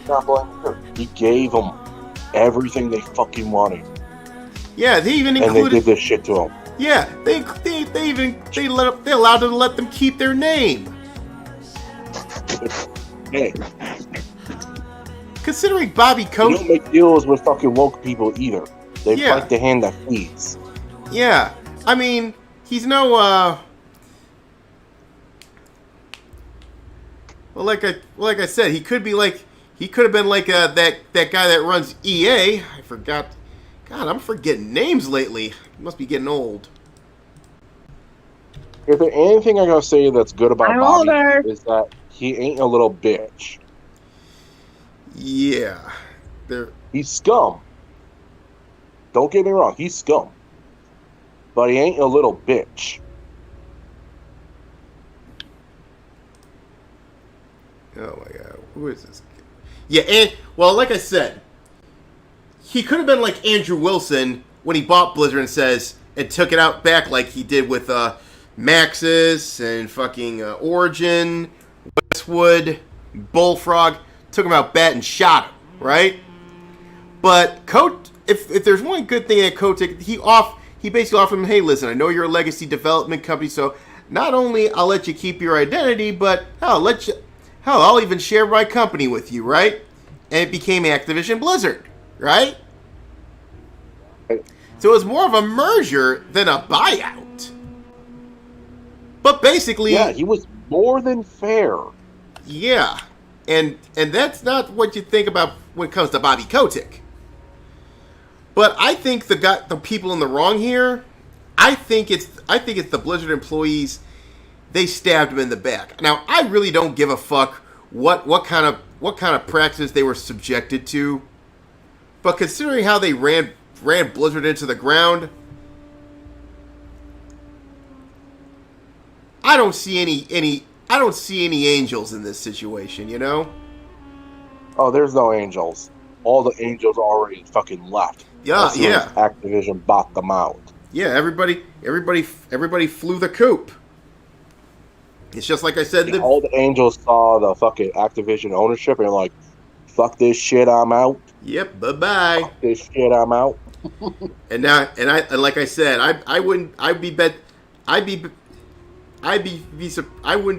Not blame him. He gave them everything they fucking wanted. Yeah, they even included. And they did this shit to him. Yeah, they allowed them to let them keep their name. Hey, considering Bobby Kotick, they don't make deals with fucking woke people either. They fight the hand that feeds. Yeah, I mean, he's no. Well, like I said, he could have been like that guy that runs EA. I forgot. God, I'm forgetting names lately. Must be getting old. If there's anything I gotta say that's good about Bobby, is that he ain't a little bitch. Yeah, he's scum. Don't get me wrong, he's scum. But he ain't a little bitch. Oh my god, who is this kid? Yeah, and well, like I said, he could have been like Andrew Wilson bought Blizzard and says and took it out back like he did with Maxis and fucking Origin, Westwood, Bullfrog, took him out bat and shot him, right? But if there's one good thing that Kotick, he basically offered him, hey, listen, I know you're a legacy development company, so not only I'll let you keep your identity, but I'll even share my company with you, right? And it became Activision Blizzard, right? So it was more of a merger than a buyout. But basically, yeah, he was more than fair. Yeah, and that's not what you think about when it comes to Bobby Kotick. But I think the people in the wrong here. I think it's the Blizzard employees. They stabbed him in the back. Now I really don't give a fuck what kind of practices they were subjected to. But considering how they ran Blizzard into the ground, I don't see any angels in this situation, you know? Oh, there's no angels. All the angels already fucking left. Yeah, as soon as Activision bought them out. Yeah, everybody flew the coop. It's just like I said. All the angels saw the fucking Activision ownership and they're like, "Fuck this shit, I'm out." Yep, bye bye. Fuck this shit, I'm out. And like I said, I wouldn't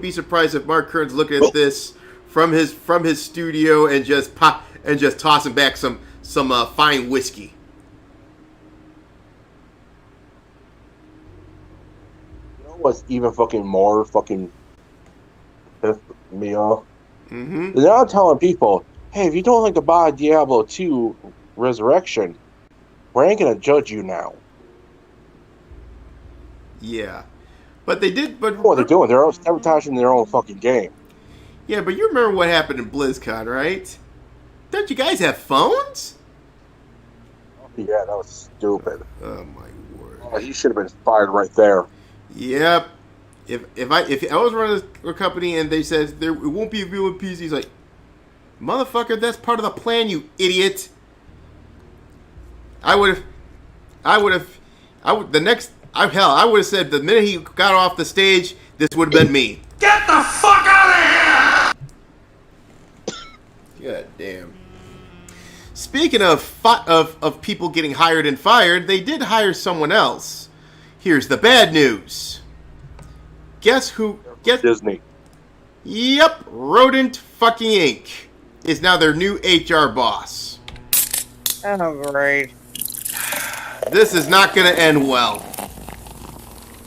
be surprised if Mark Kern's looking at this from his studio and just tossing back some fine whiskey. You know what's even fucking more fucking pissed me off? Mm-hmm. They're now telling people, hey, if you don't like to buy Diablo 2 Resurrection, we ain't gonna judge you now. Yeah. But they did. But what they're doing, they're sabotaging their own fucking game. Yeah, but you remember what happened in BlizzCon, right? Don't you guys have phones? Yeah, that was stupid. Oh my word! Oh, he should have been fired right there. Yep. If I was running a company and they said it won't be available PCs, he's like, motherfucker, that's part of the plan, you idiot. I would have said the minute he got off the stage, this would have been me. Get the fuck out of here! God damn. Speaking of people getting hired and fired, they did hire someone else. Here's the bad news. Guess who? Disney. Yep, Rodent fucking Inc. is now their new HR boss. Oh, great. This is not going to end well.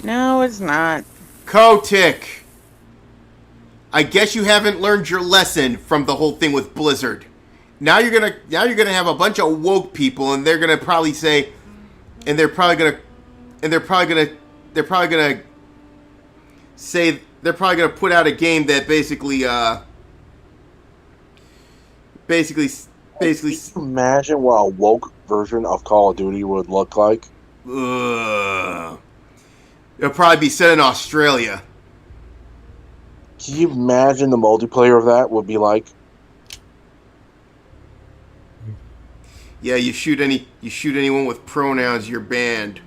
No, it's not. Kotick, I guess you haven't learned your lesson from the whole thing with Blizzard. Now you're gonna have a bunch of woke people, and they're gonna probably say, and they're probably gonna put out a game that basically imagine what a woke version of Call of Duty would look like. It'll probably be set in Australia. Can you imagine the multiplayer of that would be like? Yeah, you shoot anyone with pronouns, you're banned.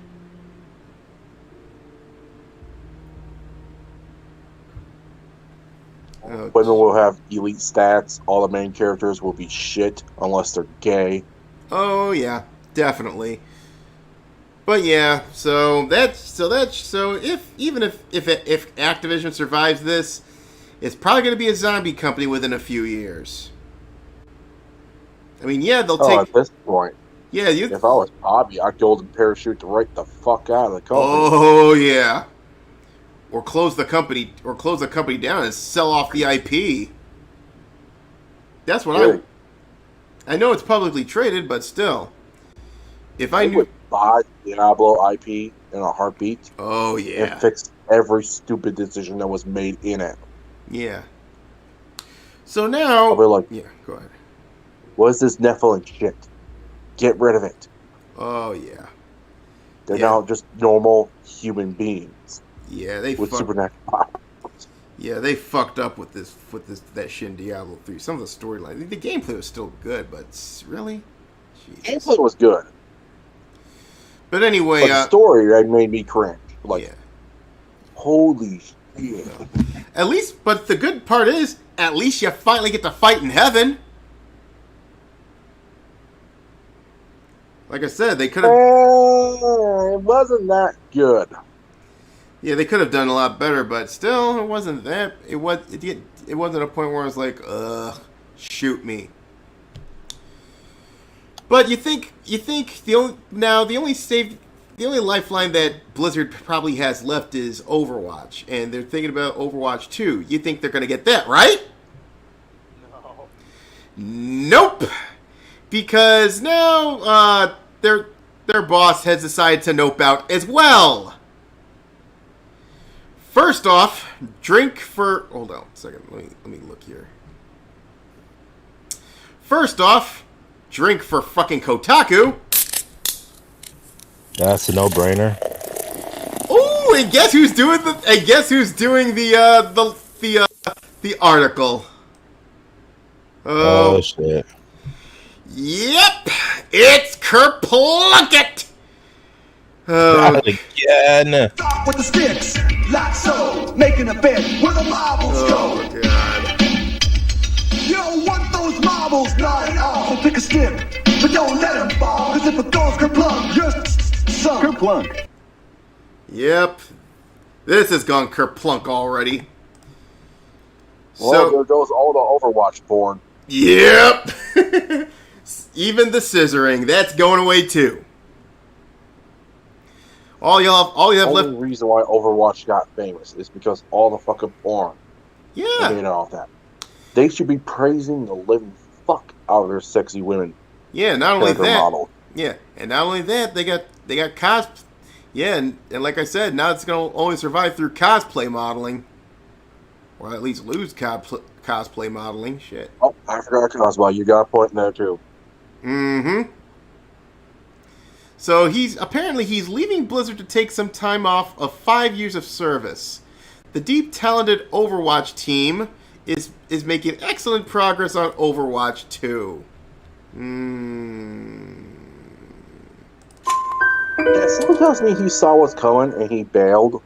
Women will have elite stats. All the main characters will be shit unless they're gay. Oh yeah, definitely. But yeah, so if Activision survives this, it's probably going to be a zombie company within a few years. I mean, yeah, they'll take. At this point, yeah, if I was Bobby, I'd golden parachute right the fuck out of the company. Oh yeah, or close the company down and sell off the IP. That's what really? I know it's publicly traded, but still, if I knew. Buy Diablo IP in a heartbeat. Oh yeah, and fix every stupid decision that was made in it. Yeah. So now, I'll be like, yeah, go ahead. What is this Nephilim shit? Get rid of it. Oh yeah. They're now just normal human beings. Yeah, they with supernatural powers. Yeah, they fucked up with that shit in Diablo 3. Some of the storyline, the gameplay was still good, but really, gameplay was good. But anyway, But the story that made me cringe. Like, holy shit. At least, but the good part is, at least you finally get to fight in heaven. Like I said, they could have. It wasn't that good. Yeah, they could have done a lot better, but still, it wasn't that. It wasn't a point where I was like, shoot me. But you think the only lifeline that Blizzard probably has left is Overwatch, and they're thinking about Overwatch 2. You think they're going to get that, right? No. Nope. Because now their boss has decided to nope out as well. First off, hold on a second. Let me look here. First off, drink for fucking Kotaku. That's a no-brainer. Ooh, and guess who's doing the article? Oh shit. Yep, it's Kerplunket. Not again. Stop with the sticks, like so, making a bet where the marbles go. Oh god. You don't want those marbles lying off. So pick a stick, but don't let them fall. Cause if it goes kerplunk, you're sunk. Kerplunk. Yep. This has gone kerplunk already. Well, there goes all the Overwatch porn. Yep. Even the scissoring, that's going away too. All you have The left. only reason why Overwatch got famous is because all the fucking porn. Yeah. Made off that. They should be praising the living fuck out of their sexy women. Yeah, not only that. Model. Yeah, and not only that, they got cos. Yeah, and like I said, now it's gonna only survive through cosplay modeling, or at least lose cosplay modeling. Shit. Oh, I forgot cosplay. You got a point in there too. Mm-hmm. So he's leaving Blizzard to take some time off of 5 years of service. The deep talented Overwatch team is making excellent progress on Overwatch 2. Yeah, someone tells me he saw what's coming and he bailed.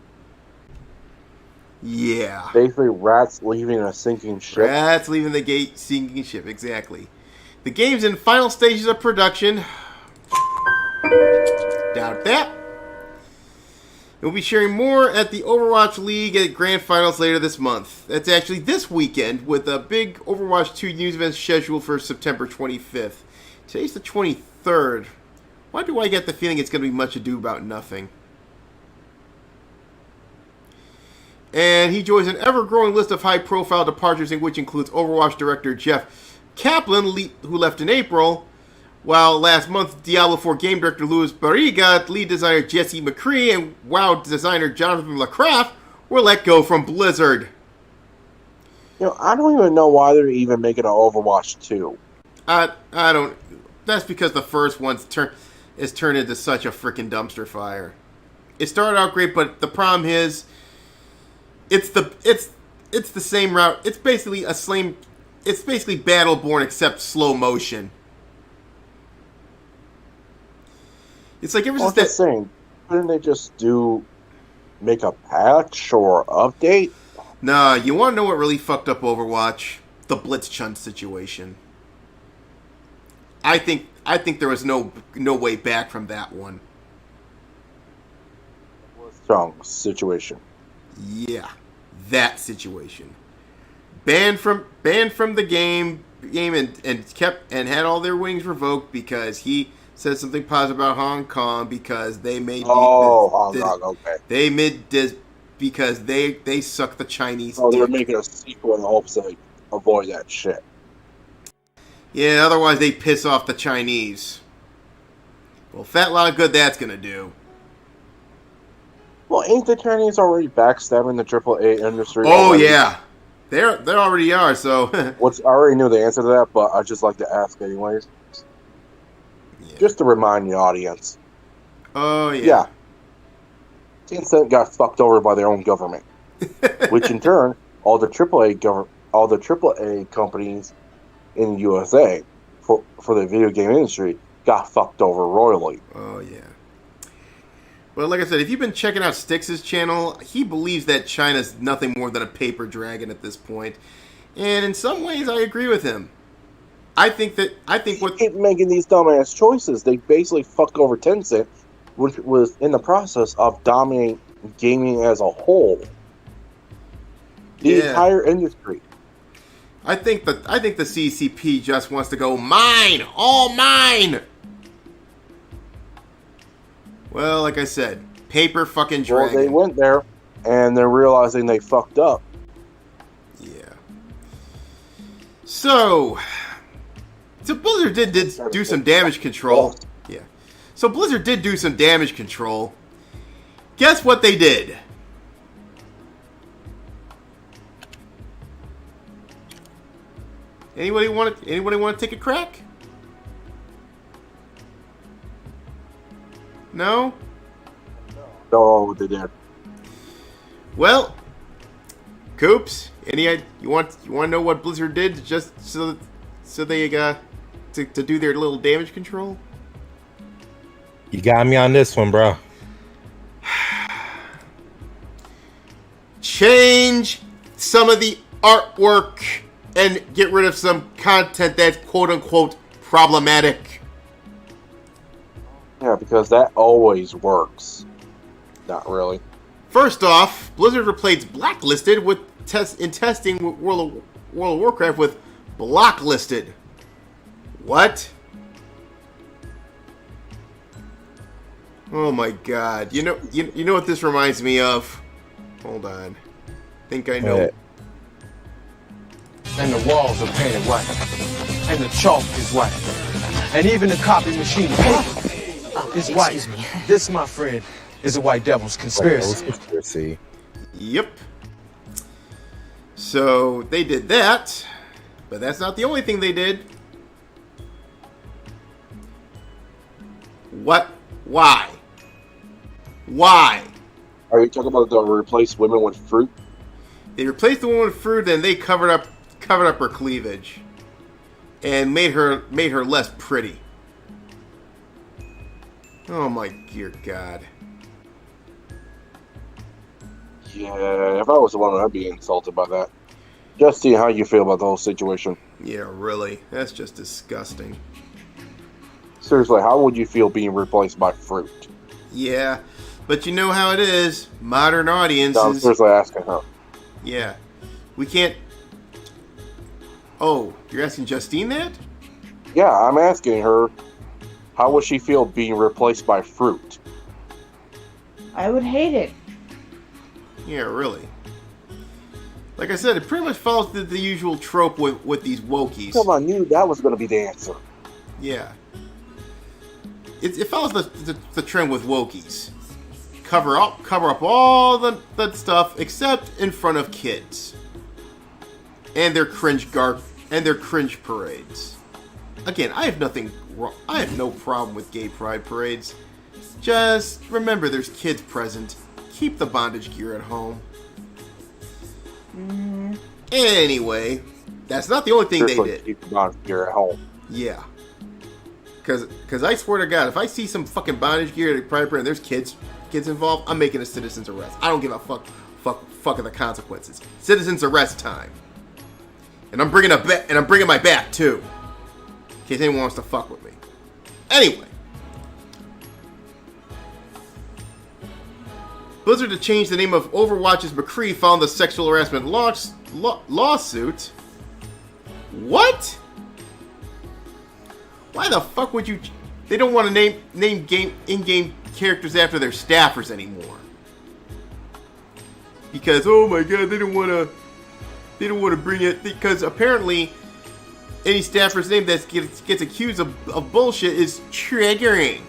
Yeah. Basically, rats leaving a sinking ship. Rats leaving the sinking ship, exactly. The game's in final stages of production. Doubt that. We'll be sharing more at the Overwatch League at Grand Finals later this month. That's actually this weekend with a big Overwatch 2 news event scheduled for September 25th. Today's the 23rd. Why do I get the feeling it's going to be much ado about nothing? And he joins an ever-growing list of high-profile departures, in which includes Overwatch director Jeff Kaplan, who left in April, while last month Diablo 4 game director Louis Barriga, lead designer Jesse McCree, and WoW designer Jonathan LaCraft were let go from Blizzard. You know, I don't even know why they're even making an Overwatch 2. I don't. That's because the first one's turned into such a freaking dumpster fire. It started out great, but the problem is, it's the same route. It's basically Battleborn except slow motion. It's like ever since that. Saying, couldn't they just make a patch or update? Nah, you want to know what really fucked up Overwatch? The Blitzchung situation. I think there was no way back from that one. Strong situation. Yeah, that situation. Banned from the game and had all their wings revoked because he said something positive about Hong Kong because they made Hong Kong, okay. They made this because they suck the Chinese. Oh, they're making a sequel in hopes to avoid that shit. Yeah, otherwise they piss off the Chinese. Well, fat lot of good that's gonna do. Well, ain't the Chinese already backstabbing the AAA industry? Oh already? yeah, they already are. So, I already knew the answer to that, but I just like to ask anyways, just to remind the audience. Oh yeah. Yeah. Tencent got fucked over by their own government, which in turn, all the AAA companies in the USA for the video game industry got fucked over royally. Oh yeah. But like I said, if you've been checking out Styx's channel, he believes that China's nothing more than a paper dragon at this point. And in some ways, I agree with him. I think what keep making these dumbass choices. They basically fucked over Tencent, which was in the process of dominating gaming as a whole. The entire industry. I think the CCP just wants to go mine, all mine. Well, like I said, paper fucking dragon. Well, they went there, and they're realizing they fucked up. Yeah. So Blizzard did do some damage control. Yeah. So Blizzard did do some damage control. Guess what they did? Anybody want to take a crack? No? Don't know what they did. Well, Coops, you want to know what Blizzard did just so they to do their little damage control? You got me on this one, bro. Change some of the artwork and get rid of some content that's quote-unquote problematic. Yeah, because that always works. Not really. First off, Blizzard replaced Blacklisted with testing with World of Warcraft with Blocklisted. What? Oh my god. You know what this reminds me of? Hold on. Think I know. And the walls are painted white. And the chalk is white. And even the copy machine is white. This, my friend, is a white devil's conspiracy. Yep. So they did that, but that's not the only thing they did. What? Why? Why? Are you talking about the replace women with fruit? They replaced the woman with fruit, and they covered up her cleavage, and made her less pretty. Oh my dear God. Yeah, if I was the one, I'd be insulted by that. Justine, how you feel about the whole situation? Yeah, really. That's just disgusting. Seriously, how would you feel being replaced by fruit? Yeah, but you know how it is. Modern audiences... No, I'm seriously asking her. Yeah. We can't... Oh, you're asking Justine that? Yeah, I'm asking her, how would she feel being replaced by fruit? I would hate it. Yeah, really. Like I said, it pretty much follows the usual trope with these wokies. Come on, I knew that was going to be the answer. Yeah. It follows the trend with wokies. Cover up all the stuff except in front of kids. And their cringe parades. Again, I have nothing wrong. I have no problem with gay pride parades. Just remember there's kids present. Keep the bondage gear at home. Mm-hmm. Anyway, that's not the only thing they did. Keep the bondage gear at home. Yeah. Because I swear to God, if I see some fucking bondage gear at a pride parade and there's kids involved, I'm making a citizen's arrest. I don't give a fuck of the consequences. Citizen's arrest time. And I'm bringing my bat too, in case anyone wants to fuck with me. Anyway, Blizzard to change the name of Overwatch's McCree found the sexual harassment lawsuit. What? Why the fuck would you? They don't want to name in-game characters after their staffers anymore. Because oh my god, they don't want to bring it, because apparently any staffer's name that gets accused of bullshit is triggering.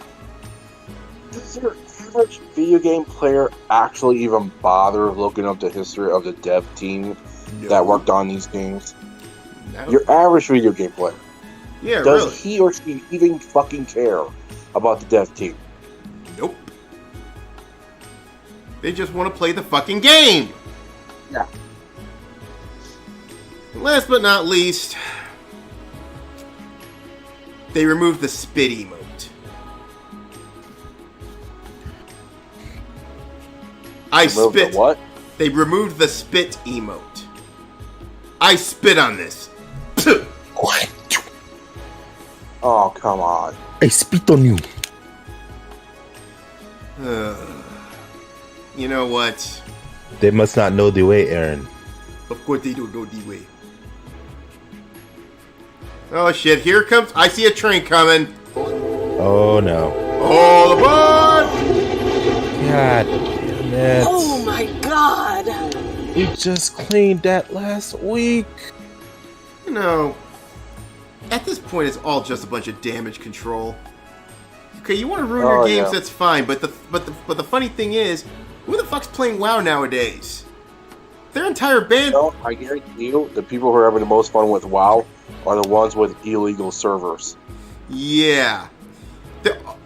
Does your average video game player actually even bother looking up the history of the dev team that worked on these games? No. Your average video game player. Yeah, Does really. he or she even fucking care about the dev team? Nope. They just want to play the fucking game. Yeah. Last but not least, they removed the spit emote. I Removed spit. the what? They removed the spit emote. I spit on this. What? Oh, come on. I spit on you. You know what? They must not know the way, Aaron. Of course they don't know the way. Oh shit, here comes... I see a train coming. Oh no. All aboard! God damn it. Oh my god! We just cleaned that last week. You know, at this point, it's all just a bunch of damage control. Okay, you want to ruin your games, that's fine. But the funny thing is, who the fuck's playing WoW nowadays? Their entire band. No, I guarantee you, the people who are having the most fun with WoW are the ones with illegal servers. Yeah.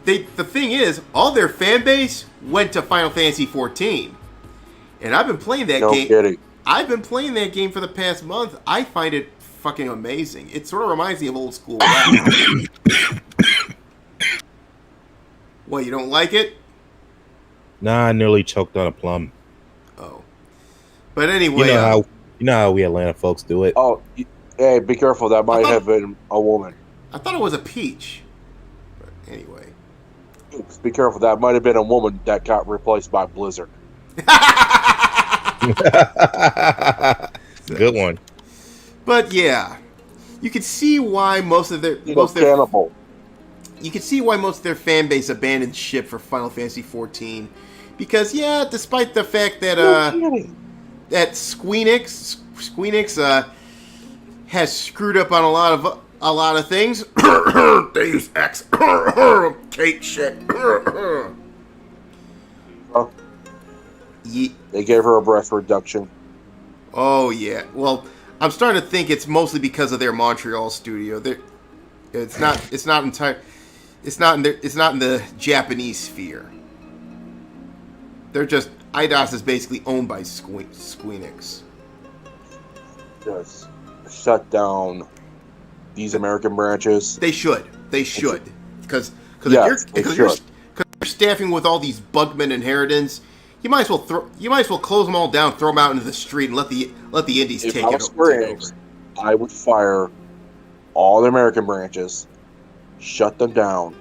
The thing is, all their fan base went to Final Fantasy XIV. And I've been playing that game. No kidding. I've been playing that game for the past month. I find it fucking amazing. It sort of reminds me of old school WoW. What, you don't like it? Nah, I nearly choked on a plum. Oh. But anyway... You know how we Atlanta folks do it. Oh, hey, be careful. That might have been a woman. I thought it was a peach. But anyway. Oops, be careful. That might have been a woman that got replaced by Blizzard. Good one. But yeah. You can see why most of their... cannibal. You can see why most of their fan base abandoned ship for Final Fantasy XIV, because despite the fact that that Squeenix has screwed up on a lot of things. Deus Ex, Kate shit. They gave her a breath reduction. Oh yeah. Well, I'm starting to think it's mostly because of their Montreal studio. It's not in the Japanese sphere. They're just... IDOS is basically owned by Squeenix. Yes. Shut down these American branches. They should. Because if you're staffing with all these bugmen and Harridans, you might as well close them all down, throw them out into the street, and let the indies take it over. I would fire all the American branches, shut them down,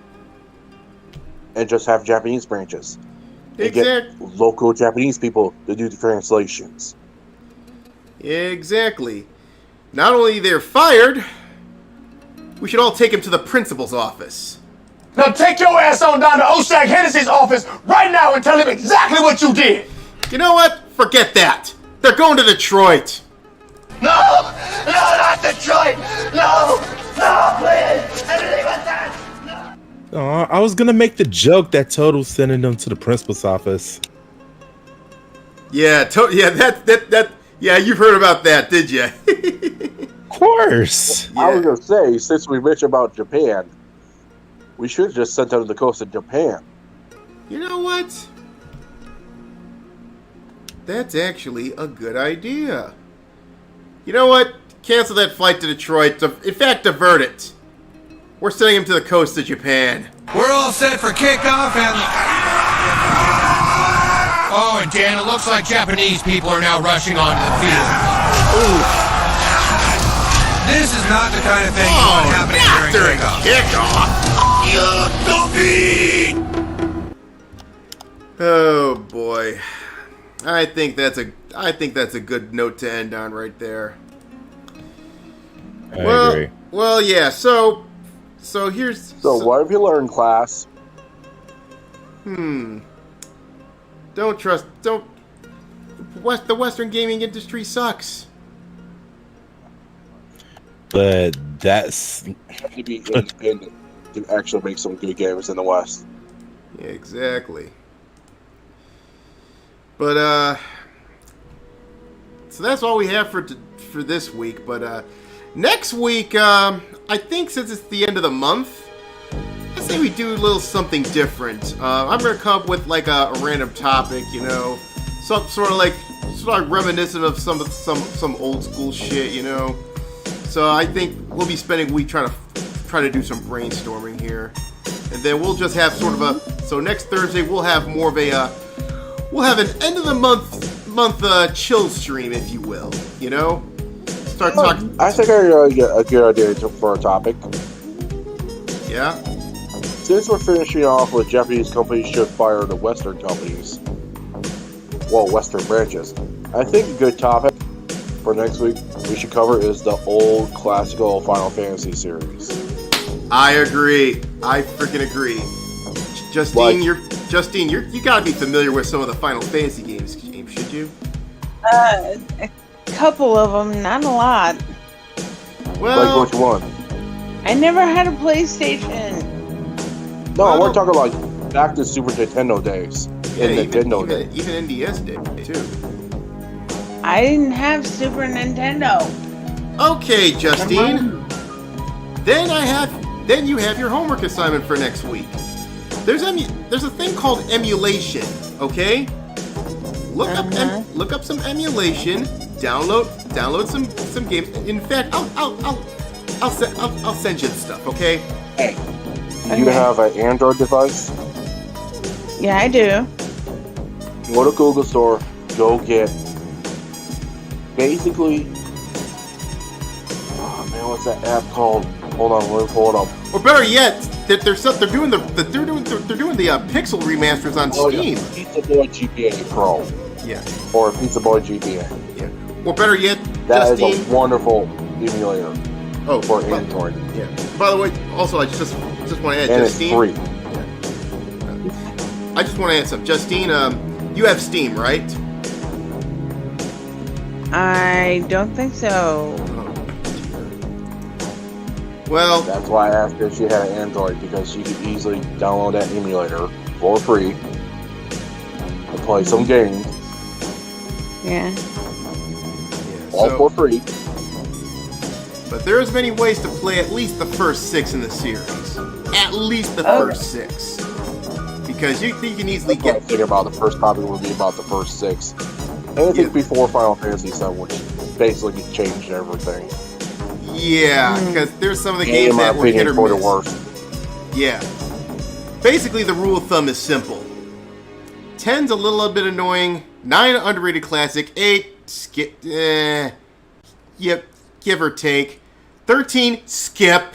and just have Japanese branches. And get local Japanese people to do the translations. Exactly. Not only they're fired, we should all take him to the principal's office. Now take your ass on down to Oshag Hennessy's office right now and tell him exactly what you did. You know what? Forget that. They're going to Detroit. No, not Detroit. No, please. Anything but that. I was gonna make the joke that Toad was sending them to the principal's office. Yeah, you've heard about that, did you? Of course. Yeah. I was gonna say, since we mentioned about Japan, we should have just sent them to the coast of Japan. You know what? That's actually a good idea. You know what? Cancel that flight to Detroit. In fact, divert it. We're sending him to the coast of Japan. We're all set for kickoff and... Oh, and Dan, it looks like Japanese people are now rushing onto the field. Ooh. This is not the kind of thing you want happening during kickoff. Oh boy. I think that's a good note to end on right there. I agree. Well, yeah, so what have you learned, class? The Western gaming industry sucks. But that's... You have to be independent to actually make some good games in the West. Yeah, exactly. But, so that's all we have for this week, but, next week, I think since it's the end of the month, let's say we do a little something different. I'm going to come up with like a random topic, you know, sort of like reminiscent of some old school shit, you know. So I think we'll be spending a week trying to do some brainstorming here, and then we'll just have sort of so next Thursday we'll have more of a we'll have an end of the month chill stream, if you will. You know, start talking. I think I got a good idea for a topic. Yeah. Since we're finishing off with Japanese companies should fire the Western companies, well, Western branches, I think a good topic for next week we should cover is the old classical Final Fantasy series. I agree. I freaking agree. Justine, you gotta be familiar with some of the Final Fantasy games, should you? A couple of them, not a lot. Well, like which one? I never had a PlayStation. No, we're talking like back to Super Nintendo days. Yeah, Nintendo days. Even NDS did too. I didn't have Super Nintendo. Okay, Justine. Then you have your homework assignment for next week. There's a thing called emulation. Okay. Look up some emulation. Download some games. In fact, I'll send you the stuff. Okay. Hey. Do you have an Android device? Yeah, I do. Go to Google Store. Go get. Basically. Oh man, what's that app called? Hold on, let me pull it up. Or better yet, they're doing the Pixel remasters on Steam. Yeah. Pizza Boy GBA Pro. Yeah. Or Pizza Boy GBA. Yeah. Or better yet, that Justine, is a wonderful emulator. Oh, for Android. Yeah. By the way, also I just want to add, and Justine. It's free. Yeah. I just want to add something, Justine. You have Steam, right? I don't think so. Well, that's why I asked if she had an Android, because she could easily download that emulator for free and play some games. Yeah. All for free. But there's many ways to play at least the first 6 in the series. At least the first 6. Because you can easily get... Thinking about the first topic would be about the first 6. Anything before Final Fantasy VII, which basically changed everything. Yeah, because there's some of the games that were hit or miss. For the worst. Yeah. Basically, the rule of thumb is simple. 10's a little bit annoying. 9, underrated classic. 8, skip. Yep, give or take. 13, skip.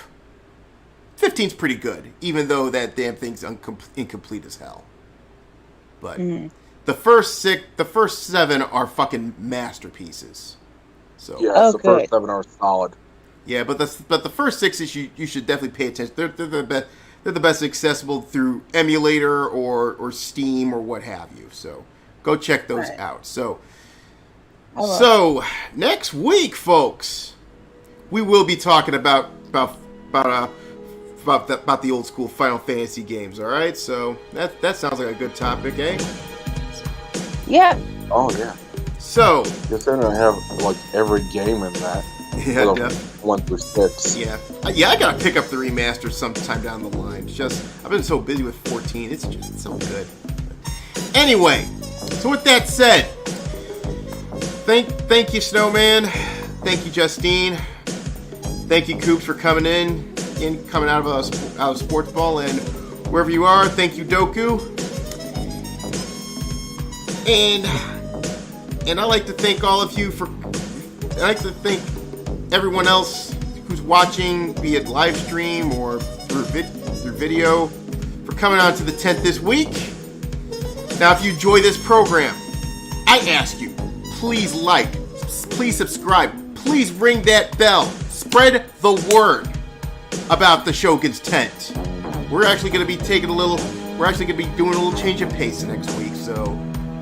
15's pretty good, even though that damn thing's incomplete as hell. But the first 7 are fucking masterpieces. So yes, the first 7 are solid. Yeah, but the first 6 is you should definitely pay attention. They're the best accessible through emulator or Steam or what have you. So go check those out. So next week, folks, we will be talking about the old school Final Fantasy games. All right, so that sounds like a good topic, eh? Yeah. Oh yeah. So you're gonna have like every game in that. Yeah, 1 through 6. Yeah. I gotta pick up the remaster sometime down the line. It's just I've been so busy with 14. It's so good. Anyway, so with that said, thank you, Snowman. Thank you, Justine. Thank you, Coops, for coming coming out of Sports Ball, and wherever you are, thank you, Doku. And I'd like to thank all of you I'd like to thank everyone else who's watching, be it live stream or through video, for coming on to the tent this week. Now, if you enjoy this program, I ask you, please like, please subscribe, please ring that bell, spread the word about the Shogun's tent. We're actually going to be doing a little change of pace next week, so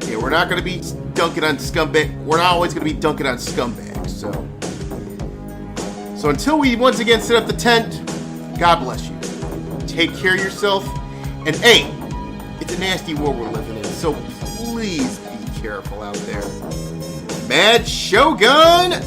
yeah, we're not going to be dunking on scumbag. We're not always going to be dunking on scumbags, So until we once again set up the tent, God bless you. Take care of yourself. And hey, it's a nasty world we're living in, so please be careful out there. Mad Shogun